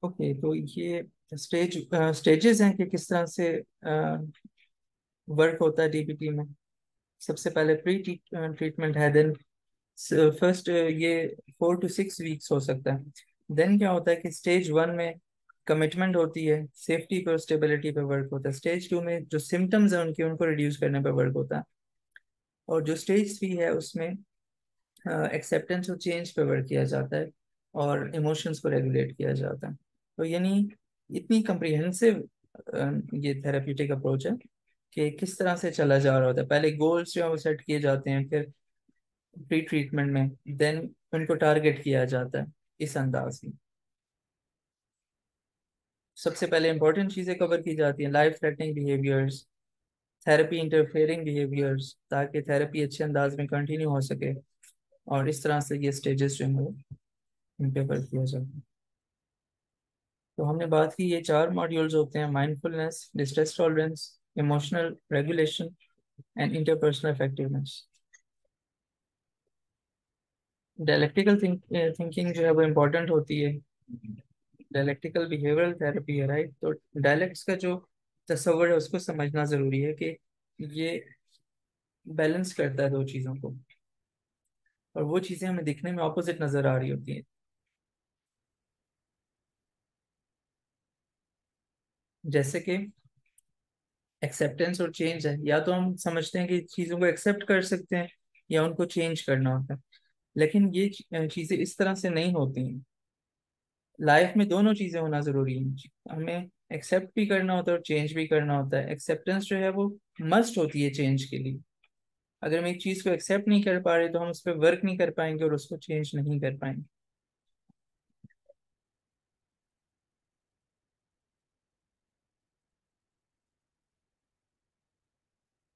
Okay, तो ये stages हैं कि किस तरह से वर्क होता है डीबीटी में। सबसे पहले प्री ट्रीटमेंट है, देन फर्स्ट ये 4 to 6 वीक्स हो सकता है। देन क्या होता है कि स्टेज 1 में कमिटमेंट होती है, सेफ्टी पर स्टेबिलिटी पे वर्क होता है। स्टेज 2 में जो सिम्टम्स हैं उनके उनको रिड्यूस करने पे वर्क होता है। और जो स्टेज 3 है उसमें एक्सेप्टेंस और चेंज पे वर्क किया जाता है और इमोशंस को रेगुलेट किया जाता है। तो यानी इतनी कम्प्रिहेंसिव ये थेरेप्यूटिक अप्रोच है कि किस तरह से चला जा रहा होता है। पहले गोल्स जो है वो सेट किए जाते हैं, फिर प्री ट्रीटमेंट में देन उनको टारगेट किया जाता है इस अंदाज में। सबसे पहले इंपॉर्टेंट चीज़ें कवर की जाती हैं, life threatening behaviours, therapy interfering behaviours, ताकि थेरेपी अच्छे अंदाज में कंटिन्यू हो सके। और इस तरह से ये स्टेजेस जो हैं वो इन पे वर्क किया जाता है। तो हमने बात की, ये 4 मॉड्यूल्स होते हैं: mindfulness, distress tolerance, emotional regulation and interpersonal effectiveness. Dialectical thinking जो है वो इम्पोर्टेंट होती है। डायलेक्टिकल बिहेवियरल थेरेपी है, राइट। तो डायलेक्ट्स का जो तस्वर है उसको समझना जरूरी है कि ये बैलेंस करता है दो चीज़ों को, और वो चीज़ें हमें दिखने में ऑपोजिट नजर आ रही होती हैं। जैसे कि एक्सेप्टेंस और चेंज है, या तो हम समझते हैं कि चीज़ों को एक्सेप्ट कर सकते हैं या उनको चेंज करना होता है। लेकिन ये चीज़ें इस तरह से नहीं होती हैं। लाइफ में दोनों चीज़ें होना ज़रूरी है। हमें एक्सेप्ट भी करना होता है और चेंज भी करना होता है। एक्सेप्टेंस जो है वो मस्ट होती है चेंज के लिए। अगर हम एक चीज़ को एक्सेप्ट नहीं कर पा रहे तो हम उस पर वर्क नहीं कर पाएंगे और उसको चेंज नहीं कर पाएंगे।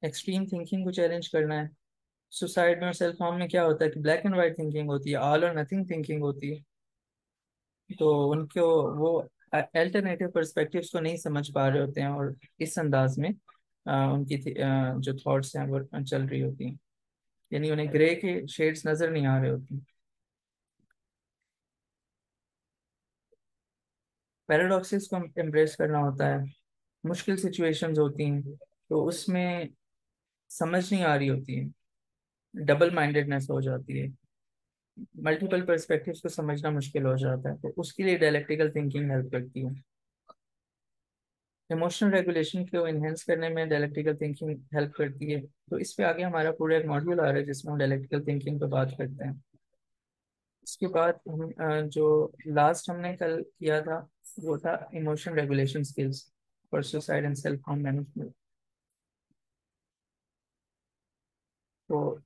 एक्सट्रीम थिंकिंग को चैलेंज करना है। सुसाइड में और सेल्फ हार्म में क्या होता है कि ब्लैक एंड वाइट थिंकिंग होती है, ऑल और नथिंग थिंकिंग होती है। तो उनको वो अल्टरनेटिव पर्सपेक्टिव्स को नहीं समझ पा रहे होते हैं, और इस अंदाज में उनकी जो थॉट्स हैं वो चल रही होती हैं। यानी उन्हें ग्रे के शेड्स नजर नहीं आ रहे होते हैं। पैराडॉक्सिस को एम्ब्रेस करना होता है। मुश्किल सिचुएशंस होती हैं तो उसमें समझ नहीं आ रही होती है, डबल माइंडेडनेस हो जाती है, मल्टीपल पर्सपेक्टिव्स को समझना मुश्किल हो जाता है। तो उसके लिए डायलेक्टिकल थिंकिंग हेल्प करती है। इमोशनल रेगुलेशन को इनहेंस करने में डायलेक्टिकल थिंकिंग हेल्प करती है। तो इस पे आगे हमारा पूरा एक मॉड्यूल आ रहा है जिसमें हम डायलेक्टिकल थिंकिंग पे बात करते हैं। इसके बाद हम जो लास्ट हमने कल किया था वो था emotion regulation skills for suicide and self harm management. तो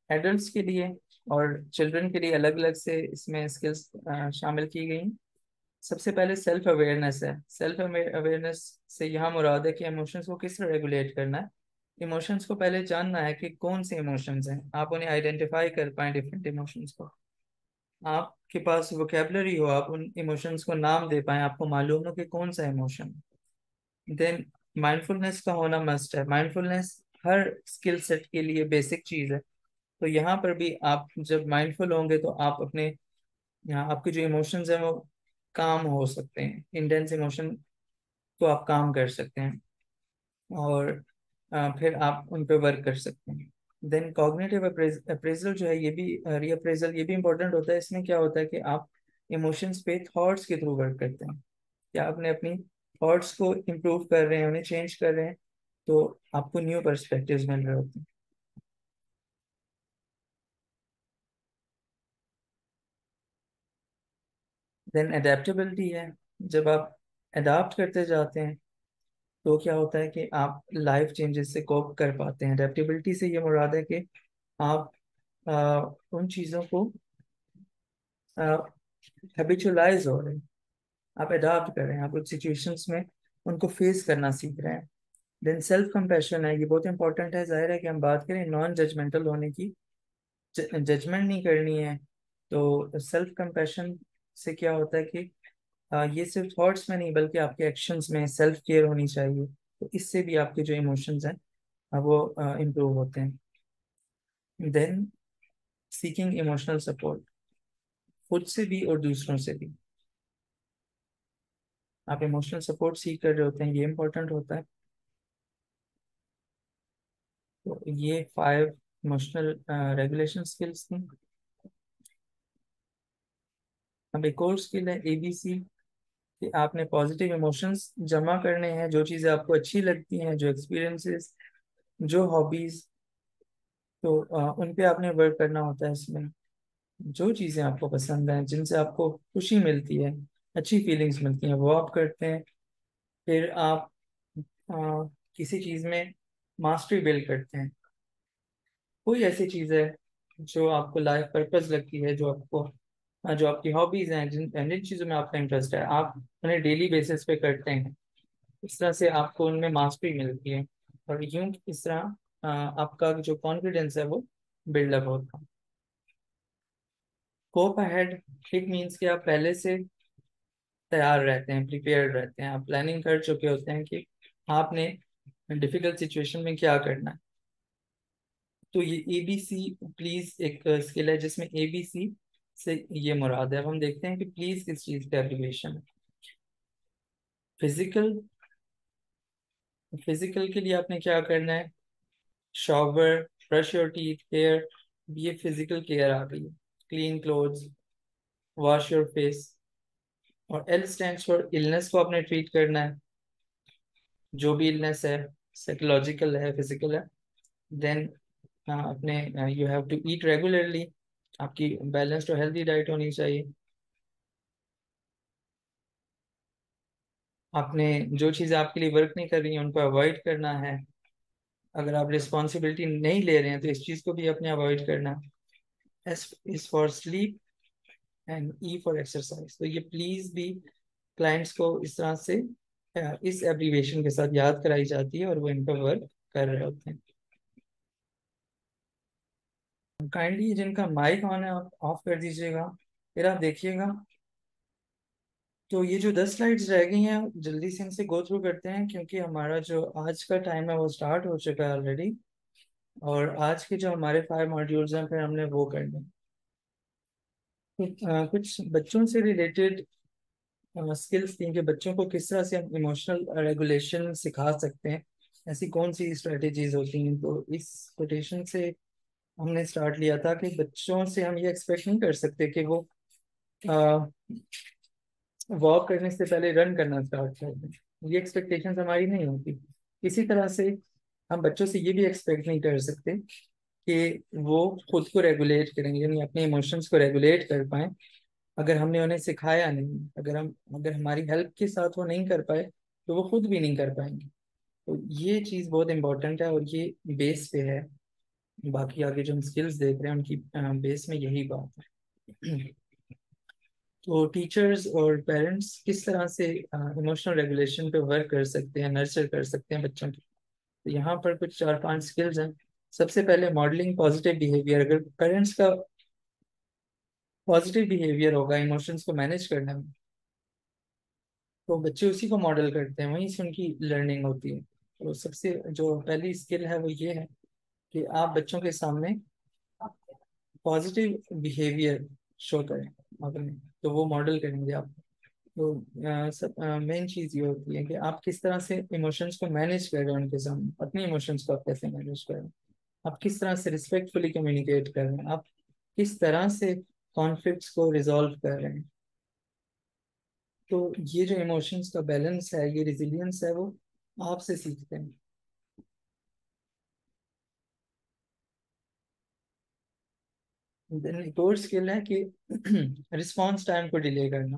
एडल्ट्स के लिए और चिल्ड्रन के लिए अलग अलग से इसमें स्किल्स शामिल की गई। सबसे पहले सेल्फ अवेयरनेस है। सेल्फ अवेयरनेस से यहाँ मुराद है कि इमोशंस को किस तरह रेगुलेट करना है। इमोशंस को पहले जानना है कि कौन से इमोशंस हैं, आप उन्हें आइडेंटिफाई कर पाए डिफरेंट इमोशंस को। आपके पास वोकेबलरी हो, आप उन इमोशंस को नाम दे पाए, आपको मालूम हो कि कौन सा इमोशन। देन माइंडफुलनेस का होना मस्ट है। माइंडफुलनेस हर स्किल सेट के लिए बेसिक चीज़ है। तो यहाँ पर भी आप जब माइंडफुल होंगे तो आप अपने यहाँ आपके जो इमोशंस हैं वो काम हो सकते हैं। इंटेंस इमोशन को आप काम कर सकते हैं, और फिर आप उन पे वर्क कर सकते हैं। देन कॉग्निटिव अप्रेजल जो है, ये भी रीअप्रेजल, ये भी इंपॉर्टेंट होता है। इसमें क्या होता है कि आप इमोशंस पे थॉट्स के थ्रू वर्क करते हैं। क्या आपने अपनी थॉट्स को इम्प्रूव कर रहे हैं, उन्हें चेंज कर रहे हैं, तो आपको न्यू पर्सपेक्टिव्स मिल रहे होते हैं। देन एडेप्टेबिलिटी है। जब आप अडाप्ट करते जाते हैं तो क्या होता है कि आप लाइफ चेंजेस से कोप कर पाते हैं। अडेप्टेबिलिटी से ये मुराद है कि आप उन चीज़ों को हैबिचुअलाइज हो रहे हैं, आप अडाप्ट कर रहे हैं, आप उन सिचुएशंस में उनको फेस करना सीख रहे हैं। देन सेल्फ कंपैशन है, ये बहुत इंपॉर्टेंट है। जाहिर है कि हम बात करें नॉन जजमेंटल होने की, जजमेंट नहीं करनी है। तो सेल्फ कंपैशन से क्या होता है कि ये सिर्फ थॉट्स में नहीं बल्कि आपके एक्शंस में सेल्फ केयर होनी चाहिए। तो इससे भी आपके जो इमोशंस हैं वो इम्प्रूव होते हैं। देन सीकिंग इमोशनल सपोर्ट, खुद से भी और दूसरों से भी। आप इमोशनल सपोर्ट सीख कर रहे होते हैं, ये इंपॉर्टेंट होता है। तो ये 5 इमोशनल रेगुलेशन स्किल्स थी। अब एक और स्किल है एबीसी, कि आपने पॉजिटिव इमोशंस जमा करने हैं, जो चीज़ें आपको अच्छी लगती हैं, जो एक्सपीरियंसेस, जो हॉबीज, तो उन पे आपने वर्क करना होता है इसमें। जो चीज़ें आपको पसंद हैं, जिनसे आपको खुशी मिलती है, अच्छी फीलिंग्स मिलती हैं, वो आप करते हैं। फिर आप किसी चीज़ में मास्टरी बिल्ड करते हैं। कोई ऐसी चीज़ है जो आपको लाइफ पर्पस लगती है, जो आपकी हॉबीज हैं, जिन चीज़ों में आपका इंटरेस्ट है, आप उन्हें डेली बेसिस पे करते हैं। इस तरह से आपको उनमें मास्टरी मिलती है, और यूं इस तरह आपका जो कॉन्फिडेंस है वो बिल्डअप होता है। कोप अहेड, इट मीन्स कि आप पहले से तैयार रहते हैं, प्रिपेयर्ड रहते हैं, आप प्लानिंग कर चुके होते हैं कि आपने डिफिकल्ट सिचुएशन में क्या करना है। तो ये एबीसी प्लीज एक स्किल है जिसमें एबीसी से ये मुराद है। अब हम देखते हैं कि प्लीज किस चीज का एब्रिविएशन है। फिजिकल, फिजिकल के लिए आपने क्या करना है? Shower, brush your teeth, hair, ये फिजिकल केयर आ गई है। Clean clothes, wash your face. और एल स्टैंड्स फॉर इलनेस को आपने ट्रीट करना है, जो भी इलनेस है, साइकोलॉजिकल है, फिजिकल है। देन अपने you have to eat regularly, आपकी बैलेंस्ड और हेल्दी डाइट होनी चाहिए। आपने जो चीज़ें आपके लिए वर्क नहीं कर रही हैं उनको अवॉइड करना है। अगर आप रिस्पॉन्सिबिलिटी नहीं ले रहे हैं तो इस चीज़ को भी अपने अवॉइड करना है। S is for sleep, and E for exercise. तो ये प्लीज भी क्लाइंट्स को इस तरह से इस एब्रीवेशन के साथ याद कराई जाती है, और वो इन पर वर्क कर रहे होते हैं। काइंडली जिनका माइक ऑन है आप ऑफ कर दीजिएगा। फिर आप देखिएगा, तो ये जो 10 स्लाइड्स रह गई हैं जल्दी से इनसे गो थ्रू करते हैं, क्योंकि हमारा जो आज का टाइम है वो स्टार्ट हो चुका है ऑलरेडी। और आज के जो हमारे 5 मॉड्यूल्स हैं फिर हमने वो करने। कुछ बच्चों से रिलेटेड स्किल्स थी कि बच्चों को किस तरह से हम इमोशनल रेगुलेशन सिखा सकते हैं, ऐसी कौन सी स्ट्रेटेजीज होती हैं। तो इस कोटेशन से हमने स्टार्ट लिया था कि बच्चों से हम ये एक्सपेक्ट नहीं कर सकते कि वो वॉक करने से पहले रन करना स्टार्ट कर दें। ये एक्सपेक्टेशंस हमारी नहीं होती। इसी तरह से हम बच्चों से ये भी एक्सपेक्ट नहीं कर सकते कि वो खुद को रेगुलेट करेंगे, यानी अपने इमोशंस को रेगुलेट कर पाए, अगर हमने उन्हें सिखाया नहीं। अगर हमारी हेल्प के साथ वो नहीं कर पाए तो वो खुद भी नहीं कर पाएंगे। तो ये चीज़ बहुत इंपॉर्टेंट है, और ये बेस पे है। बाकी आगे जो हम स्किल्स देख रहे हैं उनकी बेस में यही बात है। तो टीचर्स और पेरेंट्स किस तरह से इमोशनल रेगुलेशन पे वर्क कर सकते हैं, नर्चर कर सकते हैं बच्चों की। तो यहाँ पर कुछ 4-5 स्किल्स हैं। सबसे पहले मॉडलिंग पॉजिटिव बिहेवियर। अगर पेरेंट्स का पॉजिटिव बिहेवियर होगा इमोशंस को मैनेज करने में, तो बच्चे उसी को मॉडल करते हैं, वहीं से उनकी लर्निंग होती है। तो सबसे जो पहली स्किल है वो ये है कि आप बच्चों के सामने पॉजिटिव बिहेवियर शो करें अपने, तो वो मॉडल करेंगे आप। तो सब मेन चीज़ ये होती है कि आप किस तरह से इमोशंस को मैनेज कर रहे हैं उनके सामने, अपने इमोशंस को आप कैसे मैनेज कर रहे हैं, आप किस तरह से रिस्पेक्टफुली कम्युनिकेट कर रहे हैं, आप किस तरह से कॉन्फ्लिक्ट्स को रिजॉल्व कर रहे हैं। तो ये जो इमोशंस का बैलेंस है, ये रिजिलियंस है, वो आपसे सीखते हैं। देन एक और स्किल है कि रिस्पॉन्स टाइम को डिले करना।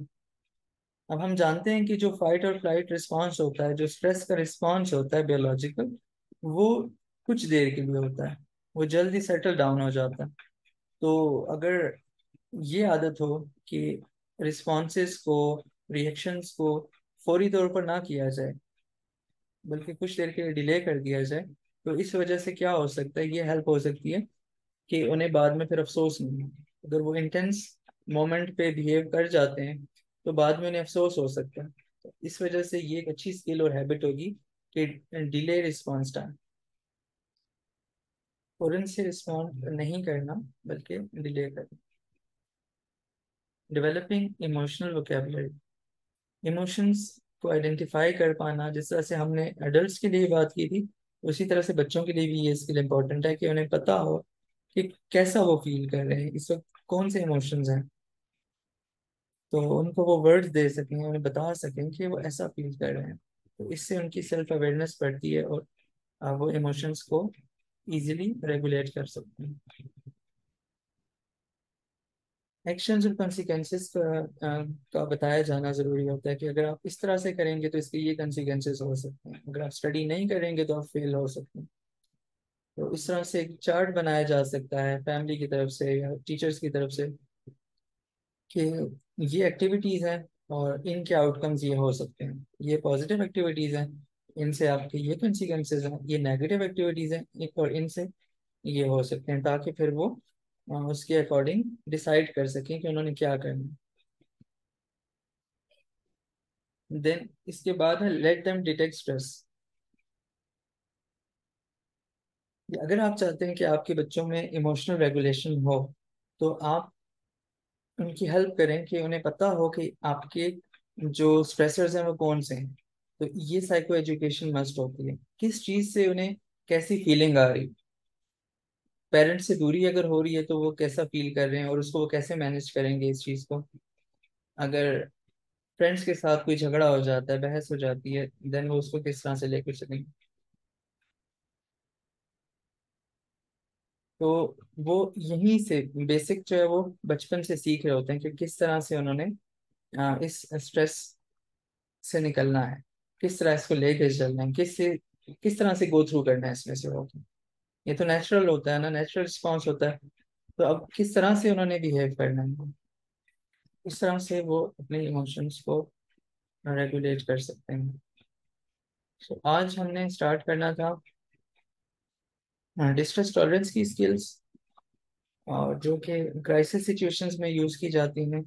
अब हम जानते हैं कि जो फाइट और फ्लाइट रिस्पॉन्स होता है, जो स्ट्रेस का रिस्पॉन्स होता है बायोलॉजिकल, वो कुछ देर के लिए होता है, वो जल्दी सेटल डाउन हो जाता है। तो अगर ये आदत हो कि रिस्पॉन्सेस को, रिएक्शंस को फौरी तौर पर ना किया जाए, बल्कि कुछ देर के लिए डिले कर दिया जाए, तो इस वजह से क्या हो सकता है, ये हेल्प हो सकती है कि उन्हें बाद में फिर अफसोस नहीं हो। अगर वो इंटेंस मोमेंट पे बिहेव कर जाते हैं तो बाद में उन्हें अफसोस हो सकता है। तो इस वजह से ये एक अच्छी स्किल और हैबिट होगी कि डिले रिस्पॉन्स टाइम, फौरन से रिस्पॉन्ड नहीं करना बल्कि डिले करना। Developing emotional vocabulary. इमोशंस को आइडेंटिफाई कर पाना, जिस तरह से हमने एडल्ट्स के लिए बात की थी, उसी तरह से बच्चों के लिए भी ये स्किल इम्पोर्टेंट है कि उन्हें पता हो कि कैसा वो फील कर रहे हैं इस वक्त, कौन से इमोशंस हैं, तो उनको वो वर्ड्स दे सकें, उन्हें बता सकें कि वो ऐसा फील कर रहे हैं। तो इससे उनकी सेल्फ अवेयरनेस बढ़ती है और वो इमोशंस को इजीली रेगुलेट कर सकते हैं। एक्शंस और कॉन्सिक्वेंसेस का बताया जाना जरूरी होता है कि अगर आप इस तरह से करेंगे तो इसके ये कॉन्सिक्वेंसेस हो सकते हैं, अगर आप स्टडी नहीं करेंगे तो आप फेल हो सकते हैं। तो इस तरह से एक चार्ट बनाया जा सकता है फैमिली की तरफ से या टीचर्स की तरफ से कि ये एक्टिविटीज हैं और इनके आउटकम्स ये हो सकते हैं, ये पॉजिटिव एक्टिविटीज हैं, इनसे आपके ये कॉन्सिक्वेंसेज हैं, ये नेगेटिव एक्टिविटीज हैं और इनसे ये हो सकते हैं, ताकि फिर वो उसके अकॉर्डिंग डिसाइड कर सकें कि उन्होंने क्या करना है। देन इसके बाद है लेट देम डिटेक्ट स्ट्रेस। अगर आप चाहते हैं कि आपके बच्चों में इमोशनल रेगुलेशन हो, तो आप उनकी हेल्प करें कि उन्हें पता हो कि आपके जो स्ट्रेसर्स हैं वो कौन से हैं। तो ये साइको एजुकेशन मस्ट होती है, किस चीज़ से उन्हें कैसी फीलिंग आ रही, पेरेंट्स से दूरी अगर हो रही है तो वो कैसा फील कर रहे हैं और उसको वो कैसे मैनेज करेंगे इस चीज़ को। अगर फ्रेंड्स के साथ कोई झगड़ा हो जाता है, बहस हो जाती है, देन वो उसको किस तरह से लेकर चलेंगे। तो वो यहीं से बेसिक जो है वो बचपन से सीख रहे होते हैं कि किस तरह से उन्होंने इस स्ट्रेस से निकलना है, किस तरह इसको लेके चलना है, किस तरह से गो थ्रू करना है इसमें से वो। ये तो नेचुरल होता है ना, नेचुरल रिस्पॉन्स होता है। तो अब किस तरह से उन्होंने बिहेव करना है, इस तरह से वो अपने इमोशंस को रेगुलेट कर सकते हैं। तो आज हमने स्टार्ट करना था डिस्ट्रेस टॉलरेंस की स्किल्स, और जो कि क्राइसिस सिचुएशंस में यूज की जाती हैं।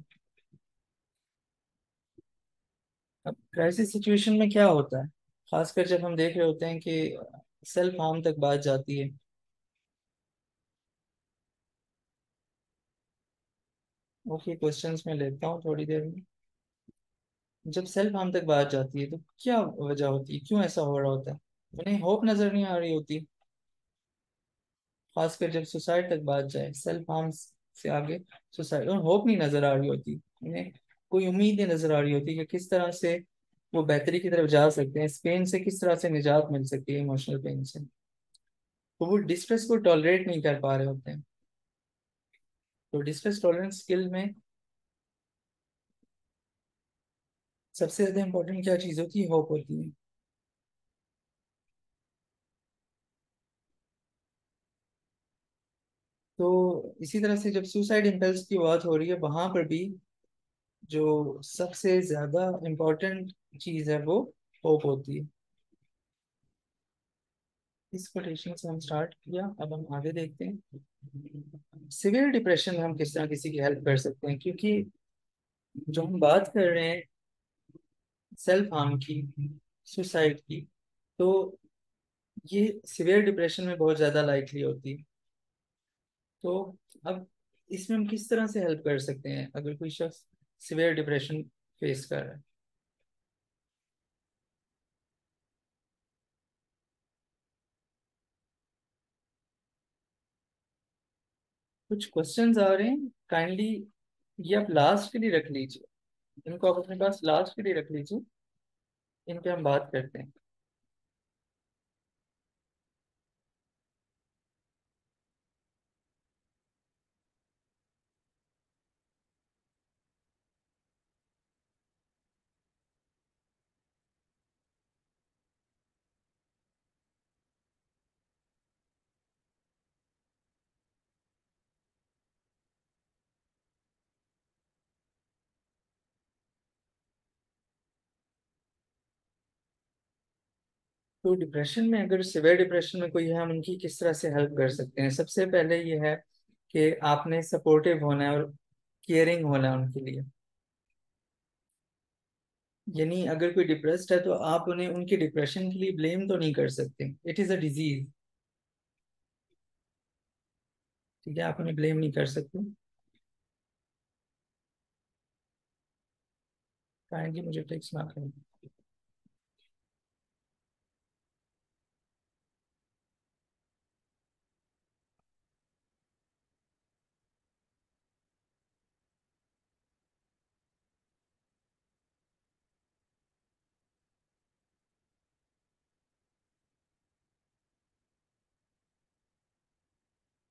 अब क्राइसिस सिचुएशन में क्या होता है, खासकर जब हम देख रहे होते हैं कि सेल्फ हार्म तक बात जाती है। ओके, क्वेश्चंस में लेता हूँ थोड़ी देर में। जब सेल्फ हार्म तक बात जाती है तो क्या वजह होती है, क्यों ऐसा हो रहा होता है, उन्हें होप नजर नहीं आ रही होती। खासकर जब सुसाइड तक बात जाए, सेल्फ हार्म से आगे सुसाइड, और होप नहीं नजर आ रही होती उन्हें, कोई उम्मीद नहीं नजर आ रही होती कि किस तरह से वो बेहतरी की तरफ जा सकते हैं, इस पेन से किस तरह से निजात मिल सकती है, इमोशनल पेन से। तो वो डिस्ट्रेस को टॉलरेट नहीं कर पा रहे होते हैं। तो डिस्ट्रेस टॉलरेंस स्किल में सबसे ज्यादा इंपॉर्टेंट क्या चीज होती है, होप होती है। तो इसी तरह से जब सुसाइड इम्पल्स की बात हो रही है, वहां पर भी जो सबसे ज्यादा इम्पोर्टेंट चीज है वो होप होती है। इस कोटेशन से हम स्टार्ट किया, अब हम आगे देखते हैं सिवियर डिप्रेशन में हम किस तरह किसी की हेल्प कर सकते हैं, क्योंकि जो हम बात कर रहे हैं सेल्फ हार्म की, सुसाइड की, तो ये सिवियर डिप्रेशन में बहुत ज्यादा लाइकली होती है। तो अब इसमें हम किस तरह से हेल्प कर सकते हैं अगर कोई शख्स सिवियर डिप्रेशन फेस कर रहा है। कुछ क्वेश्चंस आ रहे हैं, काइंडली ये आप लास्ट के लिए रख लीजिए, इनको आप अपने पास लास्ट के लिए रख लीजिए, इन पे हम बात करते हैं। तो डिप्रेशन में, अगर सिवियर डिप्रेशन में कोई है, हम उनकी किस तरह से हेल्प कर सकते हैं। सबसे पहले ये है कि आपने सपोर्टिव होना है और केयरिंग होना है उनके लिए। यानी अगर कोई डिप्रेस्ड है तो आप उन्हें उनके डिप्रेशन के लिए ब्लेम तो नहीं कर सकते, इट इज अ डिजीज। ठीक है, आप उन्हें ब्लेम नहीं कर सकते। काइंडली मुझे टेक्स्ट ना करें।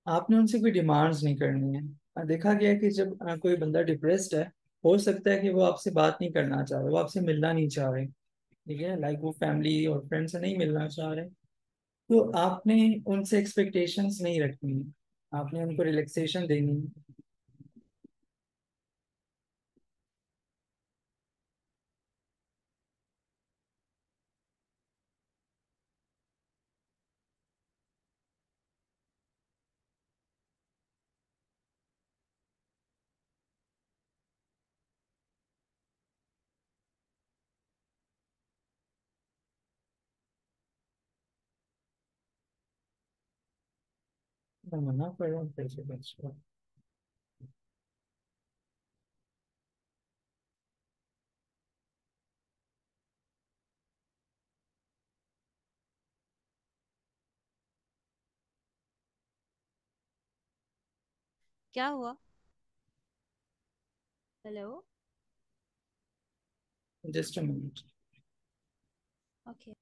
आपने उनसे कोई डिमांड्स नहीं करनी है। देखा गया है कि जब कोई बंदा डिप्रेस्ड है, हो सकता है कि वो आपसे बात नहीं करना चाह रहे, वो आपसे मिलना नहीं चाह रहे, ठीक है, लाइक वो फैमिली और फ्रेंड से नहीं मिलना चाह रहे। तो आपने उनसे एक्सपेक्टेशंस नहीं रखनी है, आपने उनको रिलैक्सेशन देनी है। मैं मना कर रहा हूँ पैसे खर्च कर। क्या हुआ? Hello. Just a minute. Okay.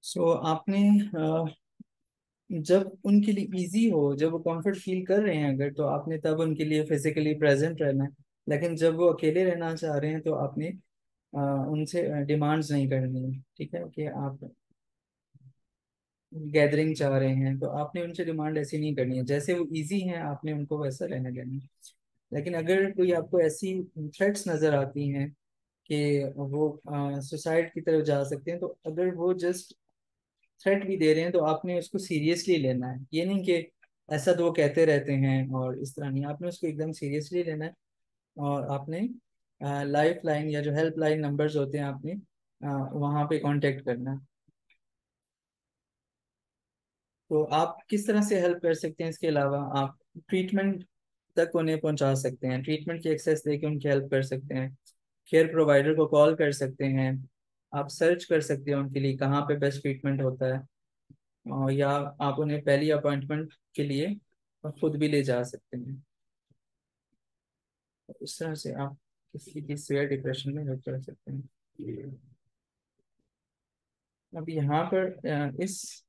So आपने जब उनके लिए इजी हो, जब वो कंफर्ट फील कर रहे हैं अगर, तो आपने तब उनके लिए फिजिकली प्रेजेंट रहना है। लेकिन जब वो अकेले रहना चाह रहे हैं तो आपने उनसे डिमांड्स नहीं करनी है, ठीक है, कि आप गैदरिंग चाह रहे हैं तो आपने उनसे डिमांड ऐसी नहीं करनी है, जैसे वो इजी हैं आपने उनको वैसा रहने देना है। लेकिन अगर कोई आपको ऐसी थ्रेट्स नजर आती हैं कि वो सुसाइड की तरफ जा सकते हैं, तो अगर वो जस्ट थ्रेट भी दे रहे हैं तो आपने उसको सीरियसली लेना है। ये नहीं कि ऐसा तो वो कहते रहते हैं और इस तरह नहीं, आपने उसको एकदम सीरियसली लेना है। और आपने लाइफ लाइन या जो हेल्प लाइन नंबर्स होते हैं, आपने वहाँ पे कांटेक्ट करना है। तो आप किस तरह से हेल्प कर सकते हैं, इसके अलावा आप ट्रीटमेंट तक उन्हें पहुंचा सकते हैं, ट्रीटमेंट की एक्सेस देके उनकी हेल्प कर सकते हैं, केयर प्रोवाइडर को कॉल कर सकते हैं, आप सर्च कर सकते हैं उनके लिए कहाँ पे बेस्ट ट्रीटमेंट होता है। और या आप उन्हें पहली अपॉइंटमेंट के लिए खुद भी ले जा सकते हैं। तो इस तरह से आप किसी की शेयर डिप्रेशन में हेल्प कर सकते हैं। अब यहाँ पर इस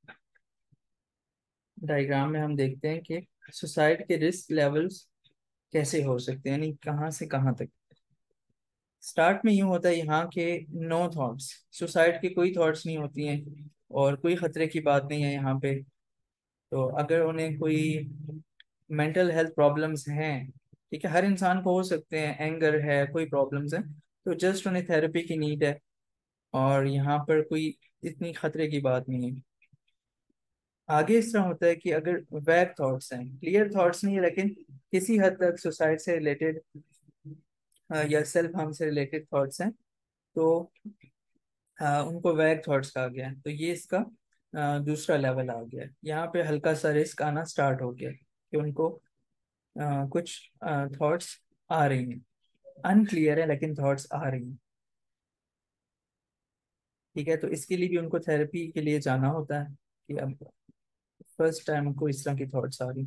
डायग्राम में हम देखते हैं कि सुसाइड के रिस्क लेवल्स कैसे हो सकते हैं, यानी कहाँ से कहाँ तक। स्टार्ट में यूँ होता है यहाँ के नो थॉट्स, सुसाइड के कोई थॉट्स नहीं होती हैं और कोई खतरे की बात नहीं है यहाँ पे। तो अगर उन्हें कोई मेंटल हेल्थ प्रॉब्लम्स हैं, ठीक है, हर इंसान को हो सकते हैं, एंगर है, कोई प्रॉब्लम्स हैं, तो जस्ट उन्हें थेरेपी की नीड है। और यहाँ पर कोई इतनी खतरे की बात नहीं है। आगे इस तरह होता है कि अगर वैग थॉट्स हैं, क्लियर थॉट्स नहीं है, लेकिन किसी हद तक सुसाइड से रिलेटेड या सेल्फ हार्म से रिलेटेड थॉट्स हैं, तो उनको वैग थॉट्स कहा गया है। तो ये इसका दूसरा लेवल आ गया है। यहाँ पे हल्का सा रिस्क आना स्टार्ट हो गया कि उनको कुछ थॉट्स आ रही हैं, अनक्लियर है लेकिन थॉट्स आ रही हैं, ठीक है। तो इसके लिए भी उनको थेरेपी के लिए जाना होता है कि अब फर्स्ट टाइम उनको इस तरह की थॉट्स आ रही।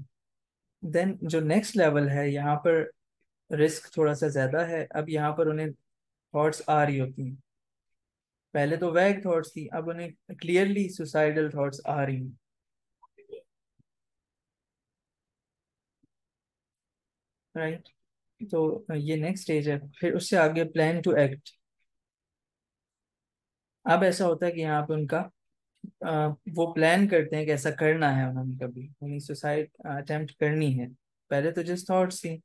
देन जो नेक्स्ट लेवल है, यहाँ पर रिस्क थोड़ा सा ज्यादा है। अब यहाँ पर उन्हें थॉट्स आ रही होती हैं, पहले तो वैग थॉट्स थी, अब उन्हें क्लियरली सुसाइडल थॉट्स आ रही हैं, राइट। तो ये नेक्स्ट स्टेज है। फिर उससे आगे प्लान टू एक्ट। अब ऐसा होता है कि यहाँ पे उनका वो प्लान करते हैं कि ऐसा करना है उन्होंने, कभी यानी सुसाइड अटेम्प्ट करनी है। पहले तो जस्ट थॉट्स थी,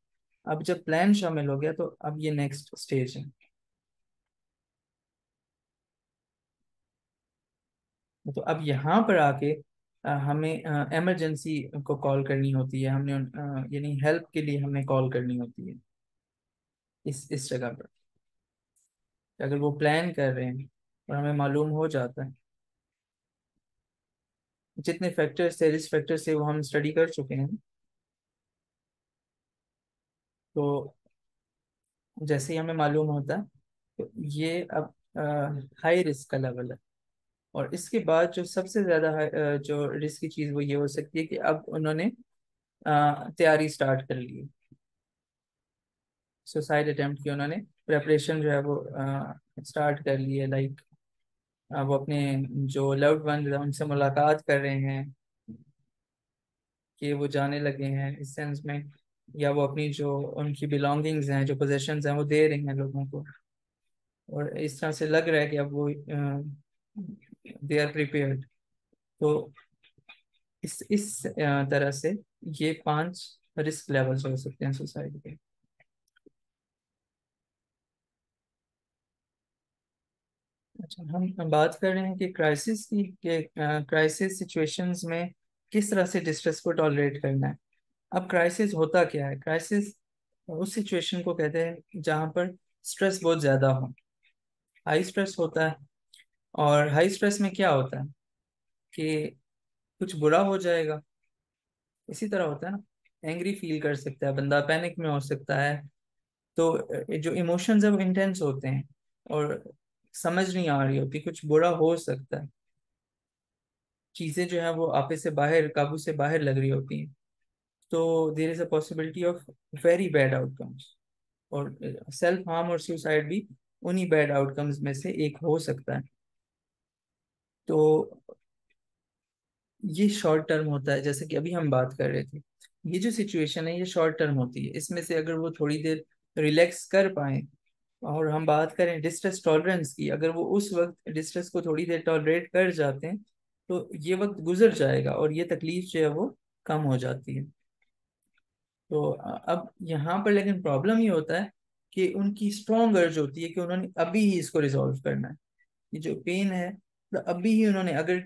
अब जब प्लान शामिल हो गया तो अब ये नेक्स्ट स्टेज है। तो अब यहाँ पर आके हमें इमरजेंसी को कॉल करनी होती है, हमने यानी हेल्प के लिए हमें कॉल करनी होती है इस जगह पर। अगर वो प्लान कर रहे हैं और हमें मालूम हो जाता है, जितने फैक्टर्स थे, रिस्क फैक्टर्स थे, वो हम स्टडी कर चुके हैं। तो जैसे ही हमें मालूम होता है, तो ये अब हाई रिस्क का लेवल है। और इसके बाद जो सबसे ज्यादा जो रिस्क की चीज वो ये हो सकती है कि अब उन्होंने तैयारी स्टार्ट कर ली, सुसाइड अटेम्प्ट की उन्होंने प्रेपरेशन जो है वो स्टार्ट कर ली है। लाइक वो अपने जो लव्ड वन है उनसे मुलाकात कर रहे हैं, कि वो जाने लगे हैं इस सेंस में, या वो अपनी जो उनकी बिलोंगिंग्स हैं, जो पोजेशंस हैं, वो दे रहे हैं लोगों को। और इस तरह से लग रहा है कि अब वो दे आर प्रिपेयर्ड। तो इस तरह से ये 5 रिस्क लेवल्स हो सकते हैं सोसाइटी के। अच्छा, हम बात कर रहे हैं कि क्राइसिस की, कि क्राइसिस सिचुएशंस में किस तरह से डिस्ट्रेस को टॉलरेट करना है। अब क्राइसिस होता क्या है? क्राइसिस उस सिचुएशन को कहते हैं जहाँ पर स्ट्रेस बहुत ज्यादा हो, हाई स्ट्रेस होता है। और हाई स्ट्रेस में क्या होता है कि कुछ बुरा हो जाएगा, इसी तरह होता है ना। एंग्री फील कर सकता है बंदा, पैनिक में हो सकता है। तो जो इमोशंस है वो इंटेंस होते हैं, और समझ नहीं आ रही होती, कुछ बुरा हो सकता है, चीजें जो है वो आपे से बाहर, काबू से बाहर लग रही होती हैं। तो there is a possibility of very bad outcomes. और सेल्फ हार्म और सुसाइड भी उन्हीं बैड आउटकम्स में से एक हो सकता है। तो ये शॉर्ट टर्म होता है, जैसे कि अभी हम बात कर रहे थे। ये जो सिचुएशन है ये शॉर्ट टर्म होती है, इसमें से अगर वो थोड़ी देर रिलैक्स कर पाए, और हम बात करें डिस्ट्रेस टॉलरेंस की, अगर वो उस वक्त डिस्ट्रेस को थोड़ी देर टॉलरेट कर जाते हैं, तो ये वक्त गुजर जाएगा और ये तकलीफ जो है वो कम हो जाती है। तो अब यहाँ पर लेकिन प्रॉब्लम ये होता है कि उनकी स्ट्रॉन्ग अर्ज होती है कि उन्होंने अभी ही इसको रिजॉल्व करना है। ये जो पेन है, तो अभी ही उन्होंने, अगर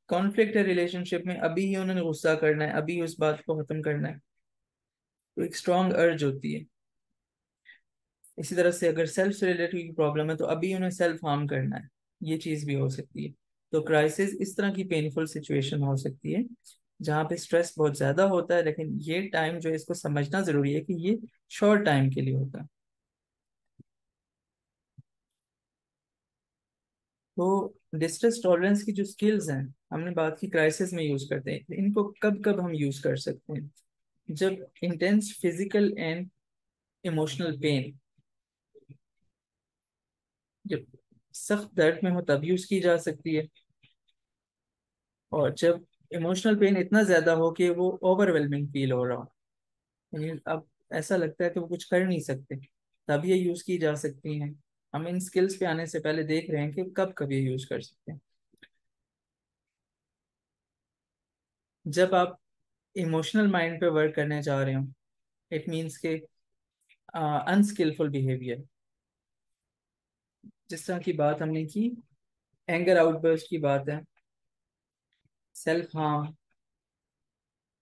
कॉन्फ्लिक्ट है रिलेशनशिप में, अभी ही उन्होंने गुस्सा करना है, अभी उस बात को खत्म करना है। तो एक स्ट्रॉन्ग अर्ज होती है। इसी तरह से अगर सेल्फ से रिलेटेड की प्रॉब्लम है, तो अभी उन्हें सेल्फ हार्म करना है, ये चीज भी हो सकती है। तो क्राइसिस इस तरह की पेनफुल सिचुएशन हो सकती है जहाँ पे स्ट्रेस बहुत ज्यादा होता है, लेकिन ये टाइम जो है इसको समझना जरूरी है कि ये शॉर्ट टाइम के लिए होता है। तो डिस्ट्रेस टॉलरेंस की जो स्किल्स हैं, हमने बात की क्राइसिस में यूज करते हैं, इनको कब कब हम यूज कर सकते हैं? जब intense physical and emotional pain, जब सख्त दर्द में हो तब यूज की जा सकती है। और जब इमोशनल पेन इतना ज्यादा हो कि वो ओवरवेलमिंग फील हो रहा हो, यानी अब ऐसा लगता है कि वो कुछ कर नहीं सकते, तब ये यूज की जा सकती हैं। हम इन स्किल्स पे आने से पहले देख रहे हैं कि कब कब ये यूज कर सकते हैं। जब आप इमोशनल माइंड पे वर्क करने जा रहे हो, इट मीन्स के अनस्किलफुल बिहेवियर, जिस तरह की बात हमने की, एंगर आउटबर्स्ट की बात है, सेल्फ हार्म,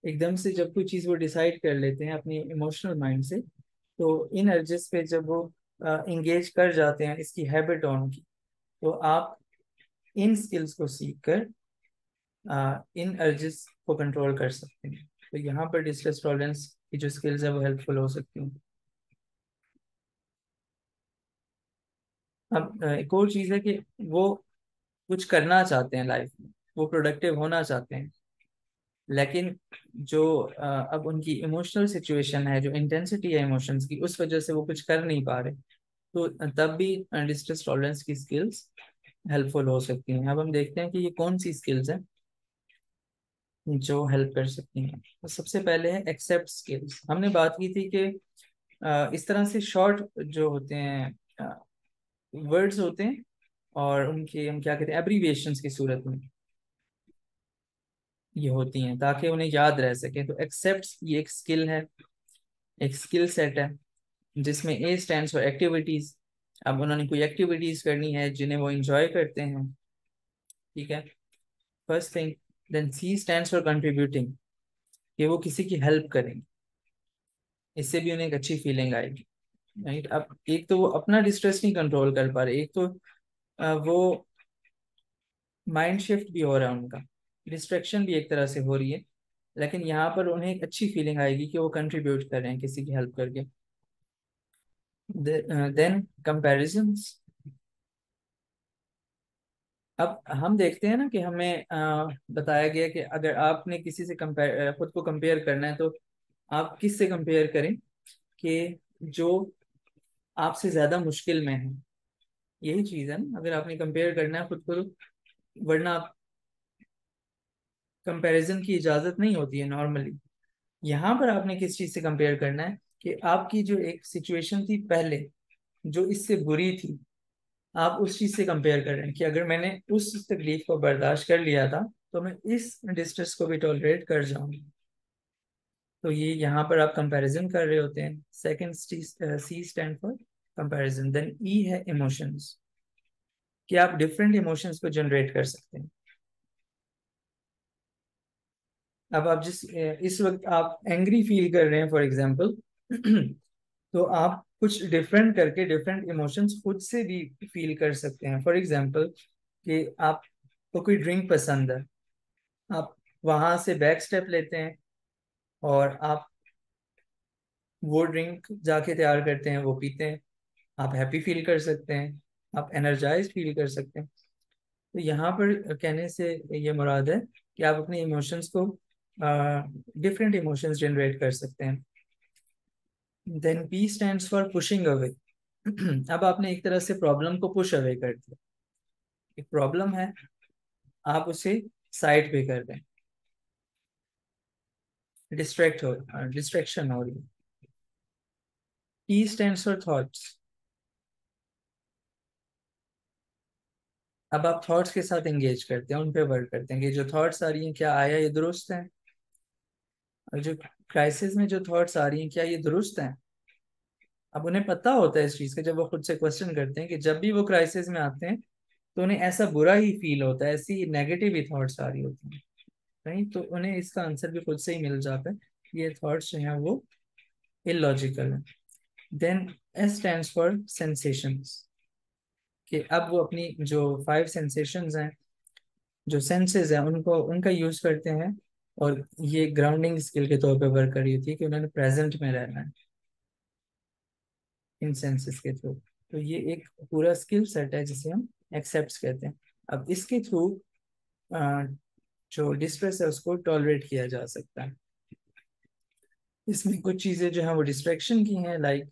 एकदम से जब कोई चीज वो डिसाइड कर लेते हैं अपनी इमोशनल माइंड से, तो इन अर्जेस पे जब वो इंगेज कर जाते हैं, इसकी हैबिट ऑन की, तो आप इन स्किल्स को सीख कर इन अर्जेस को कंट्रोल कर सकते हैं। तो यहाँ पर डिस्ट्रेस टॉलरेंस की जो स्किल्स है वो हेल्पफुल हो सकती हैं। अब एक और चीज़ है कि वो कुछ करना चाहते हैं लाइफ में, वो प्रोडक्टिव होना चाहते हैं, लेकिन जो अब उनकी इमोशनल सिचुएशन है, जो इंटेंसिटी है इमोशंस की, उस वजह से वो कुछ कर नहीं पा रहे। तो तब भी डिस्ट्रेस टॉलरेंस की स्किल्स हेल्पफुल हो सकती हैं। अब हम देखते हैं कि ये कौन सी स्किल्स हैं जो हेल्प कर सकती हैं। तो सबसे पहले है एक्सेप्ट स्किल्स। हमने बात की थी कि इस तरह से शॉर्ट जो होते हैं वर्ड्स होते हैं, और उनके हम क्या कहते हैं, एब्रीविएशंस की सूरत में ये होती हैं, ताकि उन्हें याद रह सके। तो एक्सेप्ट ये एक स्किल है, एक स्किल सेट है, जिसमें ए स्टैंड्स फॉर एक्टिविटीज। अब उन्होंने कोई एक्टिविटीज करनी है जिन्हें वो इंजॉय करते हैं, ठीक है, first thing. Then C stands for contributing, कि वो किसी की हेल्प करेंगे, इससे भी उन्हें एक अच्छी फीलिंग आएगी। राइट, अब एक तो वो अपना डिस्ट्रेस नहीं कंट्रोल कर पा रहे, एक तो वो माइंड शिफ्ट भी हो रहा है उनका, डिस्ट्रैक्शन भी एक तरह से हो रही है, लेकिन यहाँ पर उन्हें एक अच्छी फीलिंग आएगी कि वो कंट्रीब्यूट कर रहे हैं किसी की हेल्प करके। Then comparisons. अब हम देखते हैं ना कि हमें बताया गया कि अगर आपने किसी से कंपेयर, खुद को कंपेयर करना है, तो आप किस से कंपेयर करें कि जो आपसे ज्यादा मुश्किल में है। यही चीज है ना, अगर आपने कंपेयर करना है खुद को, वरना कंपैरिजन की इजाजत नहीं होती है नॉर्मली। यहाँ पर आपने किस चीज से कंपेयर करना है कि आपकी जो एक सिचुएशन थी पहले, जो इससे बुरी थी, आप उस चीज से कंपेयर कर रहे हैं कि अगर मैंने उस तकलीफ को बर्दाश्त कर लिया था, तो मैं इस डिस्ट्रेस को भी टॉलरेट कर जाऊंगी। तो ये यहाँ पर आप कंपैरिजन कर रहे होते हैं। Second, C stand for comparison. Then E है इमोशंस, कि आप डिफरेंट इमोशंस को जनरेट कर सकते हैं। अब आप इस वक्त आप एंग्री फील कर रहे हैं फॉर एग्जांपल, तो आप कुछ डिफरेंट करके डिफरेंट इमोशंस खुद से भी फील कर सकते हैं। फॉर एग्जांपल कि आपको कोई ड्रिंक पसंद है, आप वहां से बैक स्टेप लेते हैं और आप वो ड्रिंक जाके तैयार करते हैं, वो पीते हैं, आप हैप्पी फील कर सकते हैं, आप एनर्जाइज फील कर सकते हैं। तो यहाँ पर कहने से ये मुराद है कि आप अपने इमोशंस को, डिफरेंट इमोशंस जनरेट कर सकते हैं। Then P stands for pushing away. अब आपने एक तरह से प्रॉब्लम को पुश अवे कर दिया। एक प्रॉब्लम है, आप उसे साइड पे कर दें, डिस्ट्रैक्शन हो रही है। T stands for thoughts. अब आप थॉट्स के साथ एंगेज करते हैं, उन पे वर्क करते हैं कि जो थॉट्स आ रही हैं, क्या आया ये दुरुस्त है, और जो क्राइसिस में जो थॉट्स आ रही हैं, क्या ये दुरुस्त है। अब उन्हें पता होता है इस चीज का, जब वो खुद से क्वेश्चन करते हैं कि जब भी वो क्राइसिस में आते हैं, तो उन्हें ऐसा बुरा ही फील होता है, ऐसी नेगेटिव ही थॉट्स आ रही होती हैं। नहीं, तो उन्हें इसका आंसर भी खुद से ही मिल जाता है, ये थॉट्स जो हैं वो इलॉजिकल है। Then S stands for sensations, कि अब वो अपनी जो फाइव सेंसेशंस हैं, जो सेंसेस हैं, उनको उनका यूज करते हैं, और ये ग्राउंडिंग स्किल के तौर पे वर्क कर रही होती है कि उन्होंने प्रेजेंट में रहना है इन सेंसेस के थ्रू। तो ये एक पूरा स्किल सेट है जिसे हम एक्सेप्ट कहते हैं। अब इसके थ्रू जो डिस्ट्रेस है उसको टॉलरेट किया जा सकता है। इसमें कुछ चीजें जो है वो डिस्ट्रैक्शन की हैं, लाइक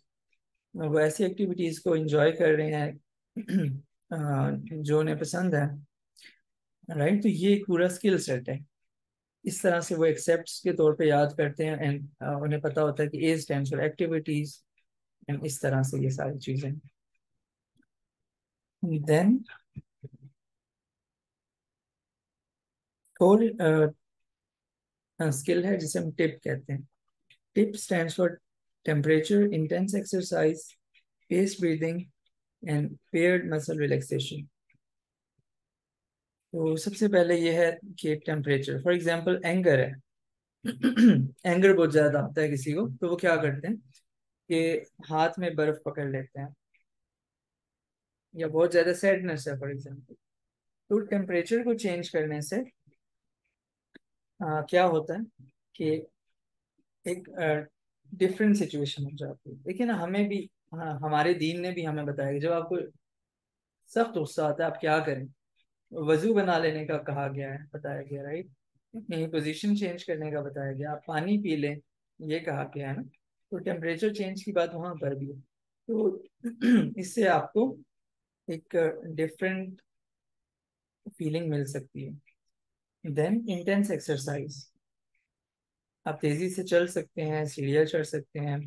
वो ऐसी एक्टिविटीज को एंजॉय कर रहे हैं जो उन्हें पसंद है। राइट, तो ये एक पूरा स्किल सेट है। इस तरह से वो एक्सेप्ट्स के तौर पे याद करते हैं, एंड उन्हें पता होता है कि ए स्टैंड्स फॉर एक्टिविटीज, एंड इस तरह से ये सारी चीजें। देन और स्किल है जिसे हम टिप कहते हैं। Tip stands for temperature, intense exercise, paced breathing, and paired muscle relaxation. तो सबसे पहले ये है कि टेम्परेचर, फॉर एग्जांपल एंगर है, एंगर बहुत ज्यादा आता है किसी को, तो वो क्या करते हैं कि हाथ में बर्फ पकड़ लेते हैं, या बहुत ज्यादा सैडनेस है फॉर एग्जांपल, तो टेम्परेचर को चेंज करने से क्या होता है कि एक डिफरेंट सिचुएशन हो जाती है। लेकिन हमें भी, हाँ, हमारे दीन ने भी हमें बताया कि जब आपको सख्त गुस्सा आता है आप क्या करें, वजू बना लेने का कहा गया है, बताया गया, राइट। नहीं, पोजीशन चेंज करने का बताया गया, आप पानी पी लें, ये कहा गया है ना। तो टेम्परेचर चेंज की बात वहां पर भी है। तो इससे आपको एक डिफरेंट फीलिंग मिल सकती है। देन इंटेंस एक्सरसाइज, आप तेजी से चल सकते हैं, सीढ़ियाँ चढ़ सकते हैं।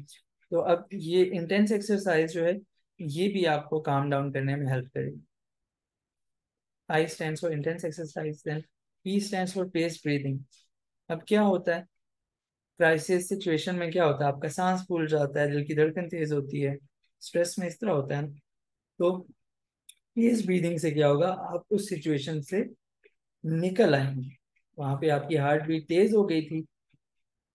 तो अब ये इंटेंस एक्सरसाइज जो है, ये भी आपको काम डाउन करने में हेल्प करेगी। I stands for intense exercise, then P stands for paced breathing. अब क्या होता है क्राइसिस सिचुएशन में, क्या होता है, आपका सांस फूल जाता है, दिल की धड़कन तेज होती है, स्ट्रेस में इस तरह होता है। तो पेस ब्रीदिंग से क्या होगा, आप उस सिचुएशन से निकल आएंगे, वहां पे आपकी हार्ट बीट तेज हो गई थी,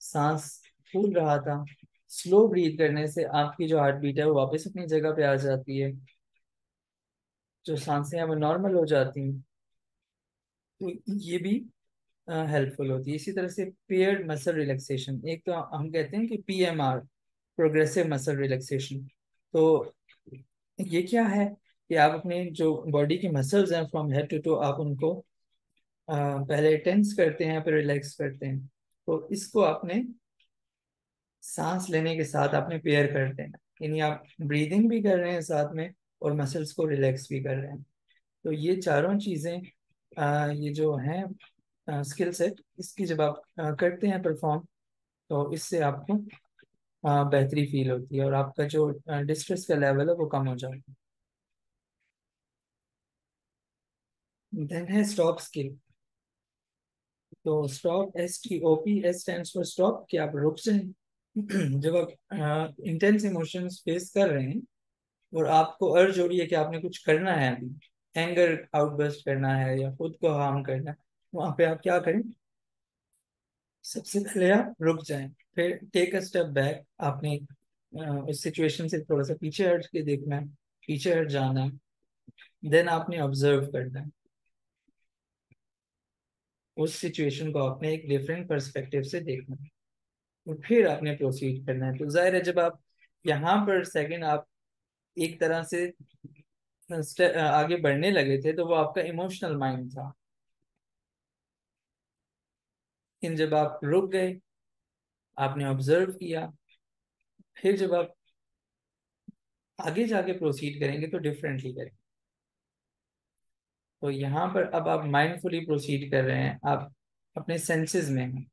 सांस फूल रहा था। स्लो ब्रीथ करने से आपकी जो हार्ट बीट है वो वापस अपनी जगह पे आ जाती है, जो सांसें हैं वो नॉर्मल हो जाती हैं। तो ये भी हेल्पफुल होती है। इसी तरह से पेयर्ड मसल रिलैक्सेशन, एक तो हम कहते हैं कि पीएमआर, प्रोग्रेसिव मसल रिलैक्सेशन। तो ये क्या है कि आप अपने जो बॉडी के मसल्स हैं फ्रॉम हेड टू टो, आप उनको पहले टेंस करते हैं फिर रिलैक्स करते हैं। तो इसको आपने सांस लेने के साथ आपने पेयर करते हैं, यानी आप ब्रीदिंग भी कर रहे हैं साथ में और मसल्स को रिलैक्स भी कर रहे हैं। तो ये चारों चीजें ये जो हैं स्किल सेट, इसकी जब आप करते हैं परफॉर्म, तो इससे आपको बेहतरी फील होती है और आपका जो डिस्ट्रेस का लेवल है वो कम हो जाता है। देन है स्टॉप स्किल। तो stop, STOP, S stands for stop, कि आप रुक जाएं। जब आप इंटेंस इमोशंस फेस कर रहे हैं और आपको अर्ज हो रही है कि आपने कुछ करना है, अभी एंगर आउटबर्स्ट करना है या खुद को हार्म करना है, वहां पे आप क्या करें? सबसे पहले आप रुक जाएं, फिर टेक अ स्टेप बैक। आपने उस सिचुएशन से थोड़ा सा पीछे हट के देखना है, पीछे हट जाना है। देन आपने ऑब्जर्व करना है उस सिचुएशन को, आपने एक डिफरेंट पर्सपेक्टिव से देखना है, और फिर आपने प्रोसीड करना है। तो जाहिर है जब आप यहाँ पर सेकंड आप एक तरह से आगे बढ़ने लगे थे तो वो आपका इमोशनल माइंड था। लेकिन जब आप रुक गए, आपने ऑब्जर्व किया, फिर जब आप आगे जाके प्रोसीड करेंगे तो डिफरेंटली करेंगे। तो यहाँ पर अब आप माइंडफुली प्रोसीड कर रहे हैं, आप अपने सेंसेस में हैं।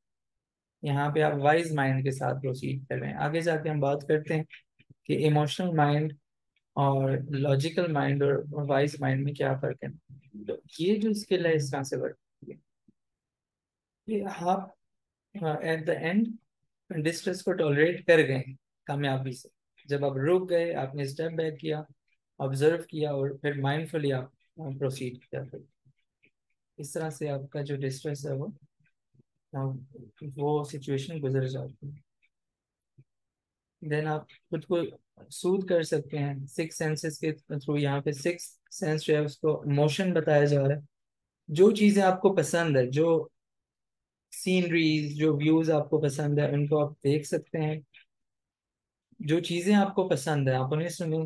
यहाँ पे आप वाइज माइंड के साथ प्रोसीड कर रहे हैं। आगे जाके हम बात करते हैं कि इमोशनल माइंड और लॉजिकल माइंड और वाइज माइंड में क्या फर्क है। तो ये जो स्किल है इस तरह से वर्क करती है कि आप एट द एंड डिस्ट्रेस को टॉलरेट कर गए कामयाबी से। जब आप रुक गए, आपने स्टेप बैक किया, ऑब्जर्व किया और फिर माइंडफुली आप प्रोसीड किया, फिर इस तरह से आपका जो डिस्ट्रेस है अ, वो सिचुएशन गुजर जाती है। देन आप खुद को सूद कर सकते हैं सिक्स सेंसेस के थ्रू। यहाँ पे सिक्स सेंस जो है उसको मोशन बताया जा रहा है। जो चीजें आपको पसंद है, जो सीनरीज, जो व्यूज आपको पसंद है, उनको आप देख सकते हैं। जो चीजें आपको पसंद है आप उन्हें सुने,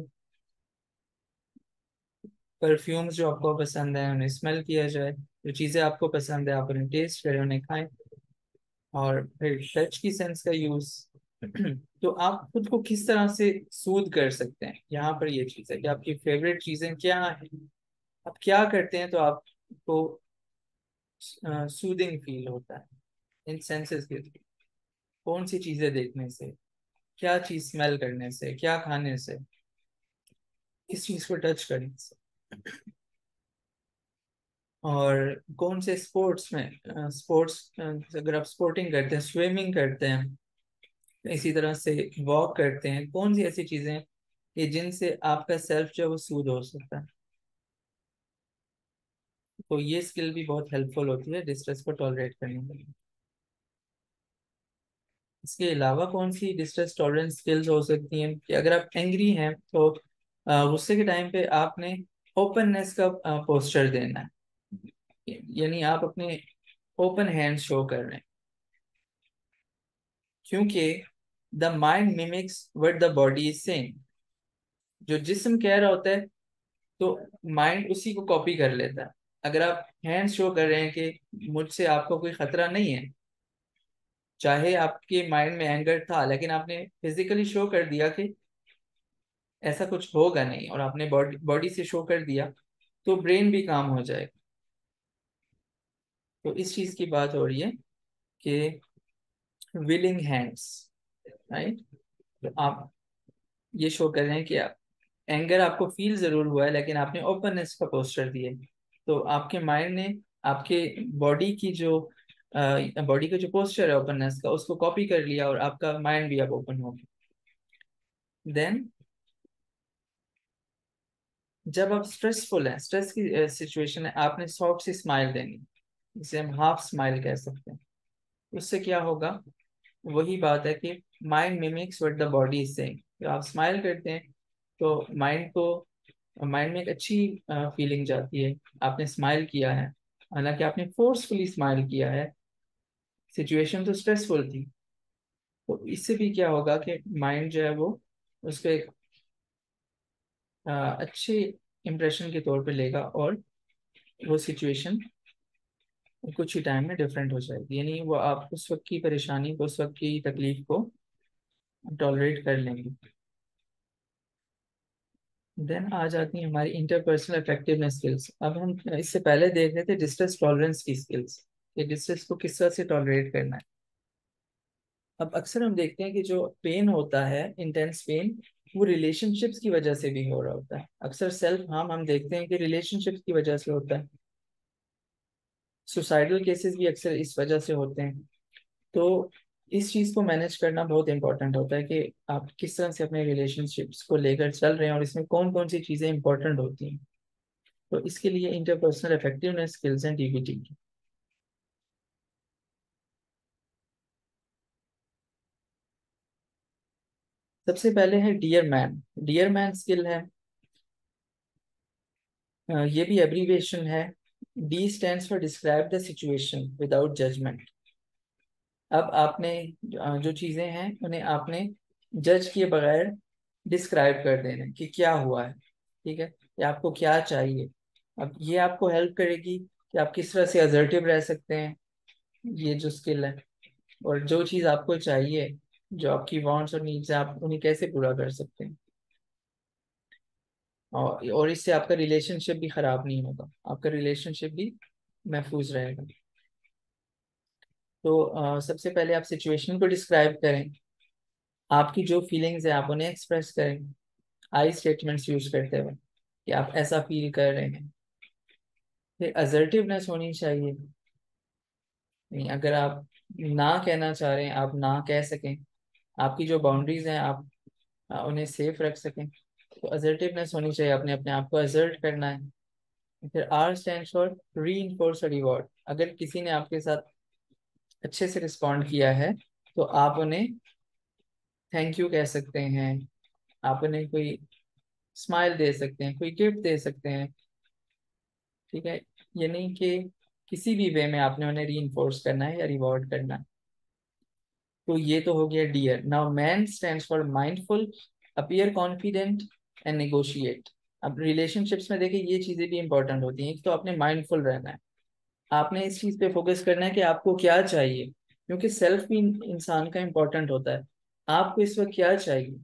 परफ्यूम्स जो आपको पसंद है उन्हें स्मेल किया जाए, जो चीजें आपको पसंद है आप उन्हें टेस्ट करें, उन्हें खाएं। और फिर टच की सेंस का यूज। तो आप खुद को किस तरह से सूद कर सकते हैं, यहाँ पर ये चीज है कि आपकी फेवरेट चीजें क्या है, आप क्या करते हैं तो आपको सूदिंग फील होता है इन सेंसेस के थ्रू। कौन सी चीजें देखने से, क्या चीज स्मेल करने से, क्या खाने से, किस चीज को टच करने से, और कौन से स्पोर्ट्स में, स्पोर्ट्स अगर आप स्पोर्टिंग करते हैं, स्विमिंग करते हैं, इसी तरह से वॉक करते हैं, कौन सी ऐसी चीजें हैं कि जिनसे आपका सेल्फ जो है वो सूद हो सकता है। तो ये स्किल भी बहुत हेल्पफुल होती है डिस्ट्रेस को टॉलरेट करने के लिए। इसके अलावा कौन सी डिस्ट्रेस टॉलरेंस स्किल्स हो सकती हैं कि अगर आप एंग्री हैं तो गुस्से के टाइम पे आपने ओपननेस का पोस्चर देना है, यानी आप अपने ओपन हैंड शो कर रहे हैं, क्योंकि the mind mimics what the body is saying. जो जिस्म कह रहा होता है तो माइंड उसी को कॉपी कर लेता है। अगर आप हैंड शो कर रहे हैं कि मुझसे आपको कोई खतरा नहीं है, चाहे आपके माइंड में एंगर था लेकिन आपने फिजिकली शो कर दिया कि ऐसा कुछ होगा नहीं, और आपने बॉडी बॉडी से शो कर दिया, तो ब्रेन भी काम हो जाएगा। तो इस चीज की बात हो रही है कि विलिंग हैंड्स, राइट। तो आप ये शो कर रहे हैं कि आप एंगर आपको फील जरूर हुआ है लेकिन आपने ओपननेस का पोस्टर दिया। तो आपके माइंड ने आपके बॉडी की जो बॉडी का जो पोस्टर है ओपननेस का, उसको कॉपी कर लिया और आपका माइंड भी अब ओपन हो गया। देन जब आप स्ट्रेसफुल हैं, स्ट्रेस की सिचुएशन है, आपने सॉफ्ट सी स्माइल देनी। जिसे हम हाफ स्माइल कह सकते हैं। उससे क्या होगा, वही बात है कि mind mimics what the body is saying. तो आप स्माइल करते हैं तो माइंड में एक अच्छी फीलिंग जाती है, आपने स्माइल किया है, हालांकि आपने फोर्सफुली स्माइल किया है, सिचुएशन तो स्ट्रेसफुल थी। तो इससे भी क्या होगा कि माइंड जो है वो उसको एक अच्छे इम्प्रेशन के तौर पे लेगा, और वो सिचुएशन कुछ ही टाइम में डिफरेंट हो जाएगी, यानी वो आप उस वक्त की परेशानी को, उस वक्त की तकलीफ को टॉलरेट कर लेंगे। देन आ जाती है हमारी इंटरपर्सनल इफेक्टिवनेस स्किल्स। अब हम इससे पहले देख रहे थे डिस्ट्रेस टॉलरेंस की स्किल्स, कि डिस्ट्रेस को किस तरह से टॉलरेट करना है। अब अक्सर हम देखते हैं कि जो पेन होता है, इंटेंस पेन, वो रिलेशनशिप्स की वजह से भी हो रहा होता है। अक्सर सेल्फ हार्म हम देखते हैं कि रिलेशनशिप्स की वजह से होता है। सुसाइडल केसेस भी अक्सर इस वजह से होते हैं। तो इस चीज को मैनेज करना बहुत इंपॉर्टेंट होता है कि आप किस तरह से अपने रिलेशनशिप्स को लेकर चल रहे हैं, और इसमें कौन कौन सी चीजें इंपॉर्टेंट होती हैं। तो इसके लिए interpersonal effectiveness skills and DBT. सबसे पहले है dear man. Dear man skill है, ये भी एब्रीविएशन है। D stands for describe the situation without judgement. अब आपने जो चीजें हैं उन्हें आपने जज किए बगैर डिस्क्राइब कर देना है कि क्या हुआ है, ठीक है, या आपको क्या चाहिए। अब ये आपको हेल्प करेगी कि आप किस तरह से असर्टिव रह सकते हैं, ये जो स्किल है। और जो चीज़ आपको चाहिए, जो आपकी वांट्स और नीड्स है, आप उन्हें कैसे पूरा कर सकते हैं। और इससे आपका रिलेशनशिप भी खराब नहीं होगा, आपका रिलेशनशिप भी महफूज रहेगा। तो सबसे पहले आप सिचुएशन को डिस्क्राइब करें, आपकी जो फीलिंग्स है आप उन्हें एक्सप्रेस करें, आई स्टेटमेंट्स यूज करते हुए कि आप ऐसा फील कर रहे हैं। फिर असर्टिवनेस होनी चाहिए, नहीं, अगर आप ना कहना चाह रहे हैं आप ना कह सकें, आपकी जो बाउंड्रीज हैं आप उन्हें सेफ रख सकें। तो असर्टिवनेस होनी चाहिए, आपने अपने आप को असर्ट करना है। फिर R stand for reinforce reward. अगर किसी ने आपके साथ अच्छे से रिस्पॉन्ड किया है तो आप उन्हें थैंक यू कह सकते हैं, आप उन्हें कोई स्माइल दे सकते हैं, कोई गिफ्ट दे सकते हैं, ठीक है। ये नहीं कि किसी भी वे में आपने उन्हें री इन्फोर्स करना है या रिवॉर्ड करना है। तो ये तो हो गया dear. Now man stands for mindful, appear confident and negotiate. अब रिलेशनशिप्स में देखिए ये चीजें भी इंपॉर्टेंट होती हैं। एक तो आपने माइंडफुल रहना है, आपने इस चीज पे फोकस करना है कि आपको क्या चाहिए, क्योंकि सेल्फ भी इंसान का इंपॉर्टेंट होता है। आपको इस वक्त क्या चाहिए,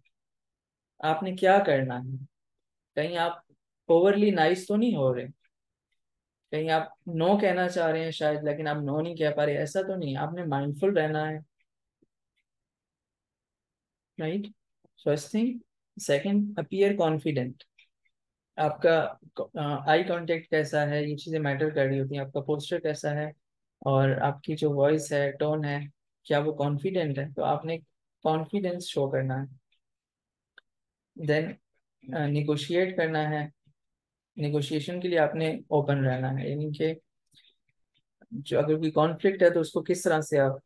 आपने क्या करना है। कहीं आप ओवरली नाइस तो नहीं हो रहे, कहीं आप नो कहना चाह रहे हैं शायद, लेकिन आप नो नहीं कह पा रहे, ऐसा तो नहीं। आपने माइंडफुल रहना है, right. First thing. Second, appear confident. आपका आई कांटेक्ट कैसा है, ये चीजें मैटर कर रही होती हैं। आपका पोस्टर कैसा है, और आपकी जो वॉइस है, टोन है, क्या वो कॉन्फिडेंट है। तो आपने कॉन्फिडेंस शो करना है। देन निगोशिएट करना है। निगोशिएशन के लिए आपने ओपन रहना है, यानी कि जो अगर कोई कॉन्फ्लिक्ट है तो उसको किस तरह से आप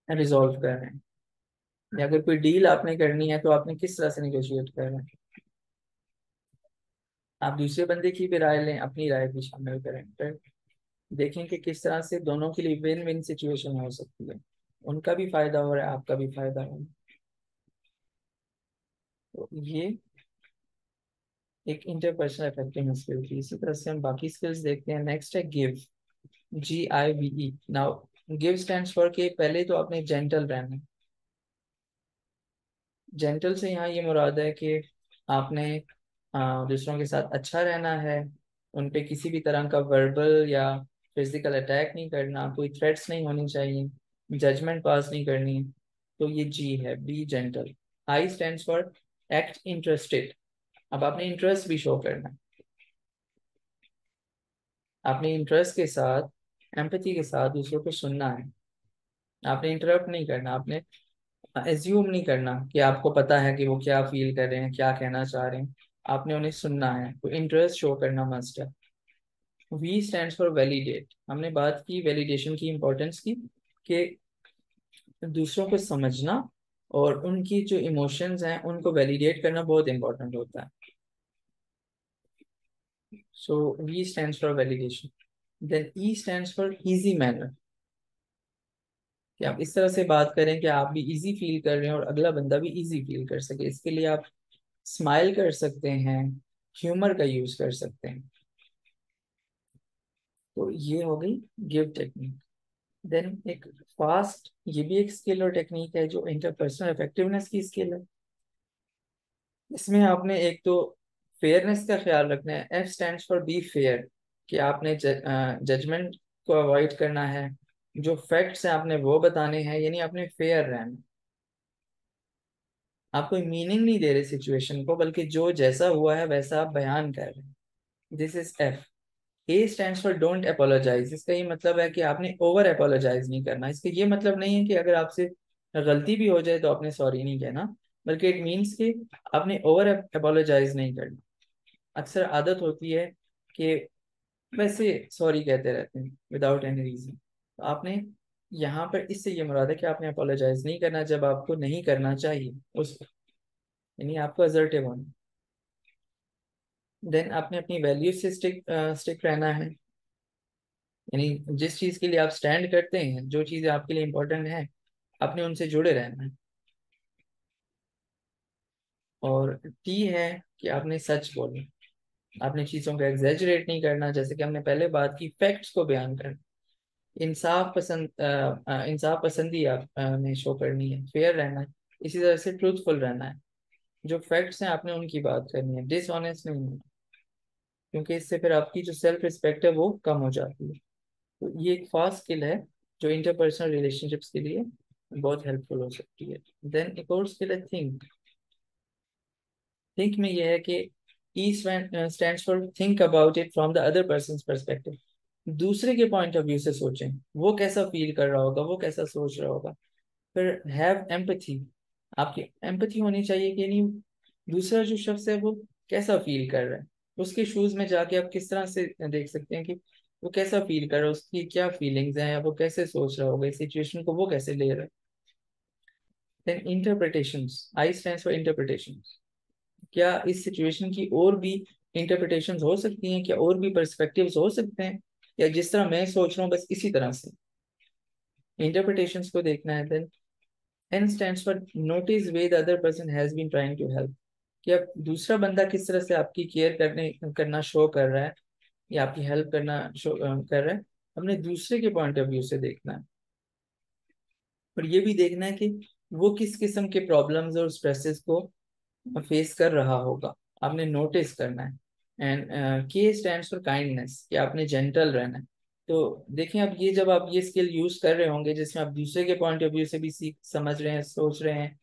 रिजॉल्व कर रहे हैं, या अगर कोई डील आपने करनी है तो आपने किस तरह से निगोशिएट कर रहे हैं। आप दूसरे बंदे की भी राय लें, अपनी राय भी शामिल करें, फिर देखें कि किस तरह से दोनों के लिए विन विन सिचुएशन हो सकती है, उनका भी फायदा हो रहा है, आपका भी फायदा हो रहा है। तो ये एक इंटरपर्सनल इफेक्टिवनेस स्किल थी। इसी तरह से हम बाकी स्किल्स देखते हैं। नेक्स्ट है give, GIVE। Now give stands for के पहले तो आपने जेंटल रहना है। जेंटल से यहाँ ये मुराद है कि आपने दूसरों के साथ अच्छा रहना है, उन पे किसी भी तरह का वर्बल या फिजिकल अटैक नहीं करना, कोई थ्रेट्स नहीं होनी चाहिए, जजमेंट पास नहीं करनी है। तो ये जी है, B gentle. I stands for act interested. अब आपने इंटरेस्ट भी शो करना है, आपने इंटरेस्ट के साथ, एम्पैथी के साथ दूसरों को सुनना है। आपने इंटरप्ट नहीं करना, आपने एज्यूम नहीं करना कि आपको पता है कि वो क्या फील कर रहे हैं, क्या कहना चाह रहे हैं। आपने उन्हें सुनना है, तो इंटरेस्ट शो करना मस्ट है। V stands for validate. हमने बात की वैलिडेशन की इम्पोर्टेंस की, कि दूसरों को समझना और उनकी जो इमोशंस हैं उनको वैलिडेट करना बहुत इंपॉर्टेंट होता है। So V stands for validation. Then E stands for easy manner, कि आप इस तरह से बात करें कि आप भी इजी फील कर रहे हैं और अगला बंदा भी इजी फील कर सके। इसके लिए आप स्माइल कर सकते हैं, ह्यूमर का यूज कर सकते हैं। तो ये हो गई गिव टेक्निक। देन एक फास्ट, ये भी एक स्किल और टेक्निक है जो इंटरपर्सनल इफेक्टिवनेस की स्किल है। इसमें आपने एक तो फेयरनेस का ख्याल रखना है। F stands for be fair, कि आपने जजमेंट को अवॉइड करना है। जो फैक्ट्स हैं आपने वो बताने हैं, यानी आपने फेयर रहना। आप कोई मीनिंग नहीं दे रहे सिचुएशन को, बल्कि जो जैसा हुआ है वैसा आप बयान कर रहे हैं। This is F. A stands for don't apologise. इसका ये मतलब है कि आपने ओवर अपोलोजाइज नहीं करना। इसका ये मतलब नहीं है कि अगर आपसे गलती भी हो जाए तो आपने सॉरी नहीं कहना, बल्कि इट मीन्स कि आपने ओवर अपोलोजाइज नहीं करना। अक्सर आदत होती है कि वैसे सॉरी कहते रहते हैं विदाउट एनी रीजन। तो आपने यहाँ पर इससे ये मुराद है कि आपने अपोलोजाइज नहीं करना जब आपको नहीं करना चाहिए उस, यानी आपको असर्टिव होना। देन आपने अपनी वैल्यूज से स्टिक रहना है, यानी जिस चीज के लिए आप स्टैंड करते हैं, जो चीजें आपके लिए इंपॉर्टेंट है, आपने उनसे जुड़े रहना है। और टी है कि आपने सच बोलना। आपने चीजों को एग्जेजरेट नहीं करना, जैसे कि हमने पहले बात की, फैक्ट्स को बयान करना। इंसाफ पसंदी आपने शो करनी है, फेयर रहना है। इसी तरह से ट्रूथफुल रहना है। जो फैक्ट्स हैं आपने उनकी बात करनी है, डिसऑनेस्ट नहीं होना, क्योंकि इससे फिर आपकी जो सेल्फ रिस्पेक्ट है वो कम हो जाती है। तो ये एक फास्ट स्किल है जो इंटरपर्सनल रिलेशनशिप्स के लिए बहुत हेल्पफुल हो सकती है। देन एक और स्किल है थिंक। थिंक में ये है कि ई stands for think about it from the other person perspective. दूसरे के पॉइंट ऑफ व्यू से सोचें, वो कैसा फील कर रहा होगा, वो कैसा सोच रहा होगा। फिर हैव एम्पैथी। आपकी एम्पैथी होनी चाहिए कि नहीं, दूसरा जो शख्स है वो कैसा फील कर रहा है, उसके शूज में जाके आप किस तरह से देख सकते हैं कि वो कैसा फील कर रहा है, उसकी क्या फीलिंग्स हैं, या वो कैसे सोच रहा होगा, इस सिचुएशन को वो कैसे ले रहा है। Then interpretations, I stands for interpretations. क्या इस सिचुएशन की और भी इंटरप्रिटेशंस हो सकती हैं, क्या और भी पर्सपेक्टिव्स हो सकते हैं, या जिस तरह मैं सोच रहा हूँ बस इसी तरह से, इंटरप्रिटेशंस को देखना है। Then N stands for notice way the other person has been trying to help. कि अब दूसरा बंदा किस तरह से आपकी केयर करना शो कर रहा है, या आपकी हेल्प करना शो कर रहा है। हमने दूसरे के पॉइंट ऑफ व्यू से देखना है, और ये भी देखना है कि वो किस किस्म के प्रॉब्लम्स और स्ट्रेसेस को फेस कर रहा होगा, आपने नोटिस करना है। एंड के स्टैंड्स फॉर काइंडनेस, कि आपने जेंटल रहना है। तो देखें, अब ये जब आप ये स्किल यूज कर रहे होंगे जिसमें आप दूसरे के पॉइंट ऑफ व्यू से भी सीख समझ रहे हैं, सोच रहे हैं,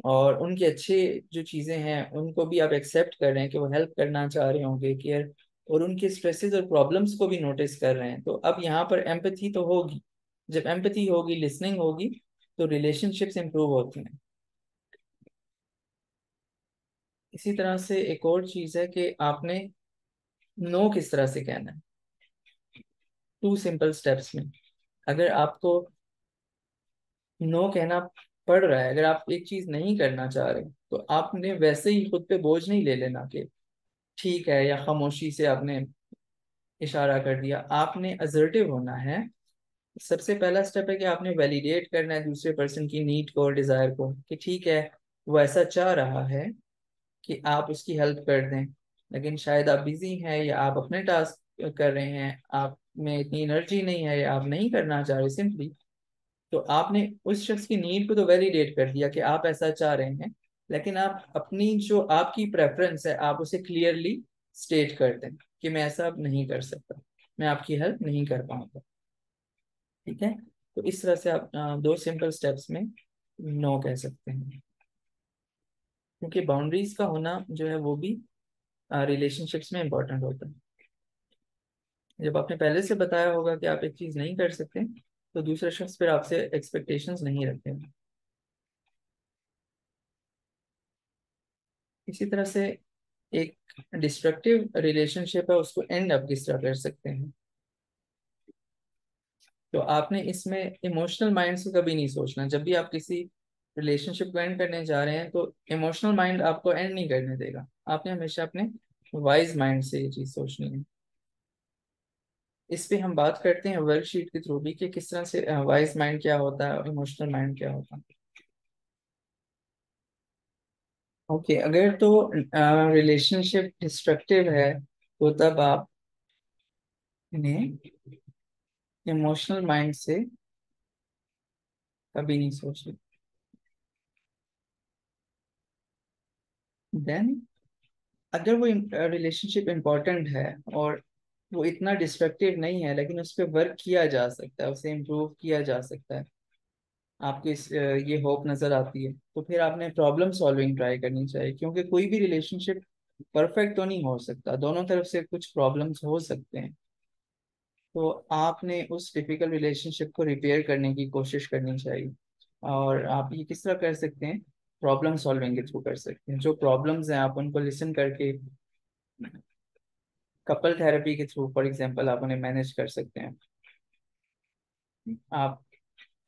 और उनके अच्छे जो चीजें हैं उनको भी आप एक्सेप्ट कर रहे हैं कि वो हेल्प करना चाह रहे होंगे, केयर, और उनके स्ट्रेसेस और प्रॉब्लम्स को भी नोटिस कर रहे हैं, तो अब यहाँ पर एम्पैथी तो होगी। जब एम्पैथी होगी, लिसनिंग होगी, तो रिलेशनशिप्स इंप्रूव होती हैं। इसी तरह से एक और चीज है कि आपने नो किस तरह से कहना है। टू सिंपल स्टेप्स में, अगर आपको नो कहना पड़ रहा है, अगर आप एक चीज नहीं करना चाह रहे, तो आपने वैसे ही खुद पे बोझ नहीं ले लेना कि ठीक है, या खामोशी से आपने इशारा कर दिया। आपने असर्टिव होना है। सबसे पहला स्टेप है कि आपने वैलिडेट करना है दूसरे पर्सन की नीड को और डिजायर को, कि ठीक है, वो ऐसा चाह रहा है कि आप उसकी हेल्प कर दें, लेकिन शायद आप बिजी हैं, या आप अपने टास्क कर रहे हैं, आप में इतनी एनर्जी नहीं है, या आप नहीं करना चाह रहे सिंपली। तो आपने उस शख्स की नीड को तो वैलिडेट कर दिया कि आप ऐसा चाह रहे हैं, लेकिन आप अपनी जो आपकी प्रेफरेंस है आप उसे क्लियरली स्टेट कर दें कि मैं ऐसा अब नहीं कर सकता, मैं आपकी हेल्प नहीं कर पाऊंगा। ठीक है। तो इस तरह से आप दो सिंपल स्टेप्स में नो कह सकते हैं, क्योंकि बाउंड्रीज का होना जो है वो भी रिलेशनशिप्स में इंपॉर्टेंट होता है। जब आपने पहले से बताया होगा कि आप एक चीज नहीं कर सकते, तो दूसरा शख्स फिर आपसे एक्सपेक्टेशंस नहीं रखेगा। इसी तरह से एक डिस्ट्रक्टिव रिलेशनशिप है उसको एंड आप किस तरह कर सकते हैं। तो आपने इसमें इमोशनल माइंड से कभी नहीं सोचना। जब भी आप किसी रिलेशनशिप को एंड करने जा रहे हैं तो इमोशनल माइंड आपको एंड नहीं करने देगा। आपने हमेशा अपने वाइज माइंड से ये चीज सोचनी है। इस पे हम बात करते हैं वर्कशीट के थ्रू भी कि किस तरह से वाइज माइंड क्या होता है और इमोशनल माइंड क्या होता है। ओके, अगर तो रिलेशनशिप डिस्ट्रक्टिव है तो तब आप इन्हें इमोशनल माइंड से कभी नहीं सोचिए। देन अगर वो रिलेशनशिप इम्पोर्टेंट है और वो इतना डिस्ट्रक्टिव नहीं है लेकिन उस पर वर्क किया जा सकता है, उसे इम्प्रूव किया जा सकता है, आपको ये होप नजर आती है, तो फिर आपने प्रॉब्लम सॉल्विंग ट्राई करनी चाहिए। क्योंकि कोई भी रिलेशनशिप परफेक्ट तो नहीं हो सकता, दोनों तरफ से कुछ प्रॉब्लम्स हो सकते हैं। तो आपने उस डिफिकल्ट रिलेशनशिप को रिपेयर करने की कोशिश करनी चाहिए। और आप ये किस तरह कर सकते हैं, प्रॉब्लम सॉल्विंग के थ्रू कर सकते हैं। जो प्रॉब्लम्स हैं आप उनको लिसन करके कपल थेरेपी के थ्रू फॉर एग्जांपल आप उन्हें मैनेज कर सकते हैं। आप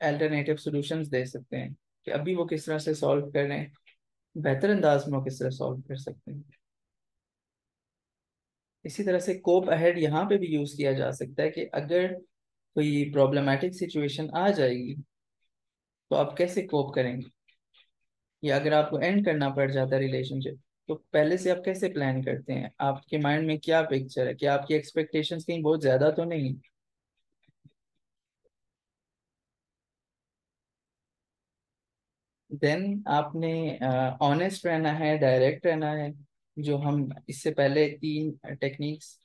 अल्टरनेटिव सॉल्यूशंस दे सकते हैं कि अभी वो किस तरह से सॉल्व कर रहे हैं, बेहतर अंदाज में वो किस तरह सॉल्व कर सकते हैं। इसी तरह से कोप अहेड यहाँ पे भी यूज किया जा सकता है कि अगर कोई प्रॉब्लमेटिक सिचुएशन आ जाएगी तो आप कैसे कोप करेंगे, या अगर आपको एंड करना पड़ जाता है रिलेशनशिप तो पहले से आप कैसे प्लान करते हैं, आपके माइंड में क्या पिक्चर है, क्या आपकी एक्सपेक्टेशंस कहीं बहुत ज्यादा तो नहीं। देन आपने ऑनेस्ट रहना है, डायरेक्ट रहना है। जो हम इससे पहले 3 टेक्निक्स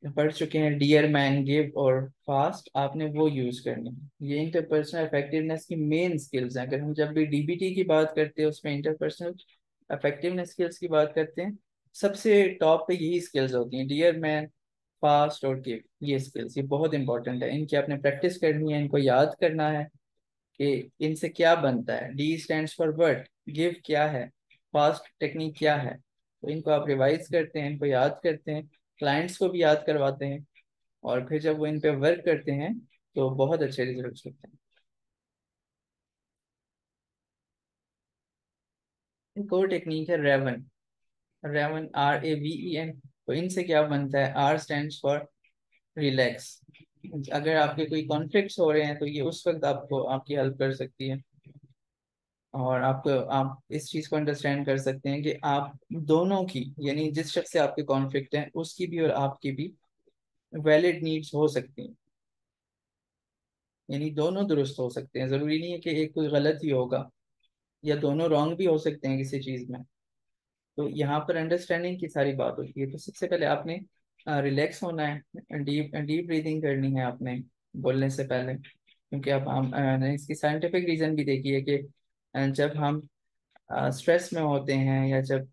पढ़ चुके हैं, डियर, मैन, गिव और फास्ट, आपने वो यूज करनी है। ये इंटरपर्सनल इफेक्टिवनेस की मेन स्किल्स हैं। अगर हम जब भी डीबीटी की बात करते हैं उसमें इंटरपर्सनल इफेक्टिवनेस स्किल्स की बात करते हैं, सबसे टॉप पे यही स्किल्स होती हैं, डियर, मैन, फास्ट और गिव। ये स्किल्स ये बहुत इंपॉर्टेंट है, इनकी आपने प्रैक्टिस करनी है, इनको याद करना है कि इनसे क्या बनता है। D stands for word, give क्या है, फास्ट टेक्निक क्या है। तो इनको आप रिवाइज करते हैं, इनको याद करते हैं, क्लाइंट्स को भी याद करवाते हैं, और फिर जब वो इन पे वर्क करते हैं तो बहुत अच्छे रिजल्ट्स होते हैं। एक और टेक्निक है रेवन। Raven, RAVEN। तो इनसे क्या बनता है, आर स्टैंड्स फॉर रिलैक्स। अगर आपके कोई कॉन्फ्लिक्ट्स हो रहे हैं तो ये उस वक्त आपको आपकी हेल्प कर सकती है। और आपको आप इस चीज को अंडरस्टैंड कर सकते हैं कि आप दोनों की, यानी जिस शख्स से आपके कॉन्फ्लिक्ट है उसकी भी और आपकी भी वैलिड नीड्स हो सकती हैं। यानी दोनों दुरुस्त हो सकते हैं, जरूरी नहीं है कि एक कोई गलत ही होगा, या दोनों रॉन्ग भी हो सकते हैं किसी चीज में। तो यहाँ पर अंडरस्टैंडिंग की सारी बात होती है। तो सबसे पहले आपने रिलैक्स होना है, डीप डीप ब्रीदिंग करनी है आपने बोलने से पहले। क्योंकि अब हम इसकी साइंटिफिक रीजन भी देखिए कि जब हम स्ट्रेस में होते हैं या जब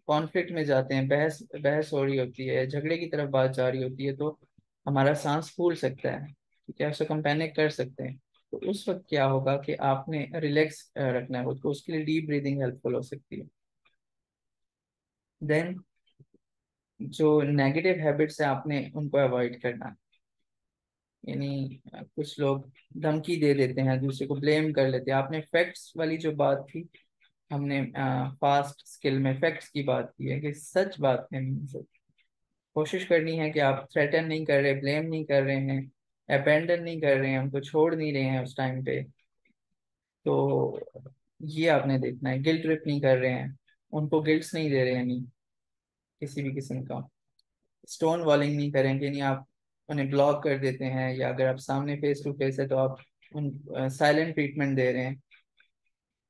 कॉन्फ्लिक्ट में जाते हैं, बहस बहस हो रही होती है, झगड़े की तरफ बात जा रही होती है, तो हमारा सांस फूल सकता है, ठीक है, उसको हम पैनिक कर सकते हैं। तो उस वक्त क्या होगा कि आपने रिलैक्स रखना है खुद को, उसके लिए डीप ब्रीदिंग हेल्पफुल हो सकती है। देन जो नेगेटिव हैबिट्स है आपने उनको अवॉइड करना है। यानी कुछ लोग धमकी दे देते हैं, दूसरे को ब्लेम कर लेते हैं। आपने फैक्ट्स वाली जो बात थी, हमने फास्ट स्किल में फैक्ट्स की बात की है कि सच बात है। कोशिश करनी है कि आप थ्रेटन नहीं कर रहे, ब्लेम नहीं कर रहे हैं, अबेंडन नहीं कर रहे हैं, उनको छोड़ नहीं रहे हैं उस टाइम पे। तो ये आपने देखना है, गिल्ट ट्रिप नहीं कर रहे हैं, उनको गिल्ट्स नहीं दे रहे हैं, नहीं किसी भी किस्म का स्टोन वॉलिंग नहीं करेंगे, नहीं आप उन्हें ब्लॉक कर देते हैं, या अगर आप सामने फेस टू फेस है तो आप उन साइलेंट ट्रीटमेंट दे रहे हैं,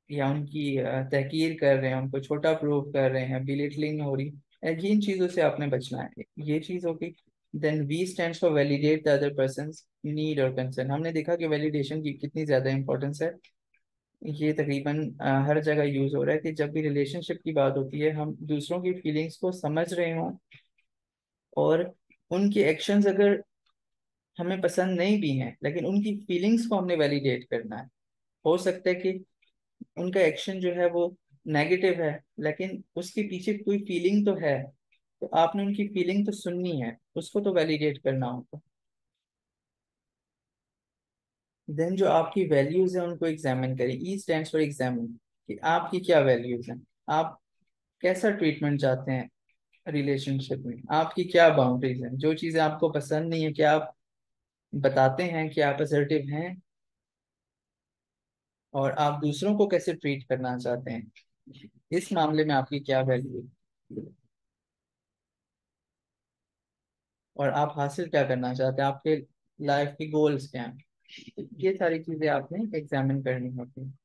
या उनकी तहकीर कर रहे हैं, उनको छोटा प्रूव कर रहे हैं, बिलिटलिंग हो रही है। इन चीज़ों से आपने बचना है। ये चीज़ होगी। Then V stands for validate the other person's need और कंसर्न। हमने देखा कि वैलिडेशन की कितनी ज़्यादा इंपॉर्टेंस है। ये तकरीबन हर जगह यूज हो रहा है कि जब भी रिलेशनशिप की बात होती है हम दूसरों की फीलिंग्स को समझ रहे हों, और उनके एक्शंस अगर हमें पसंद नहीं भी हैं लेकिन उनकी फीलिंग्स को हमने वैलिडेट करना है। हो सकता है कि उनका एक्शन जो है वो नेगेटिव है, लेकिन उसके पीछे कोई फीलिंग तो है, तो आपने उनकी फीलिंग तो सुननी है, उसको तो वैलिडेट करना होगा। देन जो आपकी वैल्यूज है उनको एग्जामिन करें। ई स्टैंड्स फॉर एग्जामिन, कि आपकी क्या वैल्यूज हैं, आप कैसा ट्रीटमेंट चाहते हैं रिलेशनशिप में, आपकी क्या बाउंड्रीज हैं, जो चीजें आपको पसंद नहीं है क्या आप बताते हैं कि आप असर्टिव हैं, और आप दूसरों को कैसे ट्रीट करना चाहते हैं, इस मामले में आपकी क्या वैल्यू है, और आप हासिल क्या करना चाहते हैं, आपके लाइफ की गोल्स क्या हैं, ये सारी चीजें आपने एग्जामिन करनी होती हैं।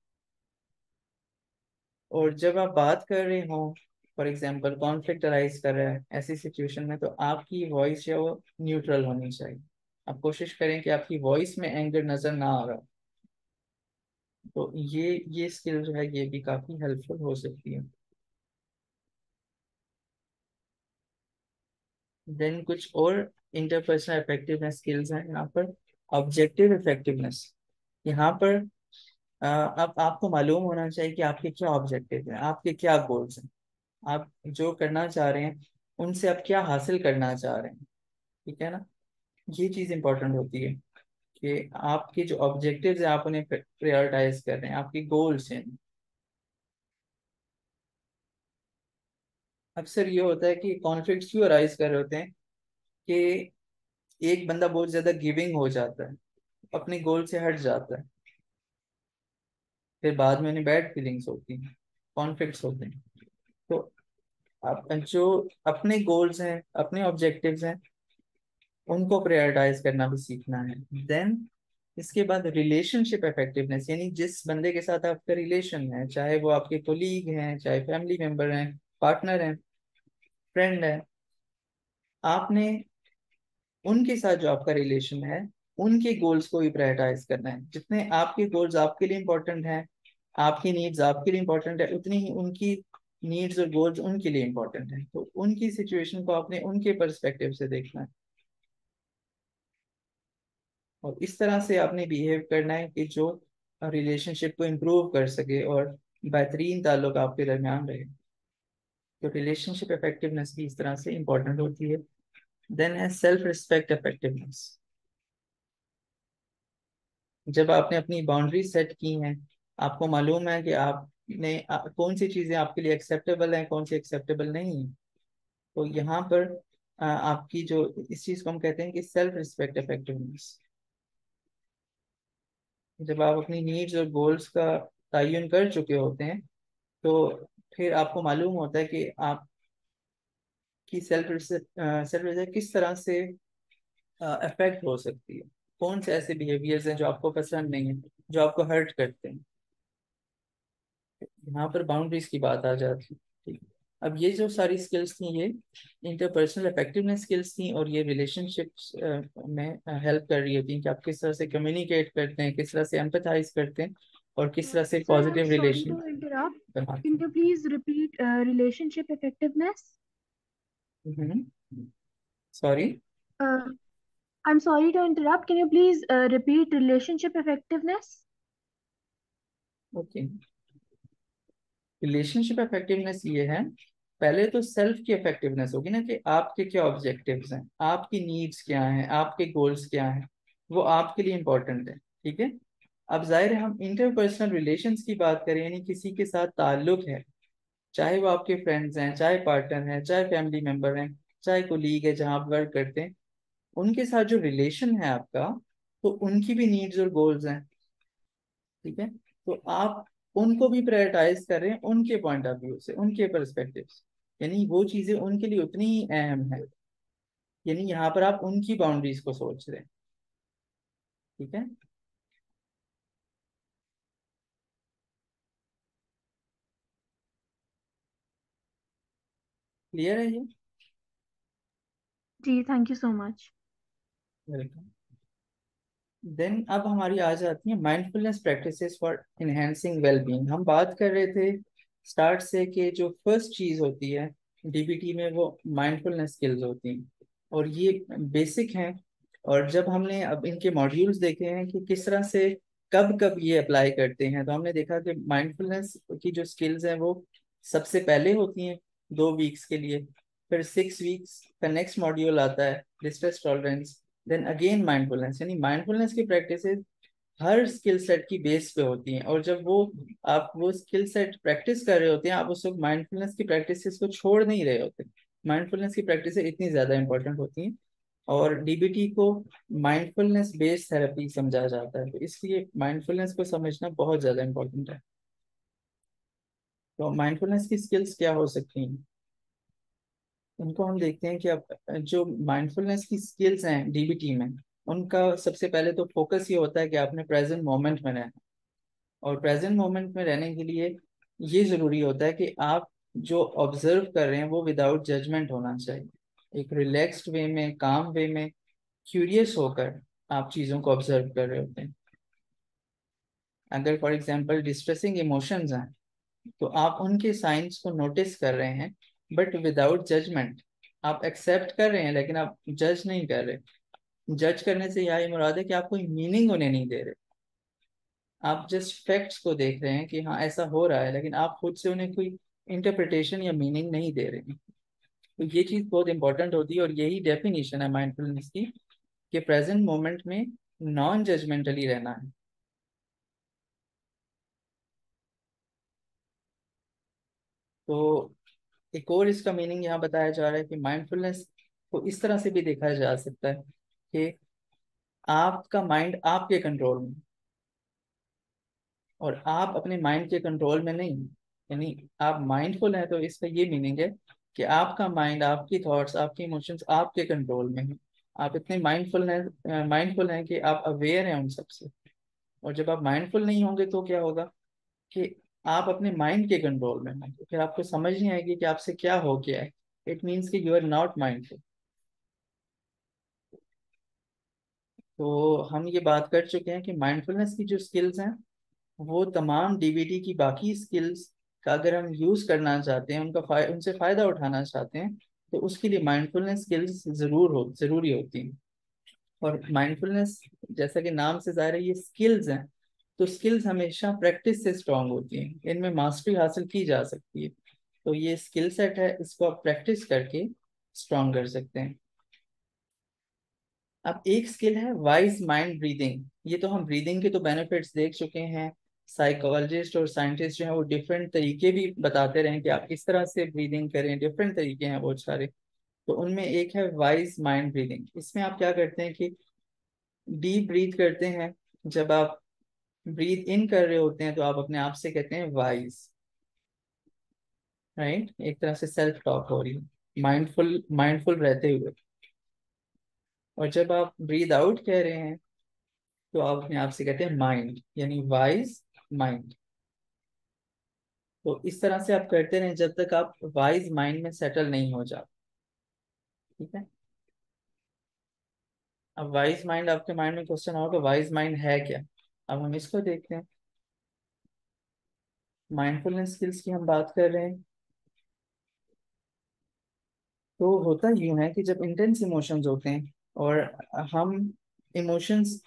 और जब आप बात कर रहे हो, फॉर एग्जांपल कॉन्फ्लिक्ट अराइज कर रहा है ऐसी सिचुएशन में, तो आपकी वॉइस जो है वो न्यूट्रल होनी चाहिए। आप कोशिश करें कि आपकी वॉइस में एंगर नजर ना आ रहा हो। तो ये स्किल जो है ये भी काफी हेल्पफुल हो सकती है। देन कुछ और इंटरपर्सनल इफेक्टिवनेस स्किल्स हैं यहाँ पर। ऑब्जेक्टिव इफेक्टिवनेस, यहाँ पर अब आपको मालूम होना चाहिए कि आपके क्या ऑब्जेक्टिव हैं, आपके क्या गोल्स हैं, आप जो करना चाह रहे हैं उनसे आप क्या हासिल करना चाह रहे हैं। ठीक है ना, ये चीज इंपॉर्टेंट होती है कि आपके जो ऑब्जेक्टिव्स हैं आप उन्हें प्रायोरिटाइज कर रहे हैं, आपकी गोल्स हैं। अक्सर ये होता है कि कॉन्फ्लिक्ट्स क्यों अराइज कर रहे होते हैं कि एक बंदा बहुत ज्यादा गिविंग हो जाता है, अपने गोल से हट जाता है, फिर बाद में उन्हें बैड फीलिंग्स होती हैं, कॉन्फ्लिक्ट्स होते हैं। तो आप जो अपने गोल्स हैं, अपने ऑब्जेक्टिव्स हैं, उनको प्रायोरिटाइज करना भी सीखना है। देन इसके बाद रिलेशनशिप इफेक्टिवनेस, यानी जिस बंदे के साथ आपका रिलेशन है, चाहे वो आपके कोलीग हैं, चाहे फैमिली मेंबर हैं, पार्टनर हैं, फ्रेंड है, आपने उनके साथ जो आपका रिलेशन है उनके गोल्स को भी प्रायोरिटाइज करना है। जितने आपके गोल्स आपके लिए इंपॉर्टेंट हैं, आपकी नीड्स आपके लिए इंपॉर्टेंट है, उतनी ही उनकी नीड्स और गोल्स उनके लिए इंपॉर्टेंट है। तो उनकी सिचुएशन को आपने उनके पर्सपेक्टिव से देखना है, और इस तरह से आपने बिहेव करना है कि जो रिलेशनशिप को इम्प्रूव कर सके और बेहतरीन ताल्लुक आपके दरमियान रहे। तो रिलेशनशिप इफेक्टिवनेस भी इस तरह से इंपॉर्टेंट होती है। देन है सेल्फ रिस्पेक्ट इफेक्टिवनेस। जब आपने अपनी बाउंड्री सेट की हैं, आपको मालूम है कि आपने कौन सी चीजें आपके लिए एक्सेप्टेबल हैं, कौन सी एक्सेप्टेबल नहीं है, तो यहाँ पर आपकी जो इस चीज को हम कहते हैं कि सेल्फ रिस्पेक्ट इफेक्टिवनेस। जब आप अपनी नीड्स और गोल्स का तयन कर चुके होते हैं, तो फिर आपको मालूम होता है कि आपकी सेल्फ रिस्पेक्ट किस तरह से अफेक्ट हो सकती है, कौन से ऐसे बिहेवियर्स हैं जो आपको पसंद नहीं है, जो आपको हर्ट करते हैं। यहाँ पर बाउंड्रीज की बात आ जाती है। ठीक। अब ये जो सारी स्किल्स थी ये इंटरपर्सनल इफेक्टिवनेस स्किल्स थी, और ये रिलेशनशिप्स में हेल्प कर रही होती हैं कि आप किस तरह से कम्युनिकेट करते हैं, किस तरह से एम्पथाइज करते हैं, और किस तरह से Sir, I'm positive sorry relation to interrupt. बनाते Can हैं। you please repeat relationship effectiveness? Sorry. Uh, I'm sorry to interrupt. Can you please repeat relationship effectiveness? Okay, relationship effectiveness ये है, पहले तो सेल्फ की इफेक्टिवनेस होगी ना, कि आपके क्या ऑब्जेक्टिव्स हैं, आपकी नीड्स क्या हैं, आपके गोल्स क्या हैं, वो आपके लिए इंपॉर्टेंट है। ठीक है। अब जाहिर है हम इंटरपर्सनल रिलेशंस की बात करें, यानी किसी के साथ ताल्लुक है, चाहे वो आपके फ्रेंड्स हैं, चाहे पार्टनर हैं, चाहे फैमिली मेंबर हैं, चाहे कोलीग है जहाँ आप वर्क करते हैं, उनके साथ जो रिलेशन है आपका, तो उनकी भी नीड्स और गोल्स हैं। ठीक है। तो आप उनको भी प्रायोरिटाइज कर रहे हैं उनके पॉइंट ऑफ व्यू से, उनके परस्पेक्टिव से, यानी वो चीजें उनके लिए उतनी ही अहम है, यानी यहाँ पर आप उनकी बाउंड्रीज को सोच रहे हैं। ठीक है। क्लियर है ये? जी, thank you so much. Welcome. Then अब हमारी आ जाती है mindfulness practices for enhancing wellbeing. हम बात कर रहे थे स्टार्ट से कि जो फर्स्ट चीज होती है डीबीटी में वो माइंडफुलनेस स्किल्स होती हैं, और ये बेसिक हैं। और जब हमने अब इनके मॉड्यूल्स देखे हैं कि किस तरह से कब कब ये अप्लाई करते हैं, तो हमने देखा कि माइंडफुलनेस की जो स्किल्स हैं वो सबसे पहले होती हैं 2 वीक्स के लिए, फिर 6 वीक्स का नेक्स्ट मॉड्यूल आता है distress tolerance, then again mindfulness. यानी माइंडफुलनेस की प्रैक्टिस हर स्किल सेट की बेस पे होती हैं, और जब वो आप वो स्किल सेट प्रैक्टिस कर रहे होते हैं, आप उस वक्त माइंडफुलनेस की प्रैक्टिस को छोड़ नहीं रहे होते। माइंडफुलनेस की प्रैक्टिस इतनी ज्यादा इंपॉर्टेंट होती हैं, और डीबीटी को माइंडफुलनेस बेस्ड थेरेपी समझा जाता है, तो इसलिए माइंडफुलनेस को समझना बहुत ज्यादा इंपॉर्टेंट है। तो माइंडफुलनेस की स्किल्स क्या हो सकती हैं, उनको हम देखते हैं कि अब जो माइंडफुलनेस की स्किल्स हैं डीबीटी में, उनका सबसे पहले तो फोकस ये होता है कि आपने प्रेजेंट मोमेंट में रहना। और प्रेजेंट मोमेंट में रहने के लिए ये जरूरी होता है कि आप जो ऑब्जर्व कर रहे हैं वो विदाउट जजमेंट होना चाहिए, एक रिलैक्स्ड वे में, काम वे में, क्यूरियस होकर आप चीज़ों को ऑब्जर्व कर रहे होते हैं। अगर फॉर एग्जांपल डिस्ट्रेसिंग इमोशंस हैं, तो आप उनके साइंस को नोटिस कर रहे हैं, बट विदाउट जजमेंट। आप एक्सेप्ट कर रहे हैं लेकिन आप जज नहीं कर रहे। जज करने से यही मुराद है कि आप कोई मीनिंग उन्हें नहीं दे रहे, आप जस्ट फैक्ट्स को देख रहे हैं कि हाँ ऐसा हो रहा है, लेकिन आप खुद से उन्हें कोई इंटरप्रिटेशन या मीनिंग नहीं दे रहे हैं। तो ये चीज़ बहुत इंपॉर्टेंट होती है, और यही डेफिनेशन है माइंडफुलनेस की, कि प्रेजेंट मोमेंट में नॉन जजमेंटली रहना है। तो एक और इसका मीनिंग यहाँ बताया जा रहा है कि माइंडफुलनेस को इस तरह से भी देखा जा सकता है कि आपका माइंड आपके कंट्रोल में, और आप अपने माइंड के कंट्रोल में नहीं। यानी आप माइंडफुल हैं तो इसका ये मीनिंग है कि आपका माइंड, आपकी थॉट्स, आपके इमोशंस आपके कंट्रोल में है। आप इतने माइंडफुल हैं कि आप अवेयर हैं उन सबसे। और जब आप माइंडफुल नहीं होंगे तो क्या होगा कि आप अपने माइंड के कंट्रोल में हैं, तो फिर आपको समझ नहीं आएगी कि आपसे क्या हो गया है। इट मीन्स कि यू आर नॉट माइंडफुल। तो हम ये बात कर चुके हैं कि माइंडफुलनेस की जो स्किल्स हैं, वो तमाम डीबीटी की बाकी स्किल्स का अगर हम यूज करना चाहते हैं, उनसे फायदा उठाना चाहते हैं, तो उसके लिए माइंडफुलनेस स्किल्स जरूरी होती हैं। और माइंडफुलनेस, जैसा कि नाम से जाहिर है ये स्किल्स हैं, तो स्किल्स हमेशा प्रैक्टिस से स्ट्रांग होती हैं, इनमें मास्टरी हासिल की जा सकती है। तो ये स्किल सेट है, इसको आप प्रैक्टिस करके स्ट्रांग कर सकते हैं। अब एक स्किल है वाइज माइंड ब्रीदिंग। ये तो हम ब्रीदिंग के तो बेनिफिट्स देख चुके हैं। साइकोलॉजिस्ट और साइंटिस्ट जो है वो डिफरेंट तरीके भी बताते रहे कि आप किस तरह से ब्रीदिंग करें, डिफरेंट तरीके हैं बहुत सारे। तो उनमें एक है वाइज माइंड ब्रीदिंग। इसमें आप क्या करते हैं कि डीप ब्रीथ करते हैं। जब आप ब्रीथ इन कर रहे होते हैं तो आप अपने आप से कहते हैं वाइज, राइट, एक तरह से सेल्फ टॉक हो रही है माइंडफुल माइंडफुल रहते हुए। और जब आप ब्रीद आउट कह रहे हैं तो आप अपने आप से कहते हैं माइंड, यानी वाइज माइंड। तो इस तरह से आप करते रहें जब तक आप वाइज माइंड में सेटल नहीं हो जाते। ठीक है। अब वाइज माइंड, आपके माइंड में क्वेश्चन होगा वाइज माइंड है क्या। अब हम इसको देखते हैं। माइंडफुलनेस स्किल्स की हम बात कर रहे हैं। तो होता यूं है कि जब इंटेंस इमोशंस होते हैं और हम इमोशंस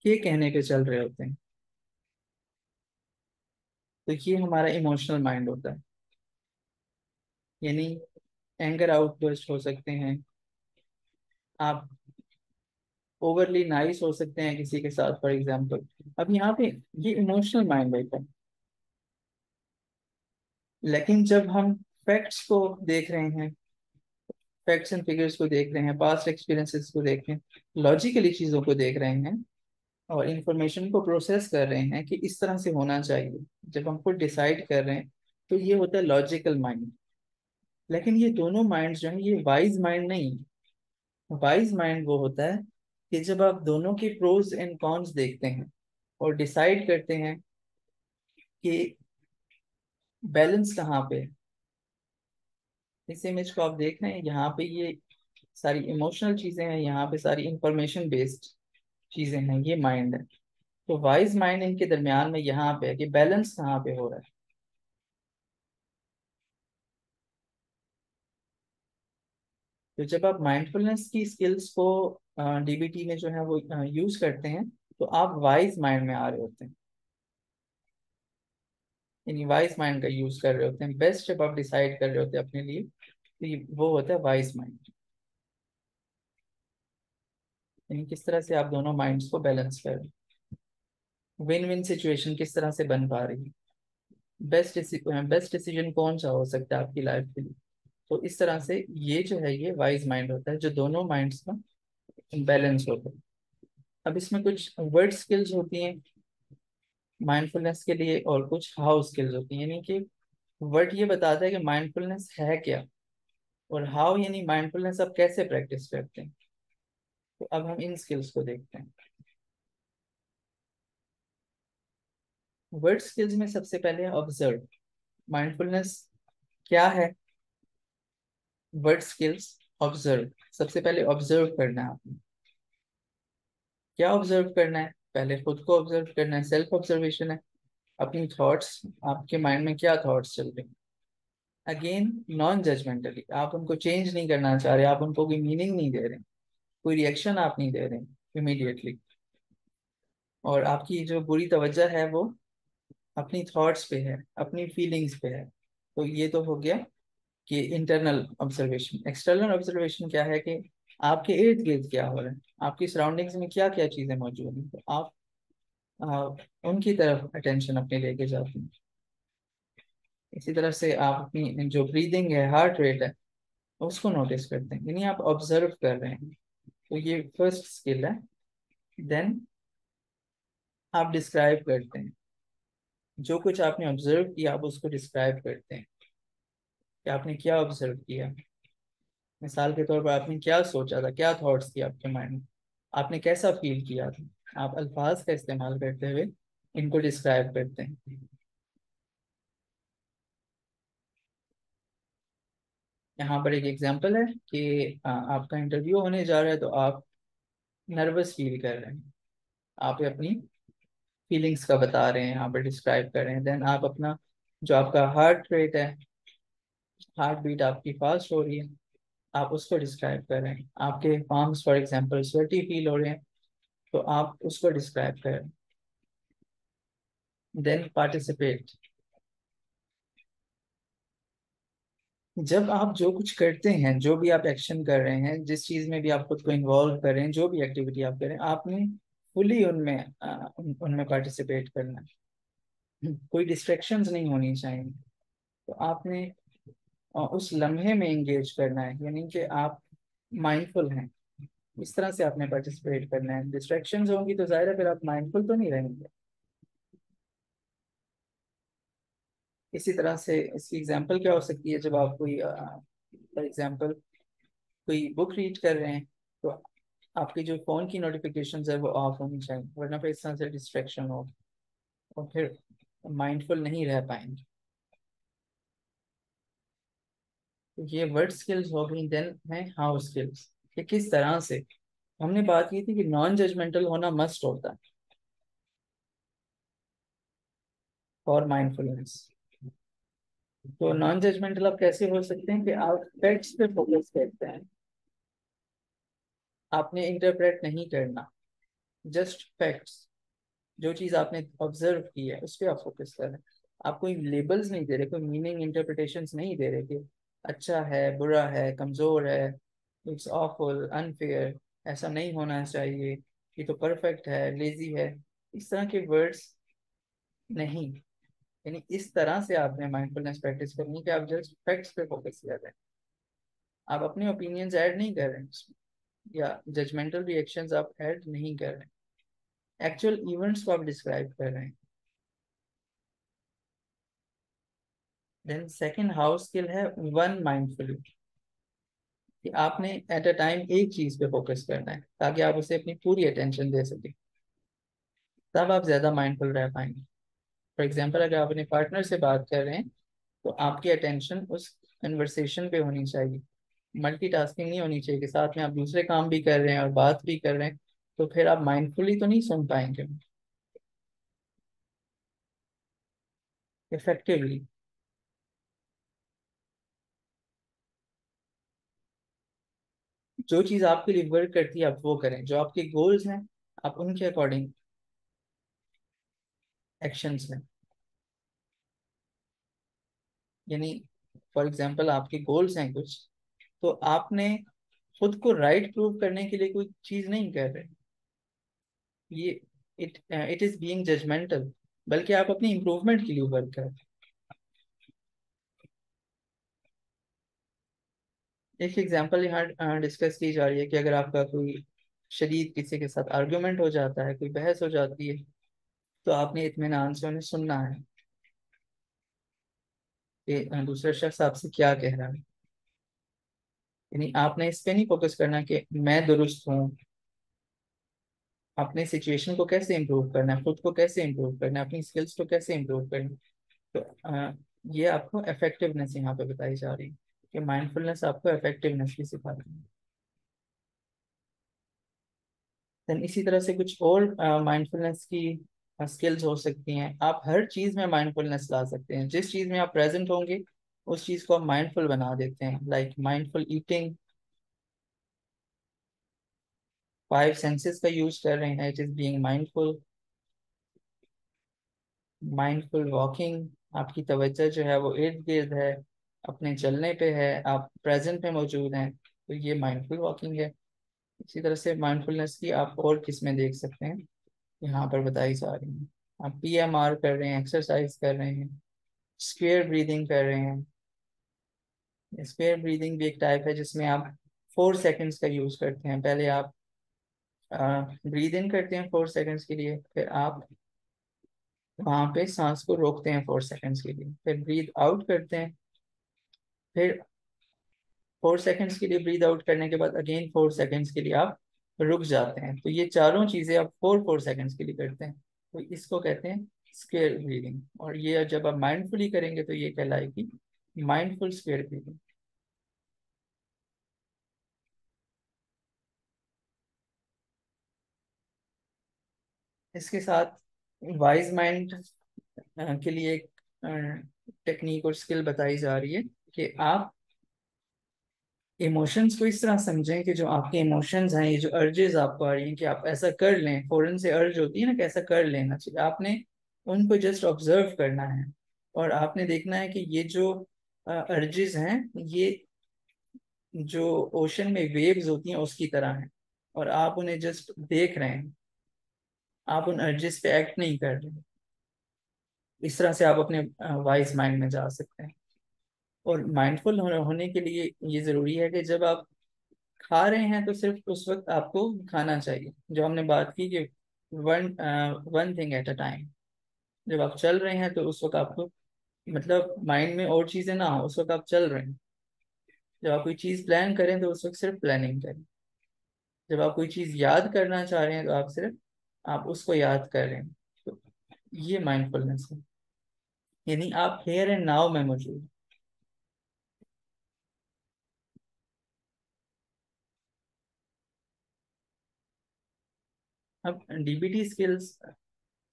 के कहने पे चल रहे होते हैं, तो ये हमारा इमोशनल माइंड होता है। यानी एंगर आउटबर्स्ट हो सकते हैं, आप ओवरली नाइस हो सकते हैं किसी के साथ फॉर एग्जांपल। अब यहाँ पे ये इमोशनल माइंड रहता है। लेकिन जब हम फैक्ट्स को देख रहे हैं, फैक्ट्स एंड फिगर्स को देख रहे हैं, पास्ट एक्सपीरियंसेस को देख रहे हैं, लॉजिकली चीज़ों को देख रहे हैं, और इंफॉर्मेशन को प्रोसेस कर रहे हैं कि इस तरह से होना चाहिए, जब हम खुद डिसाइड कर रहे हैं, तो ये होता है लॉजिकल माइंड। लेकिन ये दोनों माइंड्स जो है ये वाइज माइंड नहीं। वाइज माइंड वो होता है कि जब आप दोनों के प्रोज एंड कॉन्स देखते हैं और डिसाइड करते हैं कि बैलेंस कहाँ पे है। इस इमेज को आप देख रहे हैं, यहाँ पे ये सारी इमोशनल चीजें हैं, यहाँ पे सारी इंफॉर्मेशन बेस्ड चीजें हैं, ये माइंड है। तो वाइज माइंड इनके दरमियान में यहाँ पे है कि बैलेंस कहाँ पे हो रहा है। तो जब आप माइंडफुलनेस की स्किल्स को डीबीटी में जो है वो यूज करते हैं, तो आप वाइज माइंड में आ रहे होते हैं। यानी वाइज माइंड का यूज कर रहे होते हैं, बेस्ट जब आप डिसाइड कर रहे होते हैं अपने लिए, तो वो होता है वाइज माइंड। यानी किस तरह से आप दोनों माइंड्स को बैलेंस कर रहे हैं, विन विन सिचुएशन किस तरह से बन पा रही है, बेस्ट डिसीजन कौन सा हो सकता है आपकी लाइफ के लिए। तो इस तरह से ये जो है ये वाइज माइंड होता है, जो दोनों माइंड्स का बैलेंस होता है। अब इसमें कुछ वर्ड स्किल्स होती हैं माइंडफुलनेस के लिए, और कुछ हाउ स्किल्स होती हैं। यानी कि वर्ड ये बताता है कि माइंडफुलनेस है क्या, और हाउ यानी माइंडफुलनेस आप कैसे प्रैक्टिस करते हैं। तो अब हम इन स्किल्स को देखते हैं। वर्ड स्किल्स में सबसे पहले ऑब्जर्व। माइंडफुलनेस क्या है? Word skills observe. सबसे पहले ऑब्जर्व करना है आपने। क्या ऑब्जर्व करना है? पहले खुद को ऑब्जर्व करना है, सेल्फ ऑब्जर्वेशन है। अपनी थॉट्स, आपके माइंड में क्या थॉट्स चल रहे हैं। अगेन नॉन जजमेंटली, आप उनको चेंज नहीं करना चाह रहे, आप उनको कोई मीनिंग नहीं दे रहे, कोई रिएक्शन आप नहीं दे रहे इमीडिएटली। और आपकी जो पूरी तवज्जो है वो अपनी थॉट्स पे है, अपनी फीलिंग्स पे है। तो ये तो हो गया कि इंटरनल ऑब्जर्वेशन। एक्सटर्नल ऑब्जर्वेशन क्या है कि आपके इर्द गिर्द क्या हो रहा है, आपकी सराउंडिंग्स में क्या क्या चीजें मौजूद हैं, तो आप उनकी तरफ अटेंशन अपने लेके जाते हैं। इसी तरह से आप अपनी जो ब्रीदिंग है, हार्ट रेट है, उसको नोटिस करते हैं, यानी आप ऑब्जर्व कर रहे हैं। तो ये फर्स्ट स्किल है। देन आप डिस्क्राइब करते हैं, जो कुछ आपने ऑब्जर्व किया आप उसको डिस्क्राइब करते हैं कि आपने क्या ऑब्जर्व किया। मिसाल के तौर पर आपने क्या सोचा था, क्या थॉट्स थी आपके माइंड में, आपने कैसा फील किया था। आप अल्फाज का इस्तेमाल करते हुए इनको डिस्क्राइब करते हैं। यहाँ पर एक एग्जांपल है कि आपका इंटरव्यू होने जा रहा है, तो आप नर्वस फील कर रहे हैं, आप अपनी फीलिंग्स का बता रहे हैं, यहाँ पर डिस्क्राइब कर रहे हैं। देन आप अपना जो आपका हार्ट रेट है, हार्ट बीट आपकी फास्ट हो रही है, आप उसको डिस्क्राइब कर रहे हैं। आपके palms for example sweaty feel हो रहे हैं, तो आप उसको डिस्क्राइब कर रहे हैं। Then participate. जब आप जो कुछ करते हैं, जो भी आप एक्शन कर रहे हैं, जिस चीज में भी आप खुद को इन्वॉल्व कर रहे हैं, जो भी एक्टिविटी आप कर रहे हैं, आपने फुली उनमें उनमें पार्टिसिपेट करना है। कोई डिस्ट्रैक्शंस नहीं होनी चाहिए। तो आपने उस लम्हे में एंगेज करना है, यानी कि आप माइंडफुल हैं, इस तरह से आपने पार्टिसिपेट करना है। डिस्ट्रैक्शंस होंगी तो जाहिर है फिर आप माइंडफुल तो नहीं रहेंगे। इसी तरह से इसकी एग्जांपल क्या हो सकती है, जब आप कोई फॉर एग्जांपल कोई बुक रीड कर रहे हैं, तो आपकी जो फोन की नोटिफिकेशंस है वो ऑफ होनी चाहिए, वरना फिर इस तरह से डिस्ट्रैक्शन हो और फिर माइंडफुल नहीं रह पाएंगे। तो ये वर्ड स्किल्स हो गई। देन है हाउ स्किल्स, कि किस तरह से। हमने बात की थी कि नॉन जजमेंटल होना मस्ट होता है फॉर माइंडफुलनेस। तो नॉन जजमेंटल आप कैसे हो सकते हैं कि आप फैक्ट्स पे फोकस करते हैं, आपने इंटरप्रेट नहीं करना, जस्ट फैक्ट्स। जो चीज आपने ऑब्जर्व की है उस पर आप फोकस कर रहे हैं। आप कोई लेबल्स नहीं दे रहे, कोई मीनिंग इंटरप्रिटेशंस नहीं दे रहे कि अच्छा है, बुरा है, कमजोर है, इट्स ऑफुल, अनफेयर, ऐसा नहीं होना चाहिए, ये तो परफेक्ट है, लेजी है। इस तरह के वर्ड्स नहीं। यानी इस तरह से आपने माइंडफुलनेस प्रैक्टिस करनी है कि आप जस्ट फैक्ट्स पे फोकस कर रहे हैं, आप अपने ओपिनियंस ऐड नहीं कर रहे हैं उसमें, या जजमेंटल रिएक्शंस आप ऐड नहीं कर रहे हैं, एक्चुअल इवेंट्स को आप डिस्क्राइब कर रहे हैं। देन सेकंड हाउस स्किल है वन माइंडफुली, कि आपने एट अ टाइम एक चीज पे फोकस करना है ताकि आप उसे अपनी पूरी अटेंशन दे सकें, तब आप ज्यादा माइंडफुल रह पाएंगे। फॉर एग्जांपल अगर आप अपने पार्टनर से बात कर रहे हैं, तो आपकी अटेंशन उस कन्वर्सेशन पे होनी चाहिए, मल्टीटास्किंग नहीं होनी चाहिए कि साथ में आप दूसरे काम भी कर रहे हैं और बात भी कर रहे हैं, तो फिर आप माइंडफुली तो नहीं सुन पाएंगे इफेक्टिवली। जो चीज आपके लिए वर्क करती है आप वो करें, जो आपके गोल्स हैं आप उनके अकॉर्डिंग एक्शंस लें। यानी फॉर एग्जांपल आपके गोल्स हैं कुछ, तो आपने खुद को राइट प्रूव करने के लिए कोई चीज नहीं कर रहे। ये इट इज बीइंग जजमेंटल, बल्कि आप अपनी इम्प्रूवमेंट के लिए वर्क कर रहे हैं। एक एग्जांपल यहाँ डिस्कस की जा रही है कि अगर आपका कोई शदीद किसी के साथ आर्गुमेंट हो जाता है, कोई बहस हो जाती है, तो आपने इत्मीनान से उन्हें सुनना है कि दूसरा शख्स आपसे क्या कह रहा है। यानी आपने इस पे नहीं फोकस करना कि मैं दुरुस्त हूँ। अपने सिचुएशन को कैसे इम्प्रूव करना है, खुद को कैसे इम्प्रूव करना है, अपनी स्किल्स को कैसे इम्प्रूव करना है। तो ये आपको इफेक्टिवनेस यहाँ पे बताई जा रही है कि माइंडफुलनेस आपको इफेक्टिवनेस भी सिखाती है। देन इसी तरह से कुछ और माइंडफुलनेस की स्किल्स हो सकती हैं। आप हर चीज में माइंडफुलनेस ला सकते हैं। जिस चीज में आप प्रेजेंट होंगे उस चीज को आप माइंडफुल बना देते हैं। Like mindful eating, five senses का यूज कर रहे हैं, it is being mindful. Mindful walking, आपकी तवज्जो जो है वो इर्द गिर्द है, अपने चलने पे है, आप प्रेजेंट में मौजूद हैं, तो ये माइंडफुल वॉकिंग है। इसी तरह से माइंडफुलनेस की आप और किस्में देख सकते हैं, यहाँ पर बताई जा रही हैं। आप PMR कर रहे हैं, एक्सरसाइज कर रहे हैं, स्क्वेयर ब्रीदिंग कर रहे हैं। स्क्वेयर ब्रीदिंग भी एक टाइप है जिसमें आप 4 सेकंड्स का यूज करते हैं। पहले आप ब्रीद इन करते हैं 4 सेकंड्स के लिए, फिर आप वहां पे सांस को रोकते हैं 4 सेकंड्स के लिए, फिर ब्रीद आउट करते हैं, फिर 4 सेकंड्स के लिए ब्रीद आउट करने के बाद अगेन 4 सेकंड्स के लिए आप रुक जाते हैं। तो ये चारों चीजें आप 4 4 सेकंड्स के लिए करते हैं, तो इसको कहते हैं स्क्वेयर ब्रीदिंग। और ये जब आप माइंडफुली करेंगे तो ये कहलाएगी माइंडफुल स्क्वेयर ब्रीदिंग। इसके साथ वाइज माइंड के लिए एक टेक्निक और स्किल बताई जा रही है कि आप इमोशंस को इस तरह समझें कि जो आपके इमोशंस हैं, ये जो अर्जेस आपको आ रही हैं कि आप ऐसा कर लें, फौरन से अर्ज होती है ना कि ऐसा कर लेना चाहिए, आपने उनको जस्ट ऑब्जर्व करना है। और आपने देखना है कि ये जो अर्जेस हैं, ये जो ओशन में वेव्स होती हैं उसकी तरह हैं, और आप उन्हें जस्ट देख रहे हैं, आप उन अर्जेस पे एक्ट नहीं कर रहे। इस तरह से आप अपने वाइज माइंड में जा सकते हैं। और माइंडफुल होने के लिए ये जरूरी है कि जब आप खा रहे हैं तो सिर्फ उस वक्त आपको खाना चाहिए, जो हमने बात की कि one one thing at a time. जब आप चल रहे हैं तो उस वक्त आपको, मतलब माइंड में और चीजें ना हो, उस वक्त आप चल रहे हैं। जब आप कोई चीज प्लान करें तो उस वक्त सिर्फ प्लानिंग करें। जब आप कोई चीज याद करना चाह रहे हैं तो आप सिर्फ आप उसको याद कर रहे हैं। तो ये माइंडफुलनेस है, यानी आप हेयर एंड नाउ में मौजूद हैं। अब DBT स्किल्स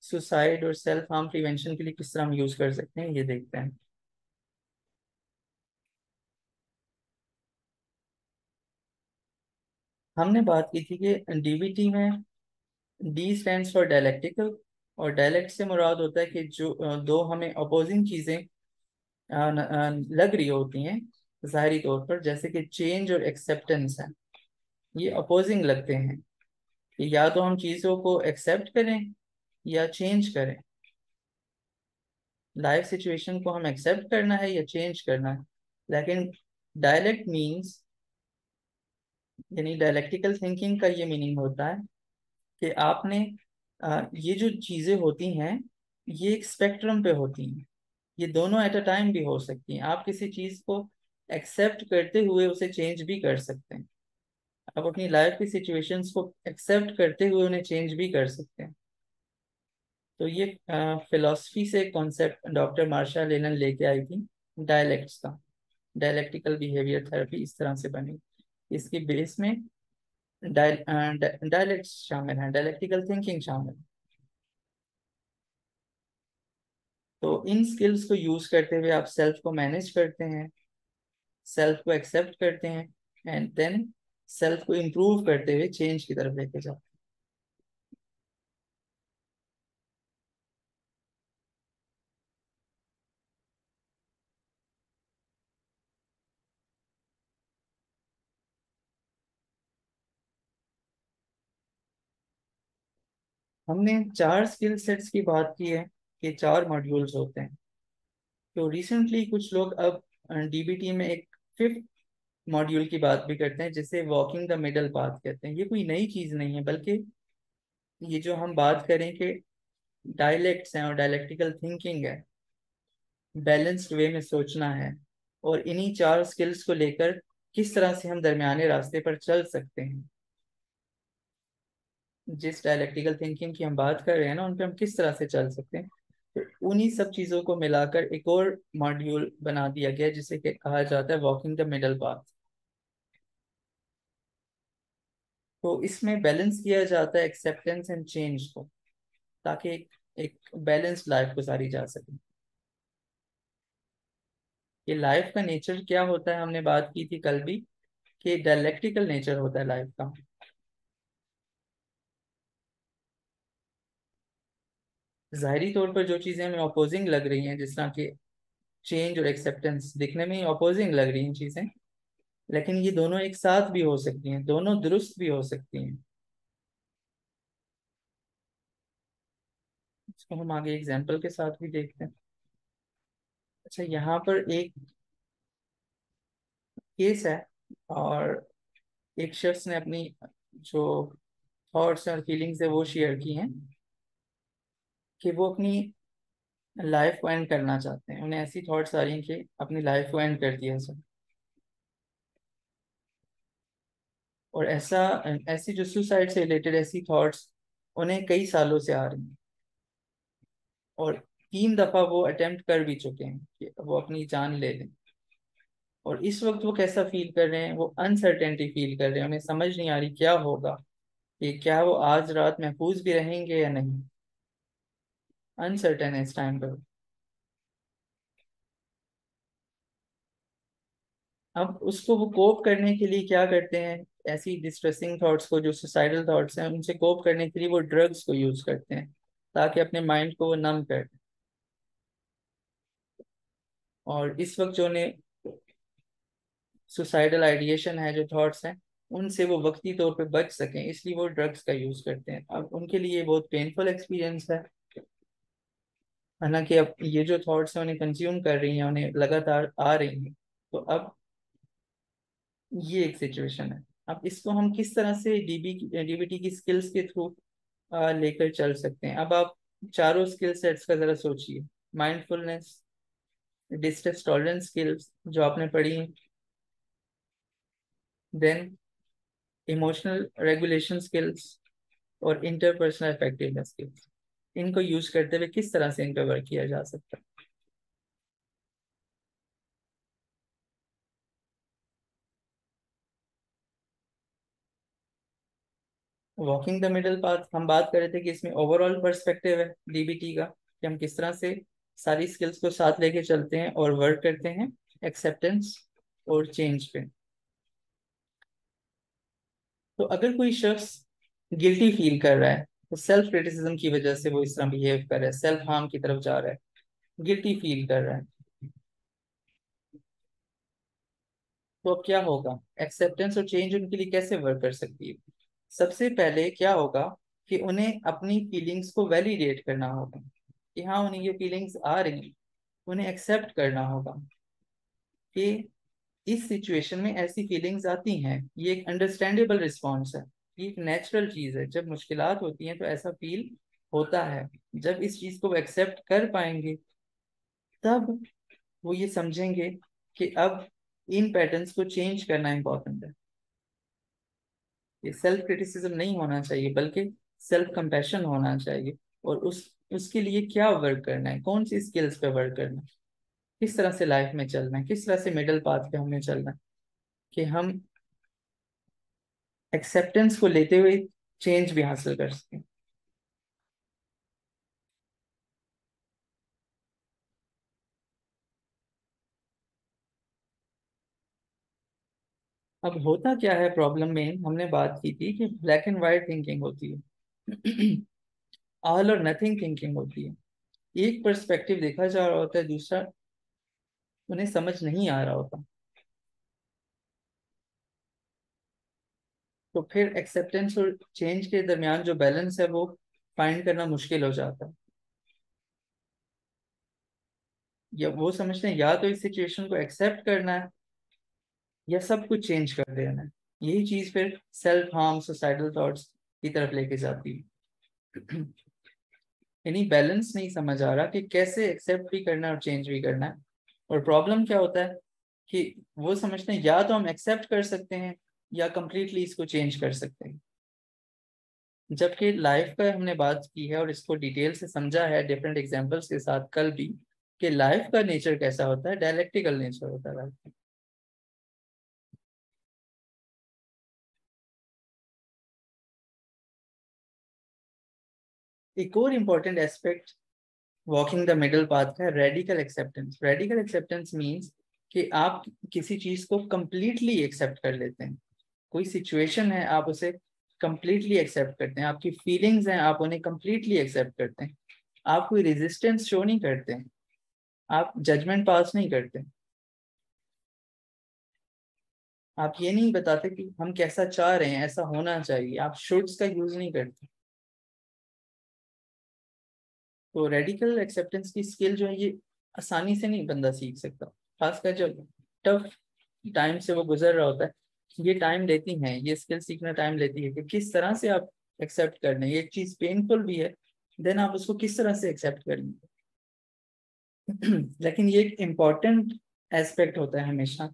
सुसाइड और सेल्फ हार्म प्रिवेंशन के लिए किस तरह हम यूज कर सकते हैं, ये देखते हैं। हमने बात की थी कि DBT में D स्टैंड्स फॉर डायलेक्टिकल, और डायलेक्ट से मुराद होता है कि जो दो हमें अपोजिंग चीजें लग रही होती हैं ज़ाहिरी तौर पर, जैसे कि चेंज और एक्सेप्टेंस है, ये अपोजिंग लगते हैं कि या तो हम चीज़ों को एक्सेप्ट करें या चेंज करें। लाइफ सिचुएशन को हम एक्सेप्ट करना है या चेंज करना है। लेकिन डायलेक्ट मीन्स, यानी डायलेक्टिकल थिंकिंग का ये मीनिंग होता है कि आपने ये जो चीजें होती हैं ये एक स्पेक्ट्रम पे होती हैं। ये दोनों एट अ टाइम भी हो सकती हैं। आप किसी चीज को एक्सेप्ट करते हुए उसे चेंज भी कर सकते हैं। आप अपनी लाइफ की सिचुएशंस को एक्सेप्ट करते हुए उन्हें चेंज भी कर सकते हैं। तो ये फिलोसफी से कॉन्सेप्ट डॉक्टर मार्शा लेनन लेके आई थी, डायलेक्ट्स का। डायलेक्टिकल बिहेवियर थेरेपी इस तरह से बनी। इसके बेस में डायलेक्ट्स शामिल हैं, डायलेक्टिकल थिंकिंग शामिल है। तो इन स्किल्स को यूज करते हुए आप सेल्फ को मैनेज करते हैं, सेल्फ को एक्सेप्ट करते हैं, एंड देन सेल्फ को इम्प्रूव करते हुए चेंज की तरफ लेके जाते हमने 4 स्किल सेट्स की बात की है कि 4 मॉड्यूल्स होते हैं। तो रिसेंटली कुछ लोग अब डीबीटी में एक 5th मॉड्यूल की बात भी करते हैं, जिसे वॉकिंग द मिडल पाथ कहते हैं। ये कोई नई चीज नहीं है, बल्कि ये जो हम बात करें कि डायलेक्ट्स हैं और डायलेक्टिकल थिंकिंग है, बैलेंस्ड वे में सोचना है, और इन्हीं 4 स्किल्स को लेकर किस तरह से हम दरमियाने रास्ते पर चल सकते हैं। जिस डायलेक्टिकल थिंकिंग की हम बात कर रहे हैं ना, उन पे हम किस तरह से चल सकते हैं, तो उन्हीं सब चीजों को मिलाकर एक और मॉड्यूल बना दिया गया, जिसे कहा जाता है वॉकिंग द मिडल पाथ। तो इसमें बैलेंस किया जाता है एक्सेप्टेंस एंड चेंज को, ताकि एक बैलेंस्ड लाइफ गुजारी जा सके। ये लाइफ का नेचर क्या होता है, हमने बात की थी कल भी, कि डायलेक्टिकल नेचर होता है लाइफ का। जाहिरी तौर पर जो चीजें हमें अपोजिंग लग रही हैं, जिस तरह की चेंज और एक्सेप्टेंस, दिखने में ही अपोजिंग लग रही हैं चीजें, लेकिन ये दोनों एक साथ भी हो सकती हैं, दोनों दुरुस्त भी हो सकती हैं। इसको हम आगे एग्जाम्पल के साथ भी देखते हैं। अच्छा, यहाँ पर एक केस है, और एक शख्स ने अपनी जो थॉट्स और फीलिंग्स है वो शेयर की हैं, कि वो अपनी लाइफ को एंड करना चाहते हैं। उन्हें ऐसी थॉट्स आ रही हैं कि अपनी लाइफ को एंड कर दिया सब। और ऐसी जो सुसाइड से रिलेटेड ऐसी थॉट्स उन्हें कई सालों से आ रही हैं, और 3 दफा वो अटेम्प्ट कर भी चुके हैं कि वो अपनी जान ले लें। और इस वक्त वो कैसा फील कर रहे हैं, वो अनसर्टेनिटी फील कर रहे हैं। उन्हें समझ नहीं आ रही क्या होगा, कि क्या वो आज रात महफूज भी रहेंगे या नहीं। अनसर्टेन है इस टाइम पर। अब उसको वो कोप करने के लिए क्या करते हैं, ऐसी डिस्ट्रेसिंग थॉट्स को, जो सुसाइडल थॉट्स हैं, उनसे कोप करने के लिए वो ड्रग्स को यूज करते हैं, ताकि अपने माइंड को वो नम कर दें। और इस वक्त जो उन्हें सुसाइडल आइडिएशन है, जो थॉट्स हैं, उनसे वो वक्ती तौर पे बच सकें, इसलिए वो ड्रग्स का यूज करते हैं। अब उनके लिए ये बहुत पेनफुल एक्सपीरियंस है ना, कि अब ये जो थॉट्स हैं उन्हें कंज्यूम कर रही हैं, उन्हें लगातार आ रही हैं। तो अब ये एक सिचुएशन है। अब इसको हम किस तरह से डीबीटी की स्किल्स के थ्रू लेकर चल सकते हैं। अब आप चारों स्किल सेट्स का जरा सोचिए। माइंडफुलनेस, डिस्ट्रेस टॉलरेंस स्किल्स जो आपने पढ़ी हैं, देन इमोशनल रेगुलेशन स्किल्स, और इंटरपर्सनल इफेक्टिवनेस स्किल्स। इनको यूज करते हुए किस तरह से इन पे वर्क किया जा सकता है। वॉकिंग द मिडल पाथ हम बात कर रहे थे कि इसमें ओवरऑल पर्सपेक्टिव है डीबीटी का, कि हम किस तरह से सारी स्किल्स को साथ लेके चलते हैं और वर्क करते हैं एक्सेप्टेंस और चेंज पे। तो अगर कोई शख्स गिल्टी फील कर रहा है, तो सेल्फ क्रिटिसिज्म की वजह से वो इस तरह बिहेव कर रहा है, सेल्फ हार्म की तरफ जा रहा है, गिल्टी फील कर रहा है, तो अब क्या होगा, एक्सेप्टेंस और चेंज उनके लिए कैसे वर्क कर सकती है। सबसे पहले क्या होगा, कि उन्हें अपनी फीलिंग्स को वैलिडेट करना होगा, कि हाँ उन्हें ये फीलिंग्स आ रही हैं, उन्हें एक्सेप्ट करना होगा कि इस सिचुएशन में ऐसी फीलिंग्स आती हैं। ये एक अंडरस्टैंडेबल रिस्पॉन्स है, ये एक नेचुरल चीज है। जब मुश्किलात होती हैं तो ऐसा फील होता है। जब इस चीज को एक्सेप्ट कर पाएंगे, तब वो ये समझेंगे कि अब इन पैटर्न्स को चेंज करना इंपॉर्टेंट है। ये सेल्फ क्रिटिसिज्म नहीं होना चाहिए, बल्कि सेल्फ कंपैशन होना चाहिए। और उसके लिए क्या वर्क करना है, कौन सी स्किल्स पे वर्क करना है, किस तरह से लाइफ में चलना है, किस तरह से मिडिल पाथ पे हमें चलना है, कि हम एक्सेप्टेंस को लेते हुए चेंज भी हासिल कर सकें। अब होता क्या है, प्रॉब्लम में हमने बात की थी कि ब्लैक एंड व्हाइट थिंकिंग होती है, ऑल और नथिंग थिंकिंग होती है। एक पर्सपेक्टिव देखा जा रहा होता है, दूसरा उन्हें समझ नहीं आ रहा होता। तो फिर एक्सेप्टेंस और चेंज के दरमियान जो बैलेंस है, वो फाइंड करना मुश्किल हो जाता है। या वो समझते हैं या तो इस सिचुएशन को एक्सेप्ट करना है या सब कुछ चेंज कर देना है। यही चीज फिर सेल्फ हार्म, सुसाइडल थॉट्स की तरफ लेके जाती है। यानी बैलेंस नहीं समझ आ रहा कि कैसे एक्सेप्ट भी करना है और चेंज भी करना है। और प्रॉब्लम क्या होता है कि वो समझते हैं या तो हम एक्सेप्ट कर सकते हैं या कंप्लीटली इसको चेंज कर सकते हैं। जबकि लाइफ का हमने बात की है और इसको डिटेल से समझा है डिफरेंट एग्जांपल्स के साथ कल भी, कि लाइफ का नेचर कैसा होता है, डायलेक्टिकल नेचर होता है लाइफ का। एक और important aspect walking the middle path का, radical acceptance. Radical acceptance means कि आप किसी चीज को कंप्लीटली एक्सेप्ट कर लेते हैं। कोई सिचुएशन है, आप उसे कंप्लीटली एक्सेप्ट करते हैं। आपकी फीलिंग्स हैं, आप उन्हें कंप्लीटली एक्सेप्ट करते हैं। आप कोई रेजिस्टेंस शो नहीं करते हैं, आप जजमेंट पास नहीं करते। आप ये नहीं बताते कि हम कैसा चाह रहे हैं, ऐसा होना चाहिए। आप शुड्स का यूज नहीं करते। तो रेडिकल एक्सेप्टेंस की स्किल जो है, ये आसानी से नहीं बंदा सीख सकता। खासकर जब टफ टाइम से वो गुजर रहा होता है, ये टाइम लेती है, ये स्किल सीखना टाइम लेती है कि किस तरह से आप एक्सेप्ट करना है। ये चीज पेनफुल भी है, देन आप उसको किस तरह से एक्सेप्ट करेंगे। लेकिन ये एक इम्पॉर्टेंट एस्पेक्ट होता है हमेशा,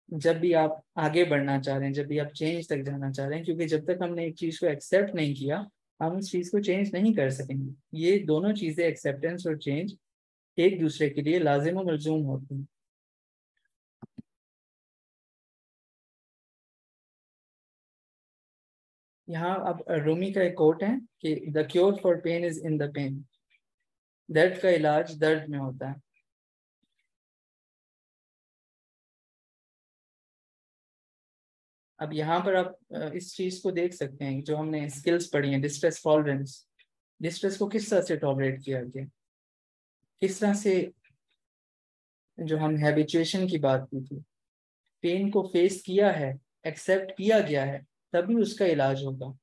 जब भी आप आगे बढ़ना चाह रहे हैं, जब भी आप चेंज तक जाना चाह रहे हैं। क्योंकि जब तक हमने एक चीज को एक्सेप्ट नहीं किया, हम उस चीज को चेंज नहीं कर सकेंगे। ये दोनों चीजें, एक्सेप्टेंस और चेंज, एक दूसरे के लिए लाजिम और मलजूम होती हैं। यहाँ अब रूमी का एक कोट है कि the cure for pain is in the pain. दर्द का इलाज दर्द में होता है। अब यहाँ पर आप इस चीज को देख सकते हैं, जो हमने स्किल्स पढ़ी हैं, डिस्ट्रेस टॉलरेंस। डिस्ट्रेस को किस तरह से टॉलरेट किया गया, किस तरह से, जो हम हैबिचुएशन की बात की थी, पेन को फेस किया है, एक्सेप्ट किया गया है, तभी उसका इलाज होगा।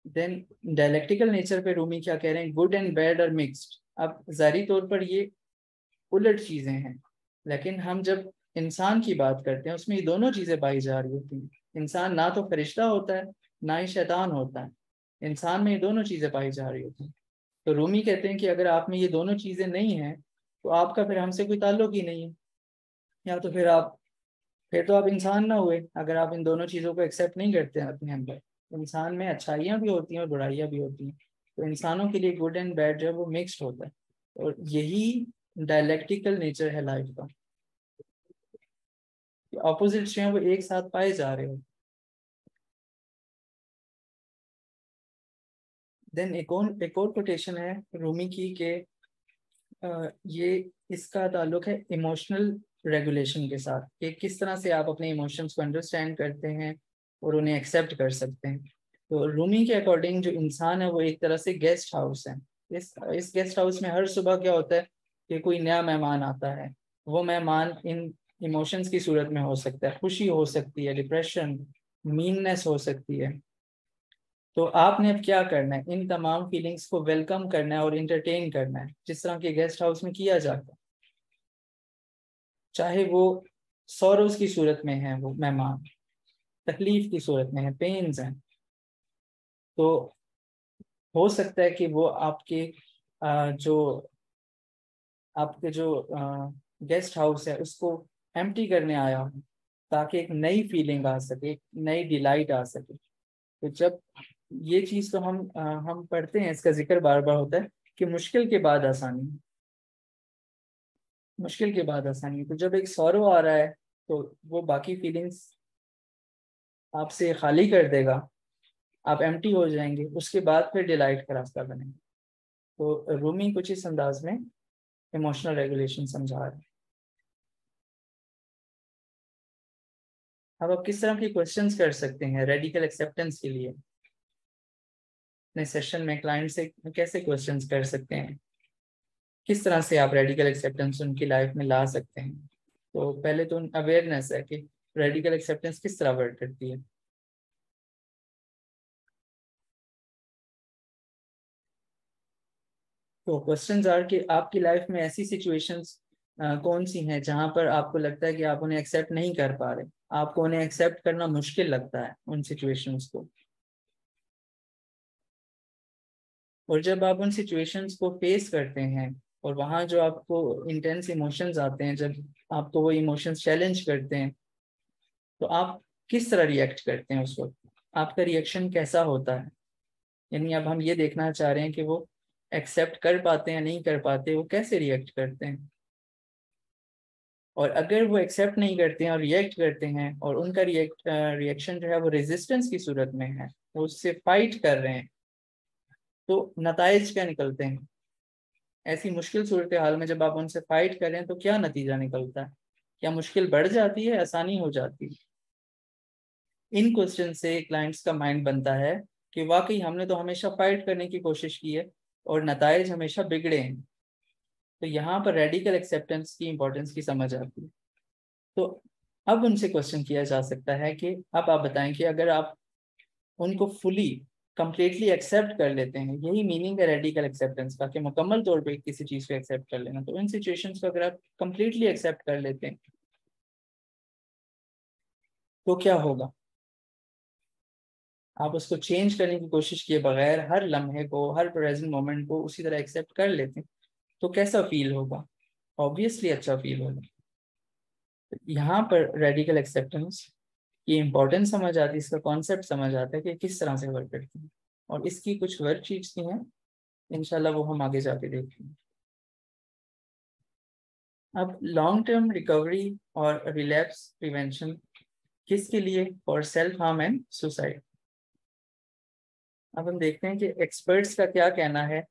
देन डायलेक्टिकल नेचर पे रूमी क्या कह रहे हैं, गुड एंड बैड और मिक्स्ड। अब जारी तौर पर ये उलट चीजें हैं, लेकिन हम जब इंसान की बात करते हैं, उसमें ये दोनों चीजें पाई जा रही होती हैं। इंसान ना तो फरिश्ता होता है, ना ही शैतान होता है। इंसान में ये दोनों चीजें पाई जा रही होती हैं। तो रूमी कहते हैं कि अगर आप में ये दोनों चीजें नहीं हैं, तो आपका फिर हमसे कोई ताल्लुक ही नहीं है। या तो फिर तो आप इंसान ना हुए, अगर आप इन दोनों चीज़ों को एक्सेप्ट नहीं करते हैं अपने अंदर। इंसान में अच्छाइयाँ भी होती हैं और बुराइयाँ भी होती हैं। तो इंसानों के लिए गुड एंड बैड जो है वो मिक्स्ड होता है। और यही डायलेक्टिकल नेचर है लाइफ का, कि ऑपोजिट्स जो हैं वो एक साथ पाए जा रहे हो। देन एक और कोटेशन है रूमी की के, ये इसका ताल्लुक है इमोशनल रेगुलेशन के साथ, कि किस तरह से आप अपने इमोशंस को अंडरस्टैंड करते हैं और उन्हें एक्सेप्ट कर सकते हैं। तो रूमी के अकॉर्डिंग जो इंसान है वो एक तरह से गेस्ट हाउस है। इस गेस्ट हाउस में हर सुबह क्या होता है कि कोई नया मेहमान आता है। वो मेहमान इन इमोशंस की सूरत में हो सकता है, खुशी हो सकती है, डिप्रेशन, मीननेस हो सकती है। तो आपने अब क्या करना है, इन तमाम फीलिंग्स को वेलकम करना है और इंटरटेन करना है, जिस तरह के गेस्ट हाउस में किया जाता है। चाहे वो सौरोज की सूरत में है, वो मेहमान तकलीफ की सूरत में है, पेन्स हैं, तो हो सकता है कि वो जो आपके जो गेस्ट हाउस है उसको एम्प्टी करने आया हो, ताकि एक नई फीलिंग आ सके, एक नई डिलाइट आ सके। तो जब ये चीज तो हम पढ़ते हैं, इसका जिक्र बार बार होता है कि मुश्किल के बाद आसानी, मुश्किल के बाद आसानी। तो जब एक सौरो आ रहा है, तो वो बाकी फीलिंग्स आपसे खाली कर देगा, आप एम्प्टी हो जाएंगे, उसके बाद फिर डिलाइट का रास्ता बनेगा। तो रूमी कुछ इस अंदाज में इमोशनल रेगुलेशन समझा रहे हैं। अब आप किस तरह के क्वेश्चंस कर सकते हैं रेडिकल एक्सेप्टेंस के लिए, अपने सेशन में क्लाइंट से कैसे क्वेश्चंस कर सकते हैं, किस तरह से आप रेडिकल एक्सेप्टेंस उनकी लाइफ में ला सकते हैं। तो पहले तो अवेयरनेस है कि रेडिकल एक्सेप्टेंस किस तरह वर्क करती है। तो क्वेश्चंस आर कि आपकी लाइफ में ऐसी सिचुएशंस कौन सी हैं जहां पर आपको लगता है कि आप उन्हें एक्सेप्ट नहीं कर पा रहे, आपको उन्हें एक्सेप्ट करना मुश्किल लगता है उन सिचुएशंस को। और जब आप उन सिचुएशंस को फेस करते हैं और वहां जो आपको इंटेंस इमोशंस आते हैं, जब आपको वो इमोशंस चैलेंज करते हैं, तो आप किस तरह रिएक्ट करते हैं उस वक्त, आपका रिएक्शन कैसा होता है। यानी अब हम ये देखना चाह रहे हैं कि वो एक्सेप्ट कर पाते हैं नहीं कर पाते, वो कैसे रिएक्ट करते हैं। और अगर वो एक्सेप्ट नहीं करते हैं और रिएक्ट करते हैं और उनका रिएक्शन जो है वो रेजिस्टेंस की सूरत में है, वो उससे फाइट कर रहे हैं, तो नताइज क्या निकलते हैं। ऐसी मुश्किल सूरत हाल में जब आप उनसे फाइट कर रहे हैं तो क्या नतीजा निकलता है, क्या मुश्किल बढ़ जाती है, आसानी हो जाती है। इन क्वेश्चन से क्लाइंट्स का माइंड बनता है कि वाकई हमने तो हमेशा फाइट करने की कोशिश की है और नताइज हमेशा बिगड़े हैं। तो यहाँ पर रेडिकल एक्सेप्टेंस की इंपॉर्टेंस की समझ आती है। तो अब उनसे क्वेश्चन किया जा सकता है कि अब आप बताएं कि अगर आप उनको फुली कंप्लीटली एक्सेप्ट कर लेते हैं, यही मीनिंग है रेडिकल एक्सेप्टेंस का, कि मुकम्मल तौर पे किसी चीज को एक्सेप्ट कर लेना, तो इन सिचुएशंस को अगर आप कंप्लीटली एक्सेप्ट कर लेते हैं तो क्या होगा। आप उसको चेंज करने की कोशिश किए बगैर हर लम्हे को, हर प्रेजेंट मोमेंट को उसी तरह एक्सेप्ट कर लेते हैं तो कैसा फील होगा। ऑब्वियसली अच्छा फील होगा। यहाँ पर रेडिकल एक्सेप्टेंस की इम्पोर्टेंस समझ आती है, इसका कॉन्सेप्ट समझ आता है कि किस तरह से वर्क करती है। और इसकी कुछ वर्कशीट्स भी हैं, इंशाल्लाह वो हम आगे जाके देखेंगे। अब लॉन्ग टर्म रिकवरी और रिलैप्स प्रिवेंशन किसके लिए, for self harm and suicide. अब हम देखते हैं कि एक्सपर्ट्स का क्या कहना है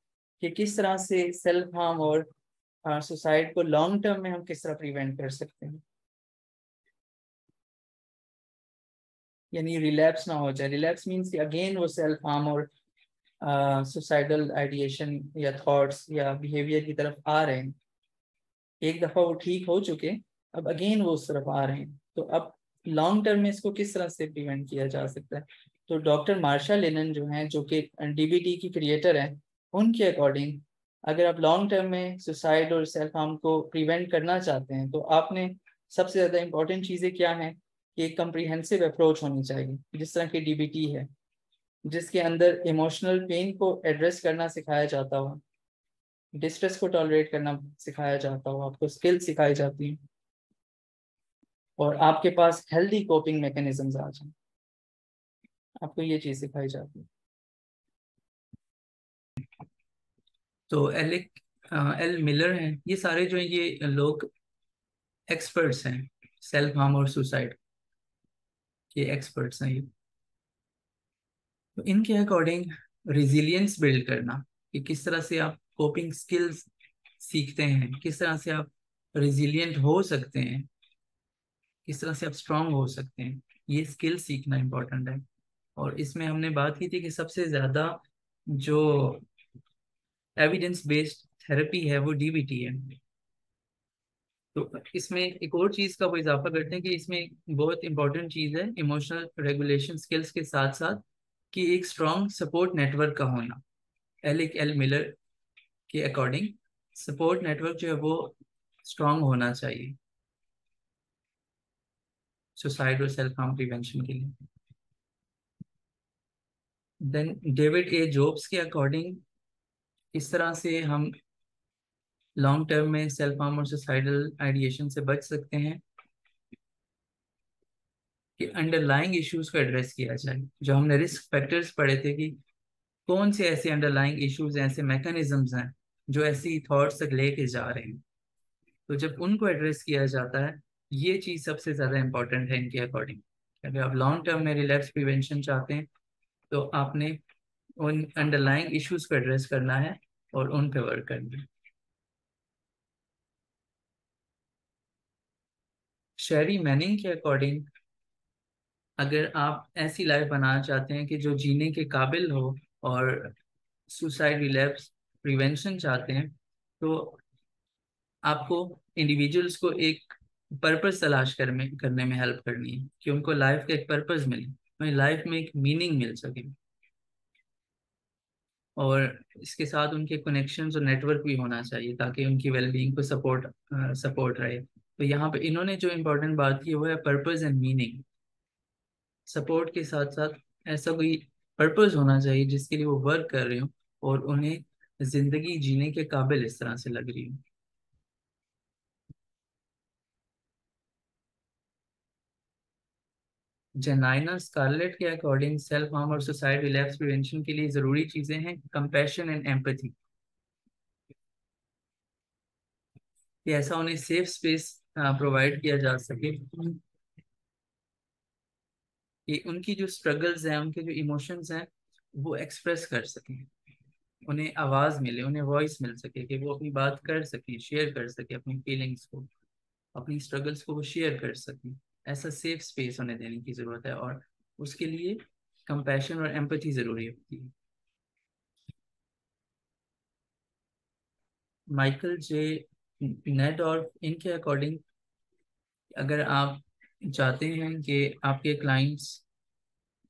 कि किस तरह से सेल्फ हार्म और सुसाइड को लॉन्ग टर्म में हम किस तरह प्रिवेंट कर सकते हैं, यानी रिलैप्स ना हो जाए। रिलैप्स मीन्स अगेन वो सेल्फ हार्म और सुसाइडल आइडिएशन या थॉट्स या बिहेवियर की तरफ आ रहे हैं। एक दफा वो ठीक हो चुके, अब अगेन वो उस तरफ आ रहे हैं, तो अब लॉन्ग टर्म में इसको किस तरह से प्रिवेंट किया जा सकता है। तो डॉक्टर मार्शा लेनन जो हैं, जो कि डीबीटी की क्रिएटर हैं, उनके अकॉर्डिंग अगर आप लॉन्ग टर्म में सुसाइड और सेल्फ हार्म को प्रिवेंट करना चाहते हैं तो आपने सबसे ज़्यादा इंपॉर्टेंट चीज़ें क्या हैं कि एक कम्प्रीहेंसिव अप्रोच होनी चाहिए, जिस तरह की डीबीटी है, जिसके अंदर इमोशनल पेन को एड्रेस करना सिखाया जाता हो, डिस्ट्रेस को टॉलरेट करना सिखाया जाता हो, आपको स्किल सिखाई जाती है और आपके पास हेल्दी कोपिंग मैकेनिज्म्स आ जाए, आपको ये चीज सिखाई जाती है। तो एल मिलर हैं, ये सारे जो हैं ये लोग एक्सपर्ट्स हैं सेल्फ हार्म और सुसाइड के, एक्सपर्ट्स हैं ये। तो इनके अकॉर्डिंग रिजिलियंस बिल्ड करना, कि किस तरह से आप कोपिंग स्किल्स सीखते हैं, किस तरह से आप रिजिलियंट हो सकते हैं, किस तरह से आप स्ट्रांग हो सकते हैं, ये स्किल सीखना इम्पोर्टेंट है। और इसमें हमने बात की थी कि सबसे ज्यादा जो एविडेंस बेस्ड थेरेपी है वो डीबीटी है। तो इसमें एक और चीज का वो इजाफा करते हैं कि इसमें बहुत इंपॉर्टेंट चीज है इमोशनल रेगुलेशन स्किल्स के साथ साथ कि एक स्ट्रॉन्ग सपोर्ट नेटवर्क का होना। एल मिलर के अकॉर्डिंग सपोर्ट नेटवर्क जो है वो स्ट्रांग होना चाहिए सुसाइड और सेल्फ हार्म प्रिवेंशन के लिए। देन डेविड ए जॉब्स के अकॉर्डिंग इस तरह से हम लॉन्ग टर्म में सेल्फ हार्म और सुसाइडल आइडिएशन से बच सकते हैं कि अंडरलाइंग इश्यूज को एड्रेस किया जाए। जो हमने रिस्क फैक्टर्स पढ़े थे कि कौन से ऐसे अंडरलाइंग इश्यूज, ऐसे मैकेनिज्म्स हैं जो ऐसी थॉट्स तक लेके जा रहे हैं, तो जब उनको एड्रेस किया जाता है, ये चीज़ सबसे ज़्यादा इंपॉर्टेंट है इनके अकॉर्डिंग। अगर आप लॉन्ग टर्म में रिलैप्स प्रिवेंशन चाहते हैं तो आपने उन अंडरलाइंग इश्यूज को एड्रेस करना है और उन पे वर्क करना है। शेरी मैनिंग के अकॉर्डिंग अगर आप ऐसी लाइफ बनाना चाहते हैं कि जो जीने के काबिल हो और सुसाइड रिलैप्स प्रिवेंशन चाहते हैं, तो आपको इंडिविजुअल्स को एक पर्पस तलाश करने में हेल्प करनी है कि उनको लाइफ का एक पर्पस मिले, उन्हें लाइफ में एक मीनिंग मिल सके। और इसके साथ उनके कनेक्शंस और नेटवर्क भी होना चाहिए ताकि उनकी वेलबींग को सपोर्ट सपोर्ट रहे। तो यहाँ पे इन्होंने जो इम्पोर्टेंट बात की वो है पर्पस एंड मीनिंग। सपोर्ट के साथ साथ ऐसा कोई पर्पस होना चाहिए जिसके लिए वो वर्क कर रहे हो और उन्हें जिंदगी जीने के काबिल इस तरह से लग रही हो। जेनाइना स्कारलेट के अकॉर्डिंग सेल्फ हार्म और सुसाइड रिलैप्स प्रिवेंशन के लिए जरूरी चीजें हैं कंपैशन एंड एम्पैथी, कि ऐसा उन्हें सेफ स्पेस प्रोवाइड किया जा सके कि उनकी जो स्ट्रगल्स हैं, उनके जो इमोशंस हैं, वो एक्सप्रेस कर सकें, उन्हें आवाज मिले, उन्हें वॉइस मिल सके कि वो अपनी बात कर सकें, शेयर कर सके अपनी फीलिंग्स को, अपनी स्ट्रगल्स को वो शेयर कर सकें। ऐसा सेफ स्पेस उन्हें देने की जरूरत है और उसके लिए कंपैशन और एम्पैथी जरूरी होती है। माइकल जे नेट और इनके अकॉर्डिंग, अगर आप चाहते हैं कि आपके क्लाइंट्स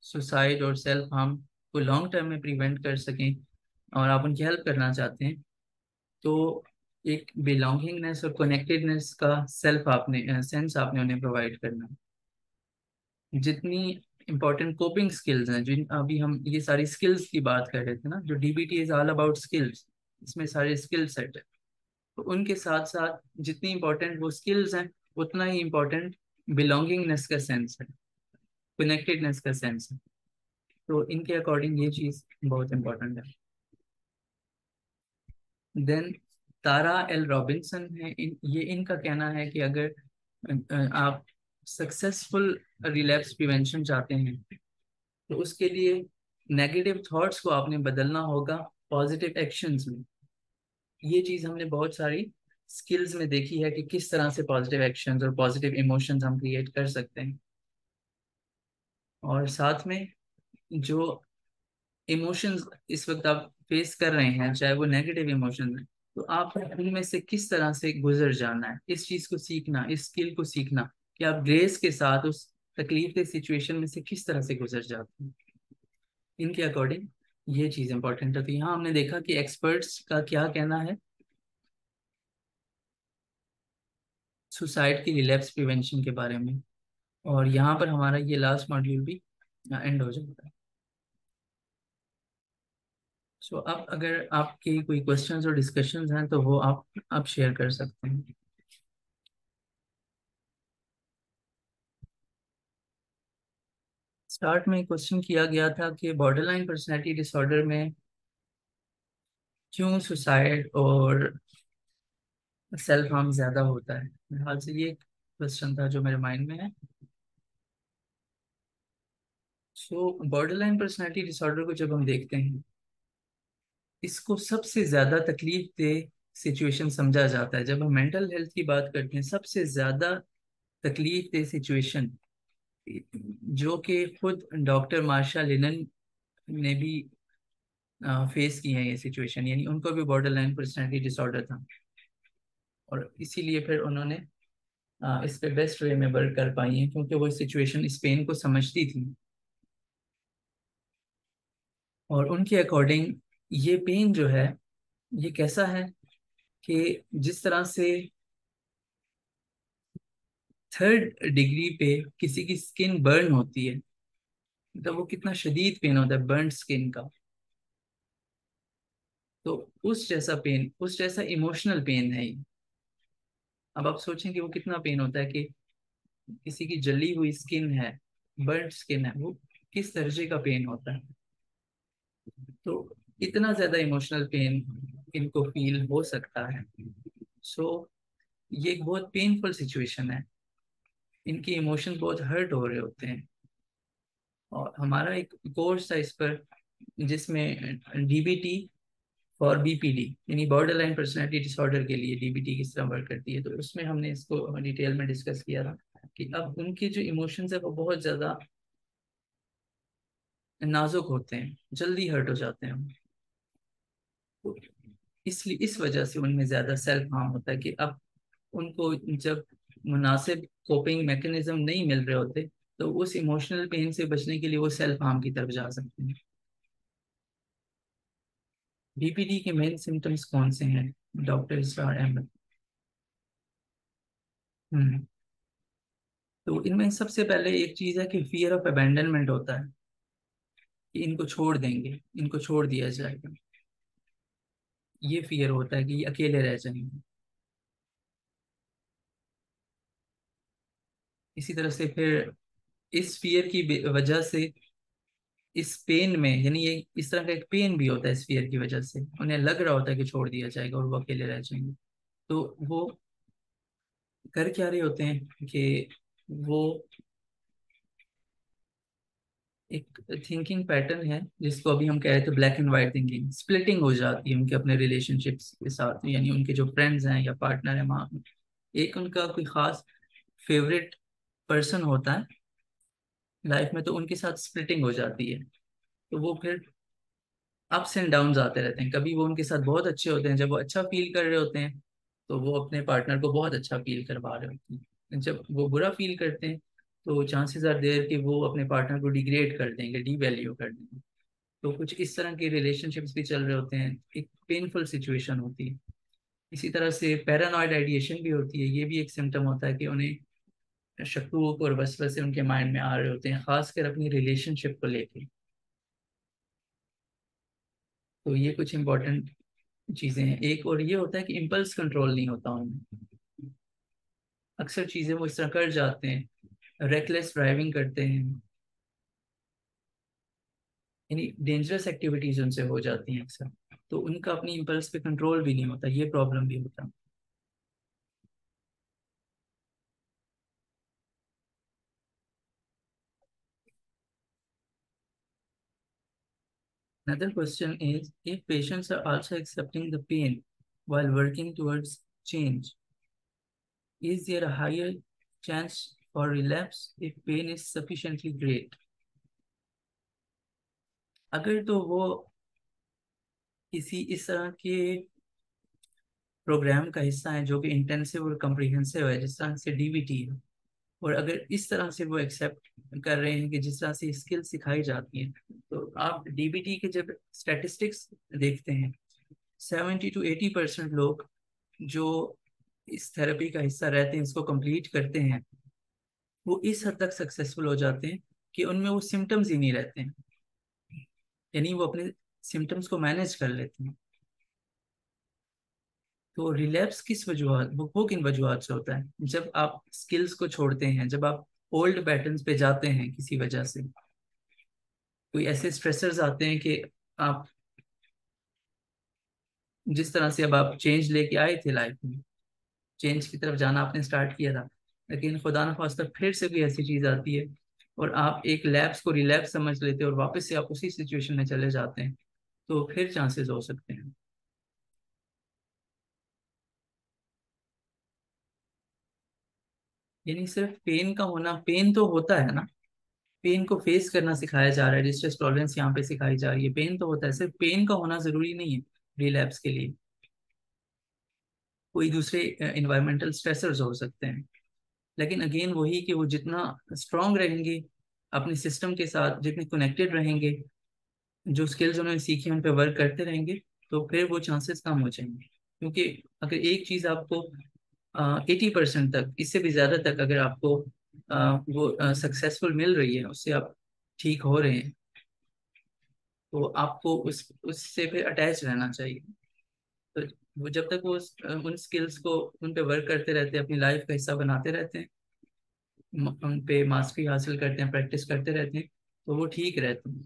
सुसाइड और सेल्फ हार्म को लॉन्ग टर्म में प्रिवेंट कर सकें और आप उनकी हेल्प करना चाहते हैं, तो एक बिलोंगिंगनेस और कनेक्टेडनेस का सेल्फ आपने सेंस आपने उन्हें प्रोवाइड करना है। जितनी इंपॉर्टेंट कोपिंग स्किल्स हैं, जिन अभी हम ये सारी स्किल्स की बात कर रहे थे ना, जो DBT is all about skills, इसमें सारे स्किल सेट है, तो उनके साथ साथ जितनी इंपॉर्टेंट वो स्किल्स हैं उतना ही इम्पोर्टेंट बिलोंगिंगनेस का सेंस है, कनेक्टेडनेस का सेंस है। तो इनके अकॉर्डिंग ये चीज़ बहुत इंपॉर्टेंट है। देन तारा एल रॉबिन्सन है, ये इनका कहना है कि अगर आप सक्सेसफुल रिलैप्स प्रिवेंशन चाहते हैं तो उसके लिए नेगेटिव थॉट्स को आपने बदलना होगा पॉजिटिव एक्शंस में। ये चीज़ हमने बहुत सारी स्किल्स में देखी है कि किस तरह से पॉजिटिव एक्शंस और पॉजिटिव इमोशंस हम क्रिएट कर सकते हैं। और साथ में जो इमोशंस इस वक्त आप फेस कर रहे हैं, चाहे वो नेगेटिव इमोशंस हैं, तो आप उनमें से किस तरह से गुजर जाना है, इस चीज को सीखना, इस स्किल को सीखना कि आप ग्रेस के साथ उस तकलीफ के सिचुएशन में से किस तरह से गुजर जाते हैं। इनके अकॉर्डिंग ये चीज इंपॉर्टेंट है। तो यहाँ हमने देखा कि एक्सपर्ट्स का क्या कहना है सुसाइड की रिलैप्स प्रिवेंशन के बारे में, और यहाँ पर हमारा ये लास्ट मॉड्यूल भी एंड हो जाता है। सो अब अगर आपके कोई क्वेश्चंस और डिस्कशंस हैं तो वो आप शेयर कर सकते हैं। स्टार्ट में क्वेश्चन किया गया था कि बॉर्डरलाइन पर्सनैलिटी डिसऑर्डर में क्यों सुसाइड और सेल्फ हार्म ज्यादा होता है। मेरे ख्याल से ये क्वेश्चन था जो मेरे माइंड में है। सो बॉर्डरलाइन पर्सनैलिटी डिसऑर्डर को जब हम देखते हैं, इसको सबसे ज्यादा तकलीफ दे सिचुएशन समझा जाता है। जब हम मेंटल हेल्थ की बात करते हैं, सबसे ज्यादा तकलीफ दे सिचुएशन, जो कि खुद डॉक्टर मार्शा लिनन ने भी फेस की है ये सिचुएशन, यानी उनको भी बॉर्डर लाइन पर्सनैलिटी डिसऑर्डर था और इसीलिए फिर उन्होंने इस पे बेस्ट वे में वर्क कर पाई है क्योंकि वो सिचुएशन इस पेन को समझती थी। और उनके अकॉर्डिंग ये पेन जो है ये कैसा है कि जिस तरह से थर्ड डिग्री पे किसी की स्किन बर्न होती है, मतलब वो कितना शदीद पेन होता है बर्न स्किन का, तो उस जैसा पेन, उस जैसा इमोशनल पेन है ये। अब आप सोचें कि वो कितना पेन होता है कि किसी की जली हुई स्किन है, बर्न स्किन है, वो किस दर्जे का पेन होता है। तो इतना ज्यादा इमोशनल पेन इनको फील हो सकता है। सो ये एक बहुत पेनफुल सिचुएशन है, इनके इमोशंस बहुत हर्ट हो रहे होते हैं। और हमारा एक कोर्स था इस पर जिसमें डीबीटी फॉर बीपीडी यानी बॉर्डर लाइन पर्सनैलिटी डिसऑर्डर के लिए डीबीटी किस तरह वर्क करती है, तो उसमें हमने इसको डिटेल में डिस्कस किया था कि अब उनके जो इमोशंस है वो बहुत ज्यादा नाजुक होते हैं, जल्दी हर्ट हो जाते हैं। तो इसलिए इस वजह से उनमें ज्यादा सेल्फ हार्म होता है कि अब उनको जब मुनासिब कोपिंग मैकेनिज्म नहीं मिल रहे होते तो उस इमोशनल पेन से बचने के लिए वो सेल्फ हार्म की तरफ जा सकते हैं। बीपीडी के मेन सिम्टम्स कौन से हैं डॉक्टर स्टार अहमद? हम्म तो इनमें सबसे पहले एक चीज है कि फियर ऑफ अबैंडनमेंट होता है, कि इनको छोड़ देंगे, इनको छोड़ दिया जाएगा, ये फियर होता है कि ये अकेले रह जाएंगे। इसी तरह से फिर इस फियर की वजह से इस पेन में, यानी ये इस तरह का एक पेन भी होता है, इस फियर की वजह से उन्हें लग रहा होता है कि छोड़ दिया जाएगा और वो अकेले रह जाएंगे। तो वो कर क्या रहे होते हैं कि वो एक थिंकिंग पैटर्न है जिसको अभी हम कह रहे थे black and white thinking, splitting हो जाती है उनके अपने रिलेशनशिप्स के साथ, यानी उनके जो फ्रेंड्स हैं या पार्टनर है वहाँ एक उनका कोई खास फेवरेट पर्सन होता है लाइफ में, तो उनके साथ स्प्लिटिंग हो जाती है। तो वो फिर अप्स एंड डाउन्स आते रहते हैं, कभी वो उनके साथ बहुत अच्छे होते हैं, जब वो अच्छा फील कर रहे होते हैं तो वो अपने पार्टनर को बहुत अच्छा फील करवा रहे होते हैं, जब वो बुरा फील करते हैं तो चांसेस आर देयर कि वो अपने पार्टनर को डिग्रेड कर देंगे, डी वैल्यू कर देंगे। तो कुछ इस तरह के रिलेशनशिप्स भी चल रहे होते हैं, एक पेनफुल सिचुएशन होती है। इसी तरह से पैरानॉइड आइडिएशन भी होती है, ये भी एक सिम्टम होता है कि उन्हें शक्कुक और वसवसे उनके माइंड में आ रहे होते हैं, खासकर अपनी रिलेशनशिप को लेके। तो ये कुछ इंपॉर्टेंट चीजें हैं। एक और ये होता है कि इम्पल्स कंट्रोल नहीं होता उनमें, अक्सर चीजें वो इस तरह कर जाते हैं, रेकलेस ड्राइविंग करते हैं, यानी डेंजरस एक्टिविटीज उनसे हो जाती हैं अक्सर। तो उनका अपनी इम्पल्स पे कंट्रोल भी नहीं होता, ये प्रॉब्लम भी होता है। Another question is, if patients are also accepting the pain while working towards change, is there a higher chance for relapse if pain is sufficiently great? अगर तो वो किसी इस तरह के प्रोग्राम का हिस्सा है जो कि इंटेंसिव और कम्प्रिहेंसिव है, जिस तरह से डीबीटी है, और अगर इस तरह से वो एक्सेप्ट कर रहे हैं कि जिस तरह से स्किल सिखाई जाती है, तो आप डीबीटी के जब स्टैटिस्टिक्स देखते हैं, 70 to 80% लोग जो इस थेरेपी का हिस्सा रहते हैं, इसको कंप्लीट करते हैं, वो इस हद तक सक्सेसफुल हो जाते हैं कि उनमें वो सिम्टम्स ही नहीं रहते हैं, यानी वो अपने सिम्टम्स को मैनेज कर लेते हैं। तो रिलैप्स किस वजूहत, वो किन वजूहत से होता है? जब आप स्किल्स को छोड़ते हैं, जब आप ओल्ड पैटर्न्स पे जाते हैं किसी वजह से, कोई ऐसे स्ट्रेसर्स आते हैं कि आप जिस तरह से अब आप चेंज लेके आए थे लाइफ में, चेंज की तरफ जाना आपने स्टार्ट किया था, लेकिन खुदा न खास्ता फिर से कोई ऐसी चीज आती है और आप एक लैप्स को रिलैप्स समझ लेते हैं और वापस से आप उसी सिचुएशन में चले जाते हैं, तो फिर चांसेस हो सकते हैं। यानी सिर्फ पेन का होना, पेन तो होता है ना, पेन को फेस करना सिखाया जा रहा है, डिस्ट्रेस टॉलरेंस यहाँ पे सिखाई जा रही है, पेन तो होता है, सिर्फ पेन का होना जरूरी नहीं है रिलैप्स के लिए, कोई दूसरे इन्वायरमेंटल स्ट्रेसर्स हो सकते हैं। लेकिन अगेन वही कि वो जितना स्ट्रांग रहेंगे अपने सिस्टम के साथ, जितने कनेक्टेड रहेंगे, जो स्किल्स उन्होंने सीखी उन पे वर्क करते रहेंगे, तो फिर वो चांसेस कम हो जाएंगे। क्योंकि अगर एक चीज आपको 80% तक, इससे भी ज्यादा तक अगर आपको वो सक्सेसफुल मिल रही है, उससे आप ठीक हो रहे हैं, तो आपको उससे फिर अटैच रहना चाहिए। तो वो जब तक वो उन स्किल्स को उन पे वर्क करते रहते हैं, अपनी लाइफ का हिस्सा बनाते रहते हैं, उन पे मास्टरी हासिल करते हैं, प्रैक्टिस करते रहते हैं, तो वो ठीक रहते हैं।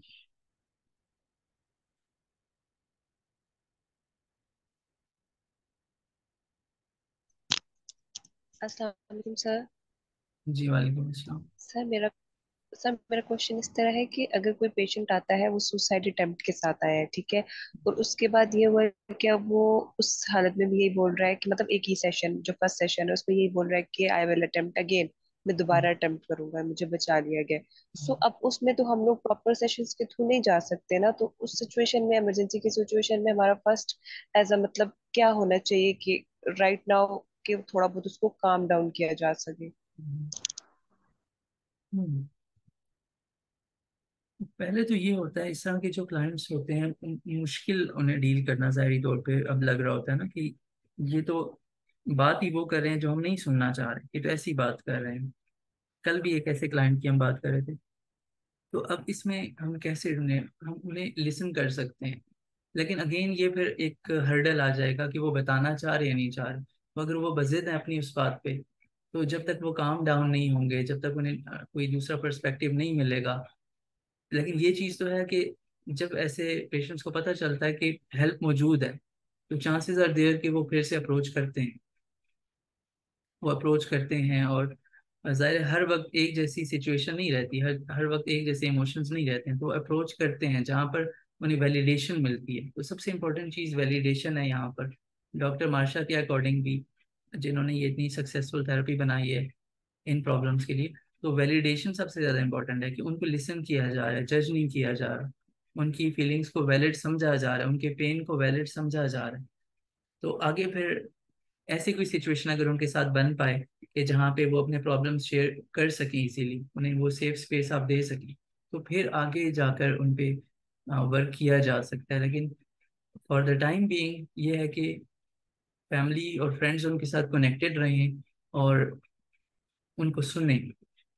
अस्सलाम वालेकुम सर। जी वालेकुम अस्सलाम। सर मेरा सर मेरा क्वेश्चन इस तरह है कि अगर कोई पेशेंट आता है, वो सुसाइड अटेम्प्ट के साथ आया है, ठीक है, और उसके बाद ये हुआ कि अब वो उस हालत में भी यही बोल रहा है कि मतलब एक ही सेशन, जो फर्स्ट सेशन है उसमें यही बोल रहा है कि आई विल अटेम्प्ट अगेन, मैं दोबारा अटेम्प्ट करूंगा, मुझे बचा लिया गया। सो अब उसमें तो हम लोग प्रॉपर सेशंस के थ्रू नहीं जा सकते ना, तो उस सिचुएशन में, इमरजेंसी की सिचुएशन में हमारा फर्स्ट एज अ मतलब क्या होना चाहिए कि राइट नाउ कि थोड़ा बहुत उसको काम डाउन किया जा सके। हम्म। पहले तो ये होता है, इस तरह के जो क्लाइंट्स होते हैं मुश्किल उन्हें डील करना ज़ाहिरी तौर पे अब लग रहा होता है ना कि ये तो बात ही वो कर रहे हैं जो हम नहीं सुनना चाह रहे, ये तो ऐसी बात कर रहे हैं। कल भी एक ऐसे क्लाइंट की हम बात कर रहे थे। तो अब इसमें हम कैसे उन्हें हम उन्हें लिसन कर सकते हैं, लेकिन अगेन ये फिर एक हर्डल आ जाएगा कि वो बताना चाह रहे या नहीं चाह रहे। तो अगर वो बजिद है अपनी उस बात पे, तो जब तक वो काम डाउन नहीं होंगे, जब तक उन्हें कोई दूसरा पर्सपेक्टिव नहीं मिलेगा। लेकिन ये चीज़ तो है कि जब ऐसे पेशेंट्स को पता चलता है कि हेल्प मौजूद है, तो चांसेस आर देयर कि वो फिर से अप्रोच करते हैं। वो अप्रोच करते हैं, और ज़ाहिर है हर वक्त एक जैसी सिचुएशन नहीं रहती, हर हर वक्त एक जैसे इमोशंस नहीं रहते हैं, तो अप्रोच करते हैं जहाँ पर उन्हें वैलिडेशन मिलती है। तो सबसे इम्पोर्टेंट चीज़ वैलिडेशन है यहाँ पर। डॉक्टर मार्शा के अकॉर्डिंग भी, जिन्होंने ये इतनी सक्सेसफुल थेरेपी बनाई है इन प्रॉब्लम्स के लिए, तो वैलिडेशन सबसे ज़्यादा इंपॉर्टेंट है कि उनको लिसन किया जा रहा है, जज नहीं किया जा रहा, उनकी फीलिंग्स को वैलिड समझा जा रहा है, उनके पेन को वैलिड समझा जा रहा है। तो आगे फिर ऐसी कोई सिचुएशन अगर उनके साथ बन पाए कि जहाँ पे वो अपने प्रॉब्लम्स शेयर कर सकें इजीली, उन्हें वो सेफ स्पेस आप दे सकें, तो फिर आगे जाकर उन पे वर्क किया जा सकता है। लेकिन फॉर द टाइम बीइंग ये है कि फैमिली और फ्रेंड्स उनके साथ कनेक्टेड रहें और उनको सुने।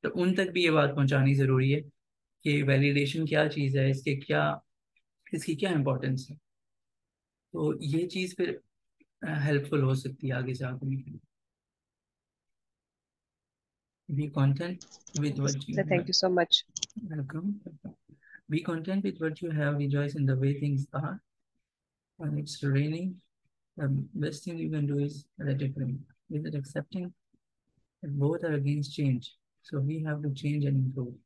तो उन तक भी ये बात पहुंचानी ज़रूरी है कि वैलिडेशन क्या चीज़ है, इसके क्या, इसकी क्या इम्पोर्टेंस है। तो ये चीज़ फिर हेल्पफुल हो सकती है आगे जाकर। Be content with what you sir have. Thank you so much. Welcome. Be content with what you have. Rejoice in the way things are. When it's raining, the best thing you can do is let it rain. Is it accepting that both are against change? So we have to change and improve.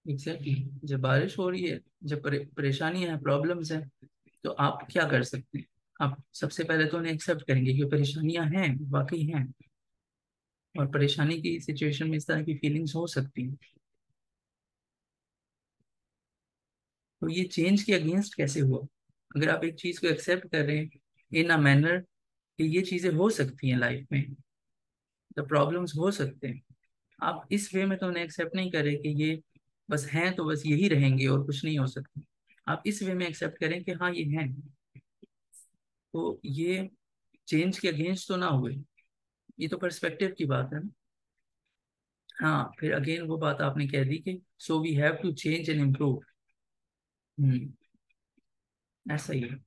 Exactly जब बारिश हो रही है, जब परेशानियां हैं, problems हैं, तो आप क्या कर सकते हैं? आप सबसे पहले तो उन्हें एक्सेप्ट करेंगे कि परेशानियां हैं, वाकई हैं, और परेशानी की सिचुएशन में इस तरह की फीलिंग्स हो सकती हैं। तो ये चेंज के अगेंस्ट कैसे हुआ? अगर आप एक चीज को एक्सेप्ट कर रहे हैं इन अ मैनर कि ये चीजें हो सकती हैं लाइफ में, द प्रॉब्लम्स हो सकते हैं, आप इस वे में तो उन्हें एक्सेप्ट नहीं करें कि ये बस हैं तो बस यही रहेंगे और कुछ नहीं हो सकता। आप इस वे में एक्सेप्ट करें कि हाँ ये हैं। तो ये चेंज के अगेंस्ट तो ना हुए, ये तो पर्सपेक्टिव की बात है ना। हाँ, फिर अगेन वो बात आपने कह दी कि so we have to change and improve. ऐसा ही है।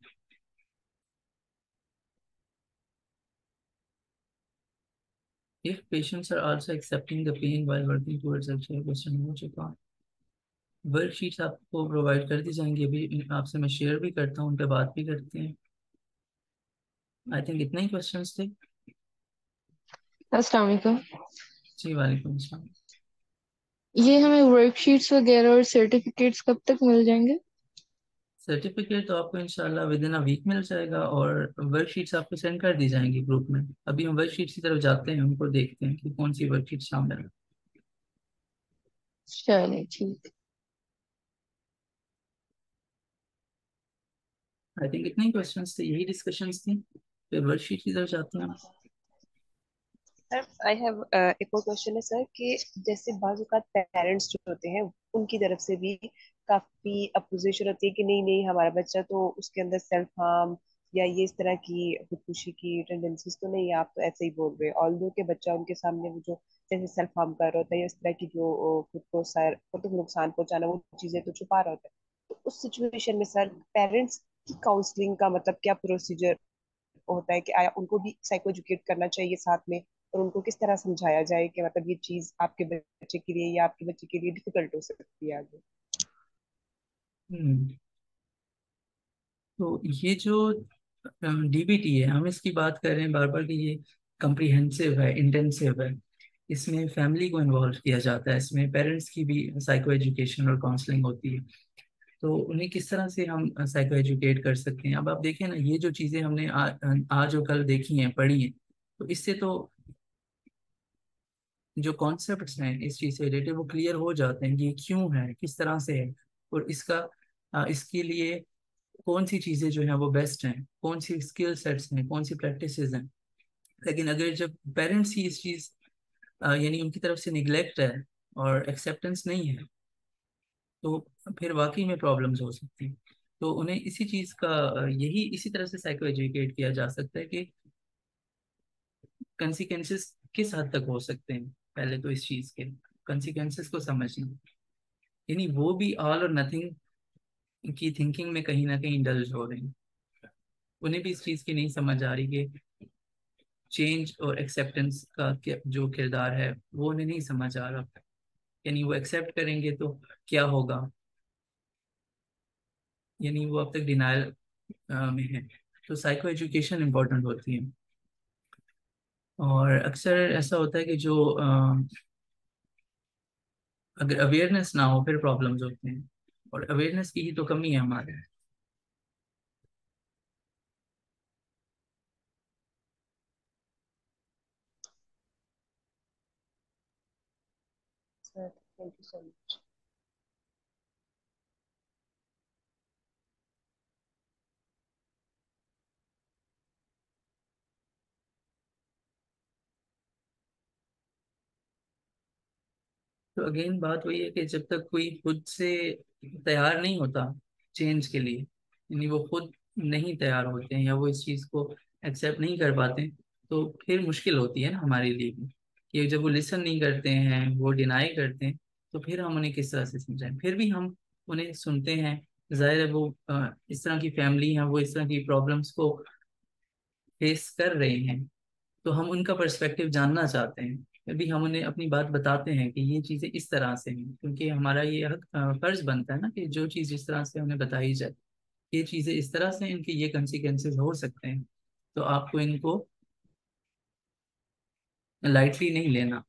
If patients are also accepting the pain while working towards actual question हो चुका, वर्कशीट्स आपको प्रोवाइड कर दी जाएंगी, अभी आपसे मैं शेयर भी करता हूँ, उन पे बात भी करते हैं। आई थिंक इतने ही क्वेश्चंस थे। अस्सलाम वालेकुम। जी वालेकुम अस्सलाम। ये हमें वर्कशीट्स वगैरह और सर्टिफिकेट्स कब तक मिल जाएंगे? सर्टिफिकेट तो आपको इंशाल्लाह विद इन अ वीक मिल जाएगा, और वर्कशीट्स आपको सेंड कर दी जाएंगी ग्रुप में। अभी हम वर्कशीट्स की तरफ जाते हैं, उनको देखते हैं कि कौन सी वर्कशीट शामिल है। चलिए ठीक। आई थिंक इतने ही क्वेश्चंस थे, यही डिस्कशंस थी। फिर वर्कशीट की तरफ जाते हैं। सर आई हैव एक और क्वेश्चन है सर कि जैसे बाज़ औक़ात पेरेंट्स जो होते हैं उनकी तरफ से भी काफी अपोजिशन होती है कि नहीं नहीं हमारा बच्चा तो उसके अंदर सेल्फ हार्म या ये इस तरह की खुदकुशी की टेंडेंसीज तो नहीं है, आप तो ऐसे ही बोल रहे हैं ऑल्दो के बच्चा उनके सामने वो जो जैसे सेल्फ हार्म कर रहा होता है या इस तरह की जो खुद को नुकसान पहुंचाना वो चीजें तो छुपा रहा होता है। तो उस सिचुएशन में सर पेरेंट्स की काउंसलिंग का मतलब क्या प्रोसीजर होता है कि आया उनको भी साइको एजुकेट करना चाहिए साथ में, और उनको किस तरह समझाया जाए कि मतलब ये चीज आपके बच्चे के लिए या आपके बच्चे के लिए डिफिकल्ट हो सकती है आगे। हम्म, तो ये जो डीबीटी है, हम इसकी बात कर रहे हैं बार बार कि ये कम्प्रिहेंसिव है, इंटेंसिव है। इसमें फैमिली को इन्वॉल्व किया जाता है, इसमें पेरेंट्स की भी साइको एजुकेशन और काउंसलिंग होती है। तो उन्हें किस तरह से हम साइको एजुकेट कर सकते हैं? अब आप देखें ना, ये जो चीज़ें हमने आज और कल देखी हैं, पढ़ी हैं, तो इससे तो जो कॉन्सेप्ट्स हैं इस चीज़ से रिलेटेड वो क्लियर हो जाते हैं कि ये क्यों है, किस तरह से है, और इसका इसके लिए कौन सी चीज़ें जो हैं वो बेस्ट हैं, कौन सी स्किल सेट्स हैं, कौन सी प्रैक्टिसेस हैं। लेकिन अगर जब पेरेंट्स ही इस चीज़ यानी उनकी तरफ से निगलेक्ट है और एक्सेप्टेंस नहीं है, तो फिर वाकई में प्रॉब्लम्स हो सकती हैं। तो उन्हें इसी चीज़ का यही इसी तरह से साइको एजुकेट किया जा सकता है कि कंसिक्वेंसेस किस हद तक हो सकते हैं। पहले तो इस चीज़ के कंसिक्वेंसेस को समझना, यानी वो भी ऑल और नथिंग की थिंकिंग में कहीं ना कहीं इंडल्ज हो रहे हैं। उन्हें भी इस चीज़ की नहीं समझ आ रही कि चेंज और एक्सेप्टेंस का जो किरदार है वो उन्हें नहीं समझ आ रहा। यानी वो एक्सेप्ट करेंगे तो क्या होगा, यानी वो अब तक डिनायल में है। तो साइको एजुकेशन इम्पोर्टेंट होती है। और अक्सर ऐसा होता है कि जो अगर अवेयरनेस ना हो फिर प्रॉब्लम्स होते हैं, और अवेयरनेस की ही तो कमी है हमारे। Sir thank you so much. तो अगेन बात वही है कि जब तक कोई खुद से तैयार नहीं होता चेंज के लिए, यानी वो खुद नहीं तैयार होते हैं या वो इस चीज़ को एक्सेप्ट नहीं कर पाते, तो फिर मुश्किल होती है ना हमारे लिए भी। कि जब वो लिसन नहीं करते हैं, वो डिनाई करते हैं, तो फिर हम उन्हें किस तरह से समझाएं। फिर भी हम उन्हें सुनते हैं, जाहिर है वो इस तरह की फैमिली है, वो इस तरह की प्रॉब्लम्स को फेस कर रहे हैं, तो हम उनका पर्सपेक्टिव जानना चाहते हैं। फिर भी हम उन्हें अपनी बात बताते हैं कि ये चीज़ें इस तरह से हैं, क्योंकि हमारा ये फर्ज बनता है ना कि जो चीज़ इस तरह से उन्हें बताई जाए, ये चीज़ें इस तरह से इनके ये कंसिक्वेंसेस हो सकते हैं, तो आपको इनको लाइटली नहीं लेना।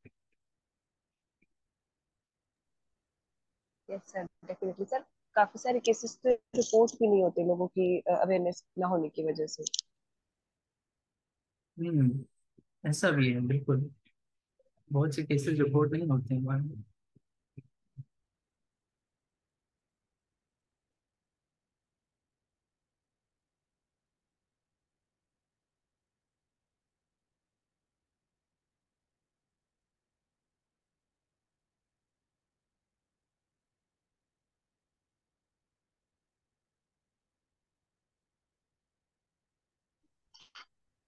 Yes sir definitely sir. काफी सारे केसेस तो रिपोर्ट भी नहीं होते लोगों की अवेयरनेस ना होने की वजह से। ऐसा भी है बिल्कुल, बहुत से केसेस रिपोर्ट नहीं होते हैं हमारे में।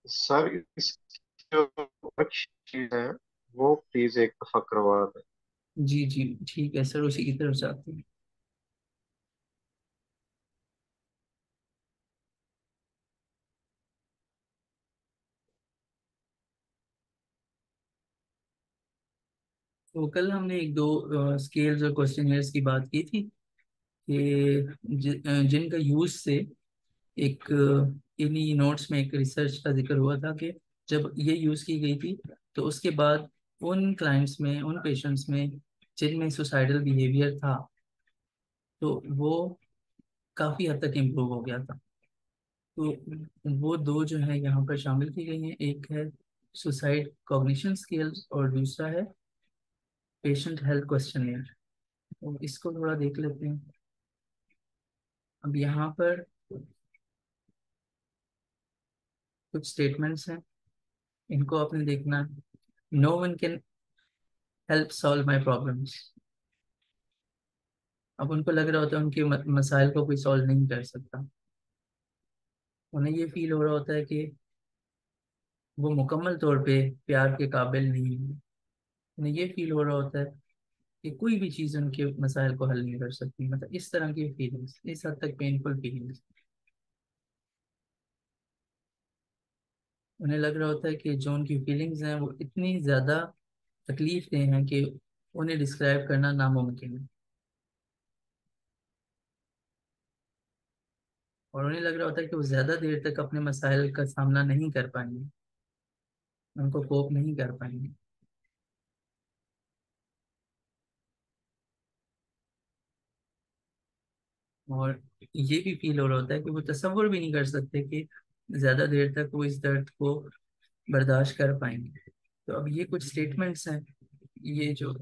सर इस जो वर्कशीट है वो प्लीज एक दफा करवा दें। जी जी ठीक है सर, उसी की तरफ जाते हैं। तो कल हमने एक दो स्केल्स और क्वेश्चनियर्स की बात की थी कि जिनका यूज से एक इन्हीं नोट्स में एक रिसर्च का जिक्र हुआ था कि जब ये यूज की गई थी, तो उसके बाद उन क्लाइंट्स में, उन पेशेंट्स में जिनमें सुसाइडल बिहेवियर था, तो वो काफी हद तक इम्प्रूव हो गया था। तो वो दो जो है यहाँ पर शामिल की गई हैं, एक है सुसाइड कॉग्निशन स्केल्स और दूसरा है पेशेंट हेल्थ क्वेश्चनियर। तो इसको थोड़ा देख लेते हैं। अब यहाँ पर कुछ स्टेटमेंट्स हैं, इनको आपने देखना है। No one can help solve my problems. अब उनको लग रहा होता है उनके मसाइल को कोई सॉल्व नहीं कर सकता। उन्हें ये फील हो रहा होता है कि वो मुकम्मल तौर पे प्यार के काबिल नहीं है। उन्हें ये फील हो रहा होता है कि कोई भी चीज़ उनके मसाइल को हल नहीं कर सकती। मतलब इस तरह की फीलिंग्स, इस हद तक पेनफुल फीलिंग्स। उन्हें लग रहा होता है कि जो उनकी फीलिंग्स हैं वो इतनी ज़्यादा तकलीफ देह हैं कि उन्हें डिस्क्राइब करना नामुमकिन है। और उन्हें लग रहा होता है कि वो ज़्यादा देर तक अपने मसाइल का सामना नहीं कर पाएंगे, उनको कोप नहीं कर पाएंगे। और ये भी फील हो रहा होता है कि वो तसव्वुर भी नहीं कर सकते कि ज़्यादा देर तक वो इस दर्द को बर्दाश्त कर पाएंगे। तो अब ये कुछ स्टेटमेंट्स हैं, ये जो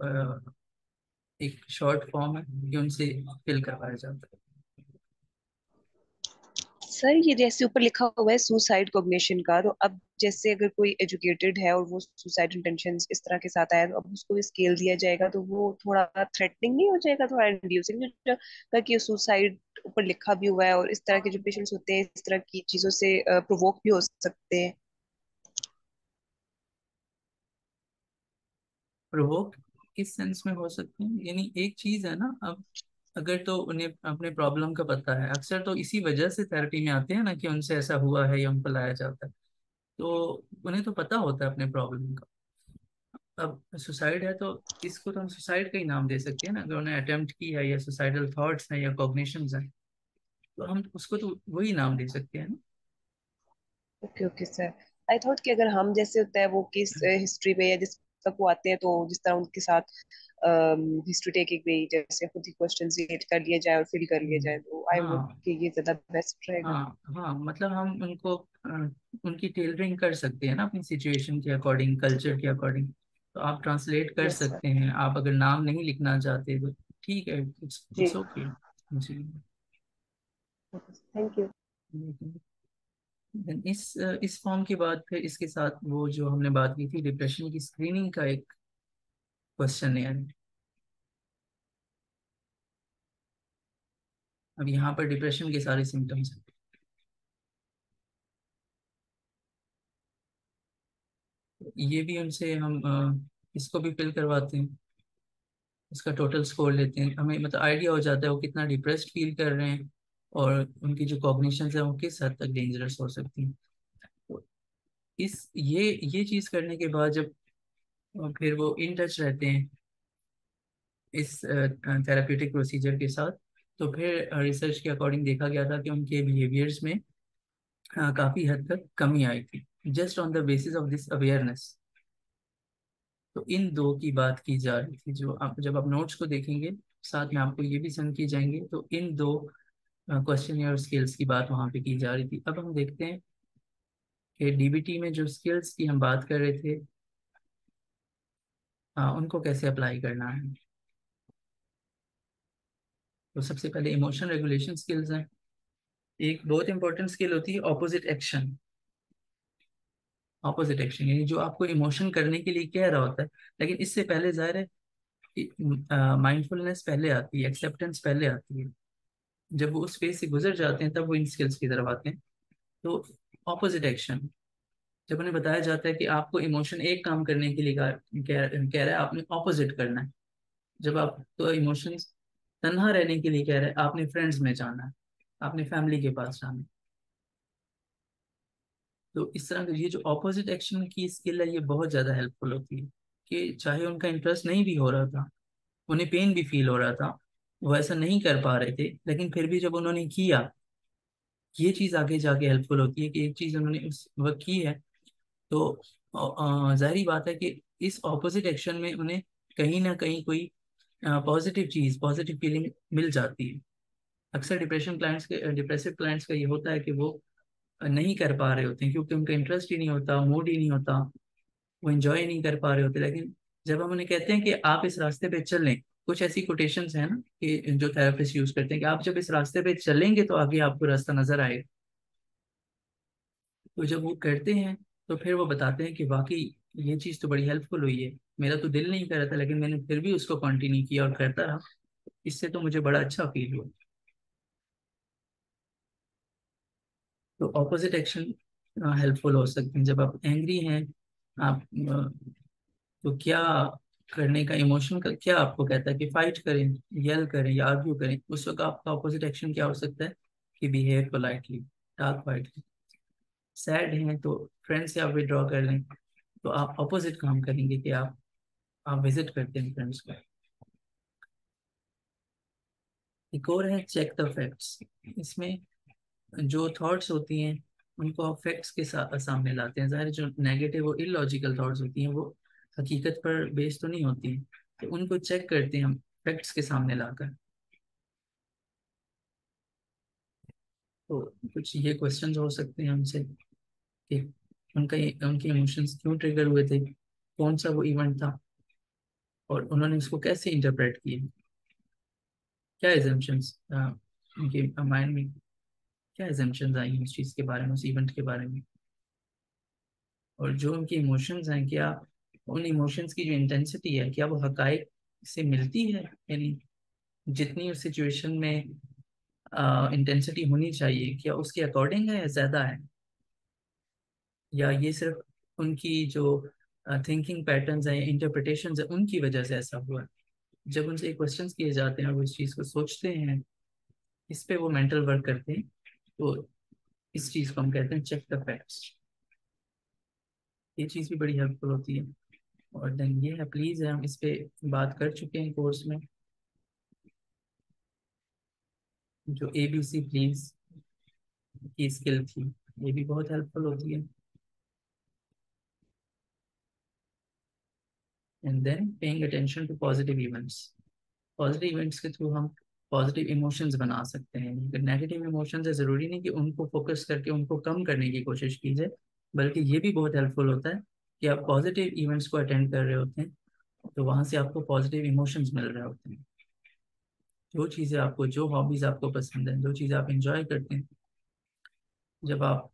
एक शॉर्ट फॉर्म है, ये उनसे फिल करवाया जाता है। सर ये जैसे ऊपर लिखा हुआ है सुसाइड कॉग्निशन का, तो अब जैसे अगर कोई एजुकेटेड है और वो सुसाइड इंटेंशंस इस तरह के साथ आया, तो अब उसको स्केल दिया जाएगा, तो वो थोड़ा थ्रेटनिंग नहीं हो जाएगा, थोड़ा इंड्यूसिंग ताकि सुसाइड ऊपर लिखा भी हुआ है, और इस तरह के जो पेशेंट्स होते हैं इस तरह की चीजों से प्रोवोक भी हो सकते हैं। प्रोवोक किस सेंस में हो सकते हैं? यानी एक चीज है ना, अब अगर तो उन्हें अपने प्रॉब्लम का पता है, अक्सर तो इसी वजह से थेरेपी में आते हैं ना कि उनसे ऐसा हुआ है या उनको लाया जाता है, तो उन्हें तो पता होता है अपने प्रॉब्लम का। अब सुसाइड है तो इसको तो हम सुसाइड का ही नाम दे सकते हैं ना, अगर उन्हें अटेम्प्ट की है या सुसाइडल थॉट्स हैं या कॉग्निशंस हैं, तो हम उसको तो वही नाम दे सकते हैं ना। Okay okay sir. I thought कि अगर हम जैसे होता है वो किस हिस्ट्री पे या जिस तक वो आते हैं, तो जिस तरह उनके साथ हिस्ट्री टेकिंग में जैसे खुद ही क्वेश्चन कर लिए जाए और फिल कर लिए जाए, तो आई वुड हाँ कि ये ज्यादा बेस्ट रहेगा। हाँ हाँ, मतलब हम उनको उनकी टेलरिंग कर सकते हैं ना अपनी सिचुएशन के अकॉर्डिंग, कल्चर के अकॉर्डिंग। तो आप ट्रांसलेट कर यस सर। सकते हैं, आप अगर नाम नहीं लिखना चाहते तो ठीक है, जी। इट्स ओके जी। Thank you. इस फॉर्म के बाद फिर इसके साथ वो जो हमने बात की थी डिप्रेशन की स्क्रीनिंग का एक क्वेश्चन है। अब यहाँ पर डिप्रेशन के सारे सिम्टम्स हैं, तो ये भी उनसे हम इसको भी फिल करवाते हैं, इसका टोटल स्कोर लेते हैं, हमें मतलब आइडिया हो जाता है वो कितना डिप्रेस्ड फील कर रहे हैं और उनकी जो कॉग्निशन है वो किस हद तक डेंजरस हो सकती है। तो इस ये चीज करने के बाद जब फिर वो इन टच रहते हैं इस थेराप्यूटिक प्रोसीजर के साथ, तो फिर रिसर्च के अकॉर्डिंग देखा गया था कि उनके बिहेवियर्स में काफी हद तक कमी आई थी, just on the basis of this awareness. तो इन दो की बात की जा रही थी, जो आप जब आप नोट्स को देखेंगे साथ में आपको ये भी समझ की जाएंगे, तो इन दो क्वेश्चन और स्किल्स की बात वहाँ पे की जा रही थी। अब हम देखते हैं कि डीबीटी में जो स्किल्स की हम बात कर रहे थे, उनको कैसे अप्लाई करना है। तो सबसे पहले इमोशन रेगुलेशन स्किल्स हैं। एक बहुत इंपॉर्टेंट स्किल होती है ऑपोजिट एक्शन। ऑपोजिट एक्शन यानी जो आपको इमोशन करने के लिए कह रहा होता है, लेकिन इससे पहले जाहिर है कि माइंडफुलनेस पहले आती है, एक्सेप्टेंस पहले आती है। जब वो उस फेज से गुजर जाते हैं तब वो इन स्किल्स की तरफ आते हैं। तो ऑपोजिट एक्शन, जब उन्हें बताया जाता है कि आपको इमोशन एक काम करने के लिए कह रहा है, आपने ऑपोजिट करना है। जब आप तो इमोशंस तन्हा रहने के लिए कह रहे हैं, आपने फ्रेंड्स में जाना है, आपने फैमिली के पास जाना है। तो इस तरह ये जो ऑपोजिट एक्शन की स्किल है ये बहुत ज़्यादा हेल्पफुल होती है, कि चाहे उनका इंटरेस्ट नहीं भी हो रहा था, उन्हें पेन भी फील हो रहा था, वो ऐसा नहीं कर पा रहे थे, लेकिन फिर भी जब उन्होंने किया, ये चीज़ आगे जाके हेल्पफुल होती है कि एक चीज़ उन्होंने उस वक्त की है, तो जाहिर बात है कि इस ऑपोजिट एक्शन में उन्हें कहीं ना कहीं कोई पॉजिटिव चीज़, पॉजिटिव फीलिंग मिल जाती है। अक्सर डिप्रेसिव क्लाइंट्स का ये होता है कि वो नहीं कर पा रहे होते हैं क्योंकि उनका इंटरेस्ट ही नहीं होता, मूड ही नहीं होता, वो एंजॉय नहीं कर पा रहे होते। लेकिन जब हम उन्हें कहते हैं कि आप इस रास्ते पे चलें, कुछ ऐसी कोटेशंस हैं ना कि जो थेरेपिस्ट यूज करते हैं कि आप जब इस रास्ते पे चलेंगे तो आगे आपको रास्ता नजर आएगा। तो जब वो करते हैं तो फिर वो बताते हैं कि वाकई ये चीज़ तो बड़ी हेल्पफुल हुई है, मेरा तो दिल नहीं कर रहा था लेकिन मैंने फिर भी उसको कंटिन्यू किया और करता रहा, इससे तो मुझे बड़ा अच्छा फील हुआ। तो ऑपोजिट एक्शन हेल्पफुल हो सकते हैं। जब आप एंग्री हैं, आप तो क्या करने का, इमोशन का क्या आपको कहता है कि फाइट करें, येल करें या आर्ग्यू करें, उस वक्त आपका ऑपोजिट एक्शन क्या हो सकता है कि behave politely, talk quietly. Sad हैं तो फ्रेंड से आप विड्रॉ कर लें, तो आप ऑपोजिट काम करेंगे कि आप विजिट करते हैं फ्रेंड्स को। एक और है चेक द फैक्ट्स। इसमें जो थॉट्स होती हैं उनको आप फैक्ट्स के सामने लाते हैं। ज़ाहिर है, जो नेगेटिव और इलॉजिकल थॉट्स होती हैं वो हकीकत पर बेस तो नहीं होती हैं, तो उनको चेक करते हैं हम फैक्ट्स के सामने लाकर। तो कुछ ये क्वेश्चंस हो सकते हैं हमसे कि उनके इमोशंस क्यों ट्रिगर हुए थे, कौन सा वो इवेंट था और उन्होंने इसको कैसे इंटरप्रेट किया, क्या एजम्पशंस उनके माइंड में क्या एजम्पशंस आई हैं उस चीज़ के बारे में, उस इवेंट के बारे में, और जो उनके इमोशंस हैं, क्या उन इमोशंस की जो इंटेंसिटी है क्या वो हकाइक से मिलती है, यानी जितनी उस सिचुएशन में इंटेंसिटी होनी चाहिए क्या उसके अकॉर्डिंग है या ज़्यादा है, या ये सिर्फ उनकी जो थिंकिंग पैटर्न्स हैं, इंटरप्रिटेशंस हैं, उनकी वजह से ऐसा हुआ है। जब उनसे क्वेश्चंस किए जाते हैं, वो इस चीज़ को सोचते हैं, इस पे वो मेंटल वर्क करते हैं, तो इस चीज़ को हम कहते हैं चेक द फैक्ट्स। ये चीज़ भी बड़ी हेल्पफुल होती है। और देन ये है प्लीज़, हम इस पे बात कर चुके हैं कोर्स में, जो ABC प्लीज़ की स्किल थी, ये भी बहुत हेल्पफुल होती है। And then paying attention to positive events. Positive events के थ्रू हम पॉजिटिव इमोशंस बना सकते हैं। नेगेटिव इमोशंस है, ज़रूरी नहीं कि उनको फोकस करके उनको कम करने की कोशिश कीजिए, बल्कि ये भी बहुत हेल्पफुल होता है कि आप पॉजिटिव इवेंट्स को अटेंड कर रहे होते हैं, तो वहाँ से आपको पॉजिटिव इमोशंस मिल रहे होते हैं। जो चीज़ें आपको, जो हॉबीज़ आपको पसंद है, जो चीज़ें आप इंजॉय करते हैं, जब आप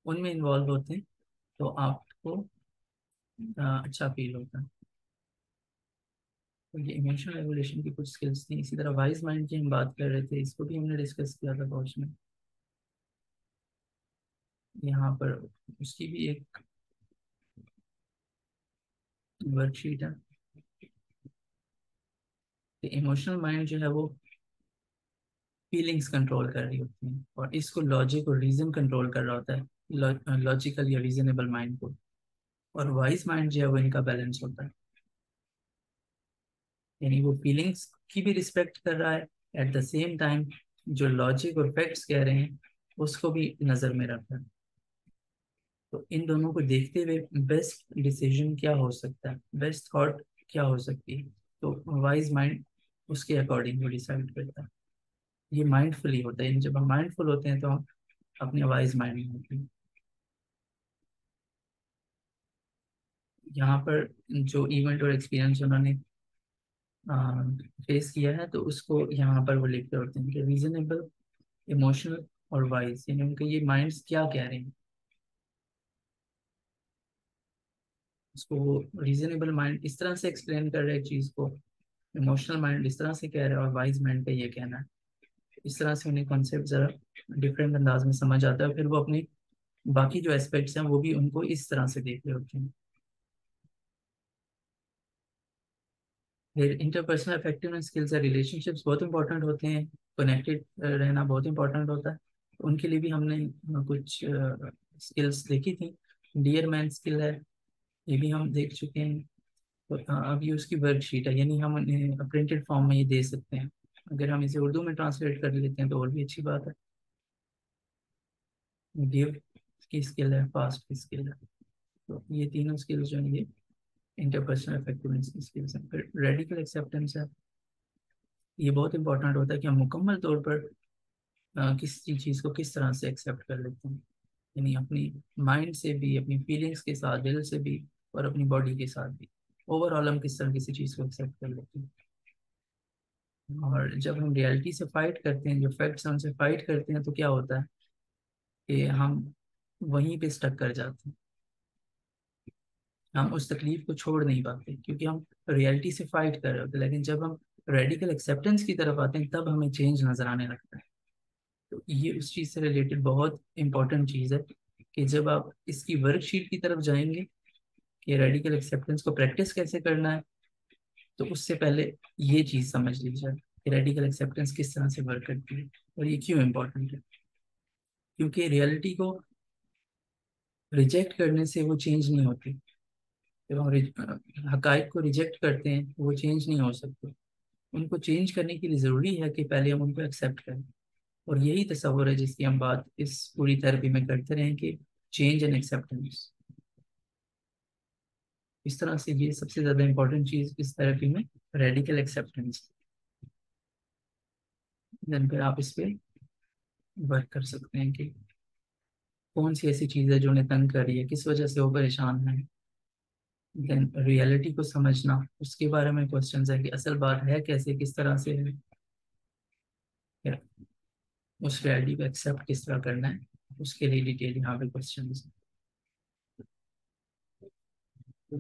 उनमें इन्वॉल्व होते हैं तो आपको अच्छा फील होता है। तो ये इमोशनल रेगुलेशन की कुछ स्किल्स थी। इसी तरह वाइज माइंड की हम बात कर रहे थे, इसको भी हमने डिस्कस किया था कोर्स में। यहाँ पर उसकी भी एक वर्कशीट है। इमोशनल माइंड जो है वो फीलिंग्स कंट्रोल कर रही होती है, और इसको लॉजिक और रीजन कंट्रोल कर रहा होता है, लॉजिकल या रीजनेबल माइंड को। और वाइज माइंड जो है वो इनका बैलेंस होता है, यानी वो फीलिंग्स की भी रिस्पेक्ट कर रहा है, एट द सेम टाइम जो लॉजिक और फैक्ट्स कह रहे हैं उसको भी नज़र में रख रहा है। तो इन दोनों को देखते हुए बेस्ट डिसीजन क्या हो सकता है, बेस्ट थॉट क्या हो सकती है, तो वाइज माइंड उसके अकॉर्डिंग वो डिसाइड करता है। ये माइंडफुली होता है, जब हम माइंडफुल होते हैं तो हम अपने वाइज माइंड में होते हैं। यहाँ पर जो इवेंट और एक्सपीरियंस उन्होंने फेस किया है, तो उसको यहाँ पर वो लिखते होते हैं कि रीजनेबल, इमोशनल और वाइज, यानी उनके ये माइंड्स क्या कह रहे हैं, उसको वो रीजनेबल माइंड इस तरह से एक्सप्लेन कर रहे हैं चीज़ को, इमोशनल माइंड इस तरह से कह रहा है, और वाइज माइंड का ये कहना है। इस तरह से उन्हें कॉन्सेप्ट ज़रा डिफरेंट अंदाज में समझ आता है, फिर वो अपनी बाकी जो एस्पेक्ट्स हैं वो भी उनको इस तरह से देख रहे होते हैं। फिर इंटरपर्सनल इफेक्टिवनेस स्किल्स है, रिलेशनशिप्स बहुत इंपॉर्टेंट होते हैं, कनेक्टेड रहना बहुत इंपॉर्टेंट होता है। उनके लिए भी हमने कुछ स्किल्स देखी थी। डियर मैन स्किल है, ये भी हम देख चुके हैं। तो अब ये उसकी वर्कशीट है, यानी हम प्रिंटेड फॉर्म में ये दे सकते हैं। अगर हम इसे उर्दू में ट्रांसलेट कर लेते हैं तो और भी अच्छी बात है। गिव की स्किल है, फास्ट की स्किल है। तो ये तीनों स्किल्स जो है ये इंटरपर्सनल इफेक्टिवनेस की स्किल्स हैं। फिर रेडिकल एक्सेप्टेंस है, ये बहुत इंपॉर्टेंट होता है कि हम मुकम्मल तौर पर किसी चीज़ को किस तरह से एक्सेप्ट कर लेते हैं, यानी अपनी माइंड से भी, अपनी फीलिंग्स के साथ, दिल से भी, और अपनी बॉडी के साथ भी। ओवरऑल हम किस तरह किसी चीज़ को एक्सेप्ट कर लेते हैं। और जब हम रियलिटी से फाइट करते हैं, जो फैक्ट्स हैं उनसे फाइट करते हैं, तो क्या होता है कि हम वहीं पे स्टक कर जाते हैं, हम उस तकलीफ को छोड़ नहीं पाते क्योंकि हम रियलिटी से फाइट कर रहे होते हैं। लेकिन जब हम रेडिकल एक्सेप्टेंस की तरफ आते हैं तब हमें चेंज नजर आने लगता है। तो ये उस चीज़ से रिलेटेड बहुत इंपॉर्टेंट चीज़ है कि जब आप इसकी वर्कशीट की तरफ जाएंगे कि रेडिकल एक्सेप्टेंस को प्रैक्टिस कैसे करना है, तो उससे पहले ये चीज़ समझ लीजिए कि रेडिकल एक्सेप्टेंस किस तरह से वर्क करती है और ये क्यों इम्पोर्टेंट है। क्योंकि रियलिटी को रिजेक्ट करने से वो चेंज नहीं होती। जब हम हकाइक को रिजेक्ट करते हैं तो वो चेंज नहीं हो सकते। उनको चेंज करने के लिए ज़रूरी है कि पहले हम उनको एक्सेप्ट करें। और यही तस्वर है जिसकी हम बात इस पूरी थेरेपी में करते रहें कि चेंज एंड एक्सेप्टेंस। इस तरह से ये सबसे ज़्यादा इंपॉर्टेंट चीज़ इस थेरेपी में रेडिकल एक्सेप्टेंस। देन फिर आप इस पे वर्क कर सकते हैं कि कौन सी ऐसी चीज़ है जो उन्हें तंग कर रही है, किस वजह से वो परेशान है। देन रियलिटी को समझना, उसके बारे में क्वेश्चन है कि असल बात है कैसे, किस तरह से है। उस रियलिटी को एक्सेप्ट किस तरह करना है, उसके लिए डिटेल यहाँ पे क्वेश्चन।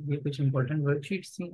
ये कुछ इंपॉर्टेंट वर्कशीट्स थी।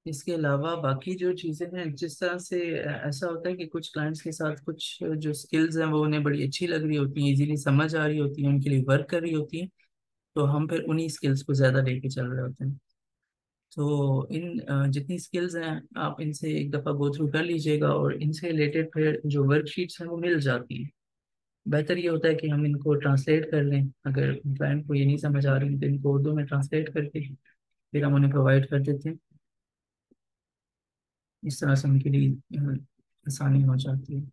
इसके अलावा बाकी जो चीज़ें हैं, जिस तरह से ऐसा होता है कि कुछ क्लाइंट्स के साथ कुछ जो स्किल्स हैं वो उन्हें बड़ी अच्छी लग रही होती हैं, इजीली समझ आ रही होती हैं, उनके लिए वर्क कर रही होती हैं, तो हम फिर उन्हीं स्किल्स को ज़्यादा लेके चल रहे होते हैं। तो इन जितनी स्किल्स हैं आप इनसे एक दफ़ा गो थ्रू कर लीजिएगा, और इनसे रिलेटेड फिर जो वर्कशीट्स हैं वो मिल जाती हैं। बेहतर ये होता है कि हम इनको ट्रांसलेट कर लें, अगर क्लाइंट को ये नहीं समझ आ रही तो इनको उर्दू में ट्रांसलेट करके फिर हम उन्हें प्रोवाइड कर देते हैं। इस तरह से उनके लिए आसानी हो जाती है।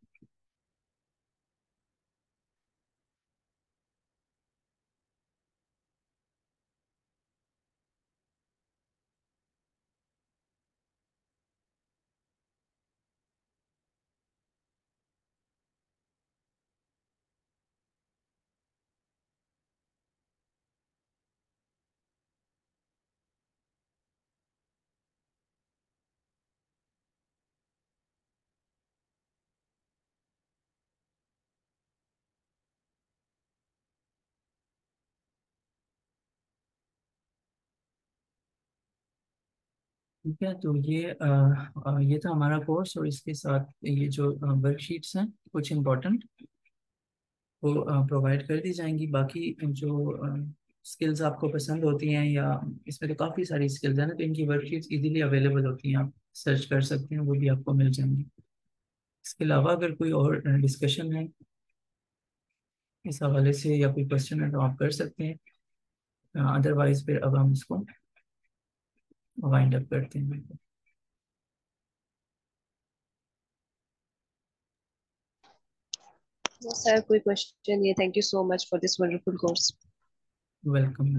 ठीक है, तो ये था हमारा कोर्स, और इसके साथ ये जो वर्कशीट्स हैं कुछ इम्पोर्टेंट वो प्रोवाइड कर दी जाएंगी। बाकी जो स्किल्स आपको पसंद होती हैं, या इसमें तो काफ़ी सारी स्किल्स हैं ना, तो इनकी वर्कशीट्स इजीली अवेलेबल होती हैं, आप सर्च कर सकते हैं, वो भी आपको मिल जाएंगी। इसके अलावा अगर कोई और डिस्कशन है इस हवाले से या कोई क्वेश्चन है तो आप कर सकते हैं, अदरवाइज फिर अब हम इसको वाइंड अप करते हैं। No, sir, कोई क्वेश्चन नहीं है। Thank you so much for this wonderful course. Welcome.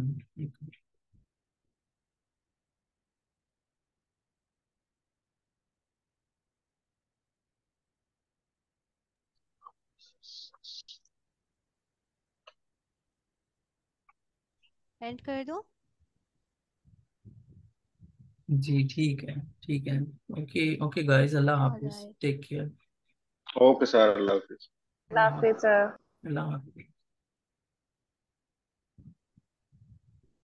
End कर दो। जी ठीक है, ठीक है। ओके ओके गाइस, अल्लाह हाफिज, alright. Take care. Okay sir, अल्लाह हाफिज। अल्लाह हाफिज सर। अल्लाह हाफिज।